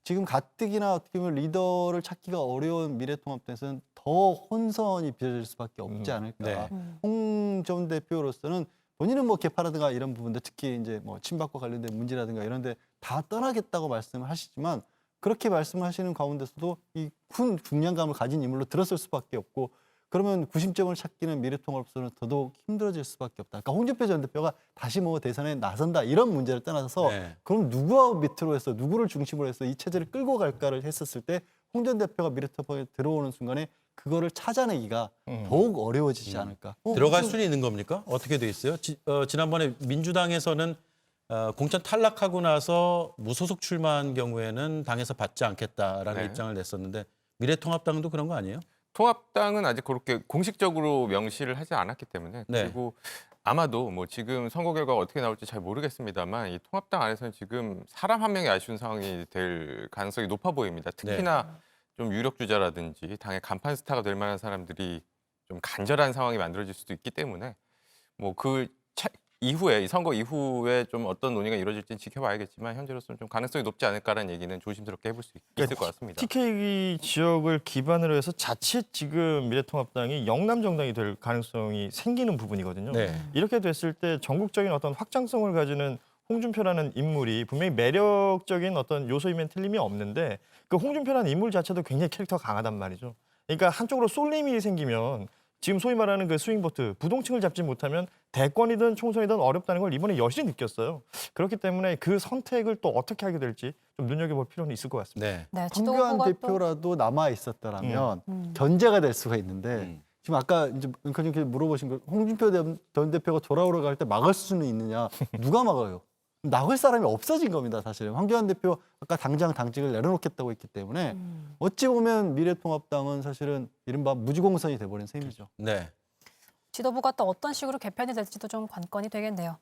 지금 가뜩이나 어떻게 보면 리더를 찾기가 어려운 미래통합당에서는 더 혼선이 빚어질 수밖에 없지 않을까. 네. 홍 전 대표로서는 본인은 뭐 개파라든가 이런 부분들 특히 이제 뭐 친박과 관련된 문제라든가 이런데 다 떠나겠다고 말씀을 하시지만 그렇게 말씀하시는 가운데서도 이 큰 중량감을 가진 인물로 들었을 수밖에 없고 그러면 구심점을 찾기는 미래통합으로서는 더더욱 힘들어질 수밖에 없다. 그러니까 홍준표 전 대표가 다시 뭐 대선에 나선다 이런 문제를 떠나서 네. 그럼 누구와 밑으로 해서 누구를 중심으로 해서 이 체제를 끌고 갈까를 했었을 때 홍 전 대표가 미래통합에 들어오는 순간에 그거를 찾아내기가 더욱 어려워지지 않을까. 들어갈 수는 있는 겁니까? 어떻게 돼 있어요? 지난번에 민주당에서는 공천 탈락하고 나서 무소속 출마한 경우에는 당에서 받지 않겠다라는 네. 입장을 냈었는데 미래통합당도 그런 거 아니에요? 통합당은 아직 그렇게 공식적으로 명시를 하지 않았기 때문에 네. 그리고 아마도 뭐 지금 선거 결과가 어떻게 나올지 잘 모르겠습니다만 이 통합당 안에서는 지금 사람 한 명이 아쉬운 상황이 될 가능성이 높아 보입니다. 특히나 좀 유력 주자라든지 당의 간판 스타가 될 만한 사람들이 좀 간절한 상황이 만들어질 수도 있기 때문에 뭐 이후에 이 선거 이후에 좀 어떤 논의가 이루어질지는 지켜봐야겠지만 현재로서는 좀 가능성이 높지 않을까라는 얘기는 조심스럽게 해볼 수 있을 것 같습니다. TK 지역을 기반으로 해서 자칫 지금 미래통합당이 영남 정당이 될 가능성이 생기는 부분이거든요. 네. 이렇게 됐을 때 전국적인 어떤 확장성을 가지는 홍준표라는 인물이 분명히 매력적인 어떤 요소이면 틀림이 없는데 그 홍준표라는 인물 자체도 굉장히 캐릭터가 강하단 말이죠. 그러니까 한쪽으로 쏠림이 생기면 지금 소위 말하는 그 스윙보트, 부동층을 잡지 못하면 대권이든 총선이든 어렵다는 걸 이번에 여실히 느꼈어요. 그렇기 때문에 그 선택을 또 어떻게 하게 될지 좀 눈여겨볼 필요는 있을 것 같습니다. 네. 네, 황교안 지도부가 대표라도 남아 있었더라면 견제가 될 수가 있는데 지금 아까 이제 은카님께서 물어보신 거 홍준표 전 대표가 돌아오러 갈 때 막을 수는 있느냐? 누가 막아요? 나갈 사람이 없어진 겁니다, 사실은. 황교안 대표 아까 당장 당직을 내려놓겠다고 했기 때문에 어찌 보면 미래통합당은 사실은 이른바 무지공선이 돼버린 셈이죠. 네. 지도부가 또 어떤 식으로 개편이 될지도 좀 관건이 되겠네요.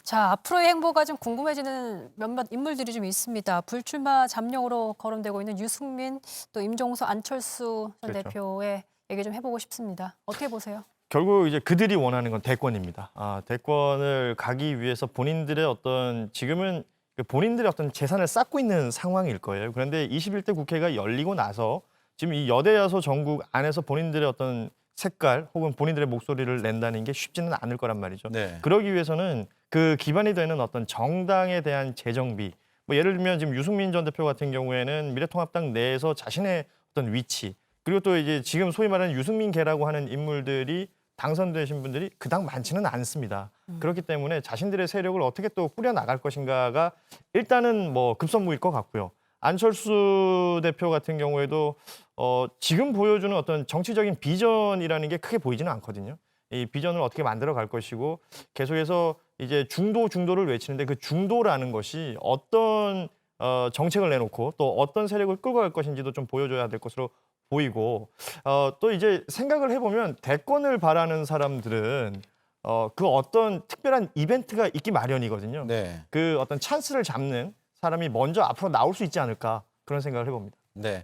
자, 앞으로의 행보가 좀 궁금해지는 몇몇 인물들이 좀 있습니다. 불출마 잠룡으로 거론되고 있는 유승민, 또 임종서, 안철수 전 그렇죠. 대표의 얘기 좀 해보고 싶습니다. 어떻게 보세요? 결국 이제 그들이 원하는 건 대권입니다. 대권을 가기 위해서 본인들의 어떤 지금은 본인들의 어떤 재산을 쌓고 있는 상황일 거예요. 그런데 21대 국회가 열리고 나서 지금 이 여대 야소 전국 안에서 본인들의 어떤 색깔 혹은 본인들의 목소리를 낸다는 게 쉽지는 않을 거란 말이죠. 네. 그러기 위해서는 그 기반이 되는 어떤 정당에 대한 재정비, 뭐 예를 들면 지금 유승민 전 대표 같은 경우에는 미래통합당 내에서 자신의 어떤 위치, 그리고 또 이제 지금 소위 말하는 유승민계라고 하는 인물들이 당선되신 분들이 그닥 많지는 않습니다. 그렇기 때문에 자신들의 세력을 어떻게 또 꾸려나갈 것인가가 일단은 뭐 급선무일 것 같고요. 안철수 대표 같은 경우에도 지금 보여주는 어떤 정치적인 비전이라는 게 크게 보이지는 않거든요. 이 비전을 어떻게 만들어 갈 것이고 계속해서 이제 중도를 외치는데 그 중도라는 것이 어떤 정책을 내놓고 또 어떤 세력을 끌고 갈 것인지도 좀 보여줘야 될 것으로 보이고 또 이제 생각을 해보면 대권을 바라는 사람들은 그 어떤 특별한 이벤트가 있기 마련이거든요. 네. 그 어떤 찬스를 잡는 사람이 먼저 앞으로 나올 수 있지 않을까 그런 생각을 해봅니다. 네.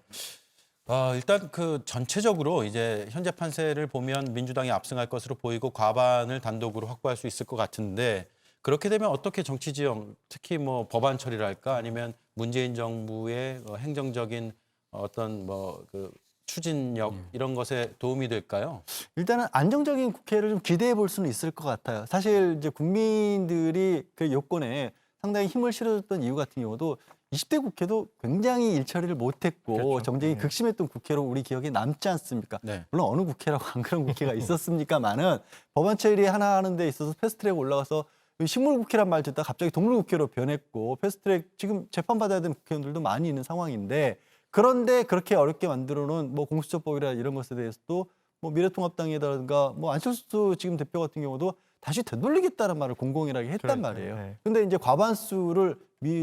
일단 그 전체적으로 이제 현재 판세를 보면 민주당이 압승할 것으로 보이고 과반을 단독으로 확보할 수 있을 것 같은데 그렇게 되면 어떻게 정치 지형, 특히 뭐 법안 처리랄까 아니면 문재인 정부의 행정적인 어떤 그 추진력 이런 것에 도움이 될까요? 일단은 안정적인 국회를 좀 기대해 볼 수는 있을 것 같아요. 사실 이제 국민들이 그 여권에 상당히 힘을 실어줬던 이유 같은 경우도 20대 국회도 굉장히 일처리를 못했고 그렇죠. 정쟁이 극심했던 국회로 우리 기억에 남지 않습니까? 네. 물론 어느 국회라고 안 그런 국회가 있었습니까마는 법안 처리 하나 하는 데 있어서 패스트트랙 올라가서 식물국회란 말 듣다가 갑자기 동물국회로 변했고 패스트트랙 지금 재판받아야 되는 국회의원들도 많이 있는 상황인데 그런데 그렇게 어렵게 만들어놓은 뭐 공수처법이라 이런 것에 대해서도 뭐 미래통합당이라든가 뭐 안철수 지금 대표 같은 경우도 다시 되돌리겠다는 말을 공공연하게 했단 말이에요. 네. 근데 이제 과반수를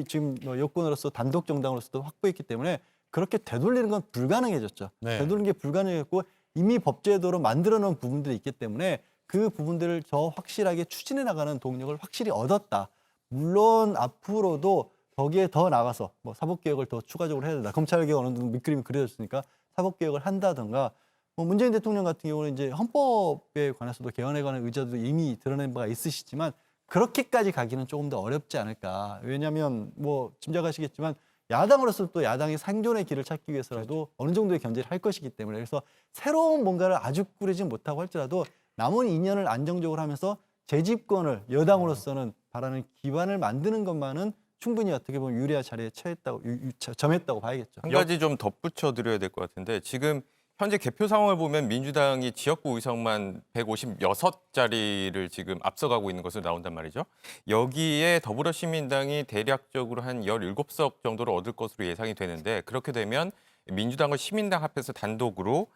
지금 여권으로서 단독 정당으로서도 확보했기 때문에 그렇게 되돌리는 건 불가능해졌죠. 네. 되돌리는 게 불가능했고 이미 법제도로 만들어 놓은 부분들이 있기 때문에 그 부분들을 더 확실하게 추진해 나가는 동력을 확실히 얻었다. 물론 앞으로도 거기에 더 나가서 뭐 사법개혁을 더 추가적으로 해야 된다. 검찰개혁 어느 정도 밑그림이 그려졌으니까 사법개혁을 한다든가 뭐 문재인 대통령 같은 경우는 이제 헌법에 관해서도 개헌에 관한 의지도 이미 드러낸 바가 있으시지만 그렇게까지 가기는 조금 더 어렵지 않을까. 왜냐하면 뭐 짐작하시겠지만 야당으로서 또 야당의 생존의 길을 찾기 위해서라도 어느 정도의 견제를 할 것이기 때문에 그래서 새로운 뭔가를 아주 꾸리지 못하고 할지라도 남은 2년을 안정적으로 하면서 재집권을 여당으로서는 바라는 기반을 만드는 것만은 충분히 어떻게 보면 유리한 자리에 점했다고 봐야겠죠. 한 가지 좀 덧붙여 드려야 될 것 같은데 지금 현재 개표 상황을 보면 민주당이 지역구 의석만 156자리를 지금 앞서가고 있는 것으로 나온단 말이죠. 여기에 더불어시민당이 대략적으로 한 17석 정도를 얻을 것으로 예상이 되는데 그렇게 되면 민주당과 시민당 합해서 단독으로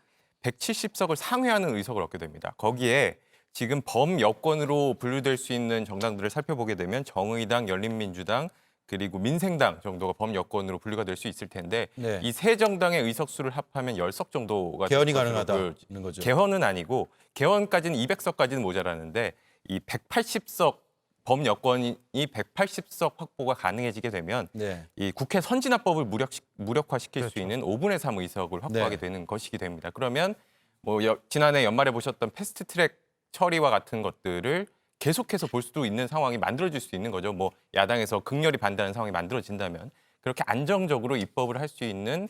170석을 상회하는 의석을 얻게 됩니다. 거기에 지금 범여권으로 분류될 수 있는 정당들을 살펴보게 되면 정의당, 열린민주당, 그리고 민생당 정도가 범여권으로 분류가 될 수 있을 텐데 네. 이 세 정당의 의석수를 합하면 10석 정도가 개헌이 될 것으로 가능하다는 거죠. 개헌은 아니고 개헌까지는 200석까지는 모자라는데 이 180석 범여권이 180석 확보가 가능해지게 되면 네. 이 국회 선진화법을 무력화시킬 수 있는 5분의 3 의석을 확보하게 네. 되는 것이게 됩니다. 그러면 뭐 지난해 연말에 보셨던 패스트트랙 처리와 같은 것들을 계속해서 볼 수도 있는 상황이 만들어질 수 있는 거죠. 뭐 야당에서 극렬히 반대하는 상황이 만들어진다면 그렇게 안정적으로 입법을 할 수 있는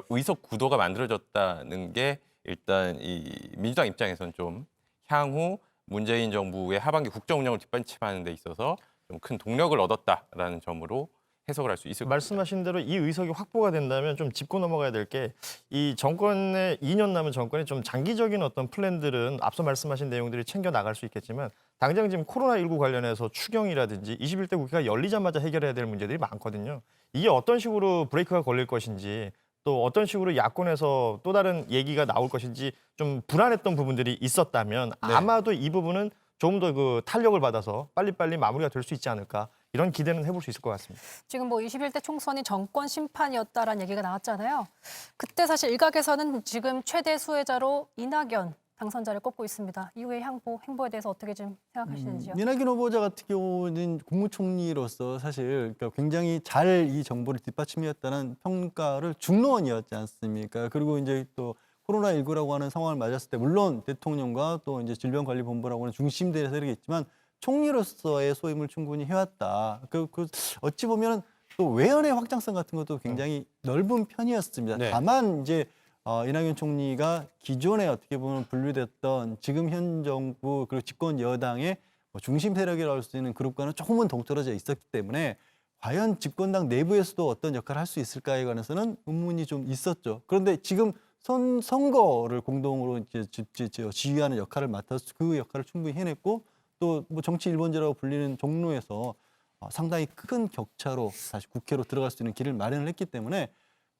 의석 구도가 만들어졌다는 게 일단 이 민주당 입장에서는 좀 향후 문재인 정부의 하반기 국정 운영을 뒷받침하는 데 있어서 좀 큰 동력을 얻었다라는 점으로 해석을 할 수 있을 것 같습니다. 말씀하신 대로 이 의석이 확보가 된다면 좀 짚고 넘어가야 될 게 이 정권의 2년 남은 정권의 좀 장기적인 어떤 플랜들은 앞서 말씀하신 내용들이 챙겨 나갈 수 있겠지만 당장 지금 코로나19 관련해서 추경이라든지 21대 국회가 열리자마자 해결해야 될 문제들이 많거든요. 이게 어떤 식으로 브레이크가 걸릴 것인지 또 어떤 식으로 야권에서 또 다른 얘기가 나올 것인지 좀 불안했던 부분들이 있었다면 아마도 이 부분은 좀 더 그 탄력을 받아서 빨리빨리 마무리가 될 수 있지 않을까 이런 기대는 해볼 수 있을 것 같습니다. 지금 뭐 21대 총선이 정권 심판이었다라는 얘기가 나왔잖아요. 그때 사실 일각에서는 지금 최대 수혜자로 이낙연 당선자를 꼽고 있습니다. 이후의 행보에 대해서 어떻게 좀 생각하시는지요? 이낙연 후보자 같은 경우는 국무총리로서 사실 그러니까 굉장히 잘 이 정부를 뒷받침이었다는 평가를 중론이었지 않습니까? 그리고 이제 또 코로나19라고 하는 상황을 맞았을 때 물론 대통령과 또 이제 질병관리본부라고 하는 중심대 세력이 있지만 총리로서의 소임을 충분히 해왔다. 그 어찌 보면 또 외연의 확장성 같은 것도 굉장히 넓은 편이었습니다. 네. 다만 이제 이낙연 총리가 기존에 어떻게 보면 분류됐던 지금 현 정부 그리고 집권 여당의 중심 세력이라고 할 수 있는 그룹과는 조금은 동떨어져 있었기 때문에 과연 집권당 내부에서도 어떤 역할을 할 수 있을까에 관해서는 의문이 좀 있었죠. 그런데 지금 선거를 공동으로 이제 지휘하는 역할을 맡아서 그 역할을 충분히 해냈고 또 뭐 정치 일본제라고 불리는 종로에서 상당히 큰 격차로 다시 국회로 들어갈 수 있는 길을 마련을 했기 때문에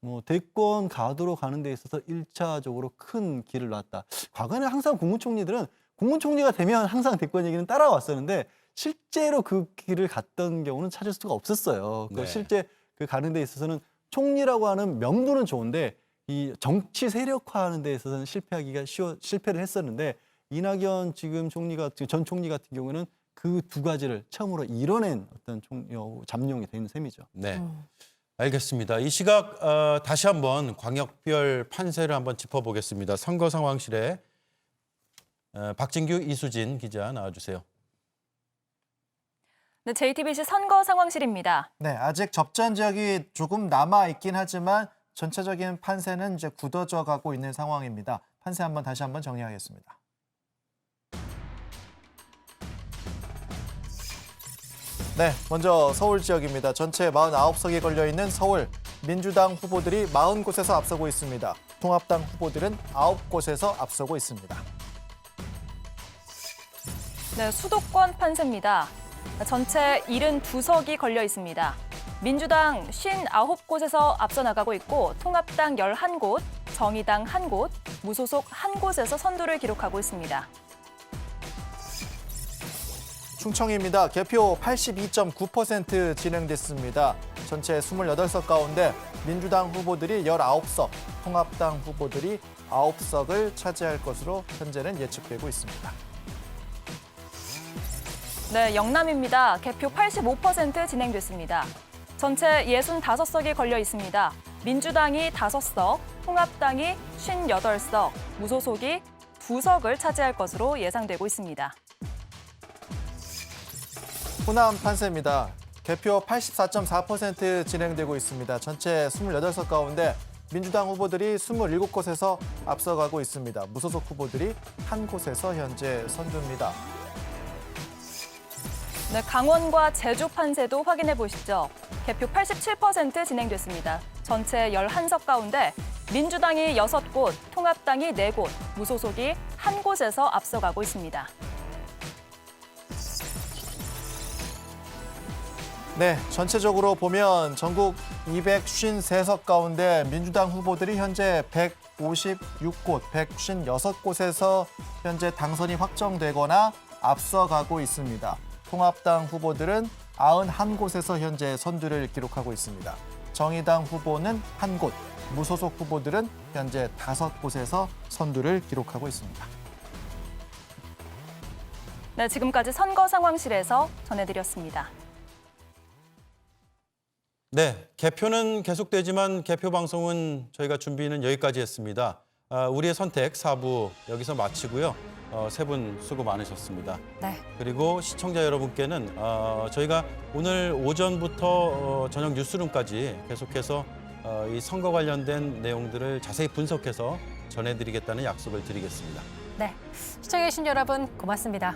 뭐 대권 가도로 가는 데 있어서 1차적으로 큰 길을 놨다. 과거에는 항상 국무총리들은 국무총리가 되면 항상 대권 얘기는 따라왔었는데 실제로 그 길을 갔던 경우는 찾을 수가 없었어요. 네. 실제 그 가는 데 있어서는 총리라고 하는 명분은 좋은데 이 정치 세력화하는 데 있어서는 실패를 했었는데 이낙연 지금 전 총리 같은 경우는 그 두 가지를 처음으로 이뤄낸 어떤 잠룡이 되는 셈이죠. 네, 알겠습니다. 이 시각 다시 한번 광역별 판세를 한번 짚어보겠습니다. 선거 상황실에 박진규, 이수진 기자 나와주세요. 네, JTBC 선거 상황실입니다. 네, 아직 접전 지역이 조금 남아 있긴 하지만 전체적인 판세는 이제 굳어져 가고 있는 상황입니다. 판세 다시 한번 정리하겠습니다. 네, 먼저 서울 지역입니다. 전체 49석이 걸려있는 서울. 민주당 후보들이 40곳에서 앞서고 있습니다. 통합당 후보들은 9곳에서 앞서고 있습니다. 네, 수도권 판세입니다. 전체 72석이 걸려 있습니다. 민주당 59곳에서 앞서 나가고 있고 통합당 11곳, 정의당 1곳, 무소속 1곳에서 선두를 기록하고 있습니다. 충청입니다. 개표 82.9% 진행됐습니다. 전체 28석 가운데 민주당 후보들이 19석, 통합당 후보들이 9석을 차지할 것으로 현재는 예측되고 있습니다. 네, 영남입니다. 개표 85% 진행됐습니다. 전체 65석이 걸려 있습니다. 민주당이 5석, 통합당이 58석, 무소속이 2석을 차지할 것으로 예상되고 있습니다. 호남 판세입니다. 개표 84.4% 진행되고 있습니다. 전체 28석 가운데 민주당 후보들이 27곳에서 앞서가고 있습니다. 무소속 후보들이 1곳에서 현재 선두입니다. 네, 강원과 제주 판세도 확인해 보시죠. 개표 87% 진행됐습니다. 전체 11석 가운데 민주당이 6곳, 통합당이 4곳, 무소속이 1곳에서 앞서가고 있습니다. 네, 전체적으로 보면 전국 253석 가운데 민주당 후보들이 현재 156곳, 156곳에서 현재 당선이 확정되거나 앞서가고 있습니다. 통합당 후보들은 91곳에서 현재 선두를 기록하고 있습니다. 정의당 후보는 1곳, 무소속 후보들은 현재 5곳에서 선두를 기록하고 있습니다. 네, 지금까지 선거 상황실에서 전해드렸습니다. 네, 개표는 계속되지만 개표 방송은 저희가 준비는 여기까지 했습니다. 우리의 선택 4부 여기서 마치고요. 세 분 수고 많으셨습니다. 네. 그리고 시청자 여러분께는 저희가 오늘 오전부터 저녁 뉴스룸까지 계속해서 이 선거 관련된 내용들을 자세히 분석해서 전해드리겠다는 약속을 드리겠습니다. 네. 시청해주신 여러분 고맙습니다.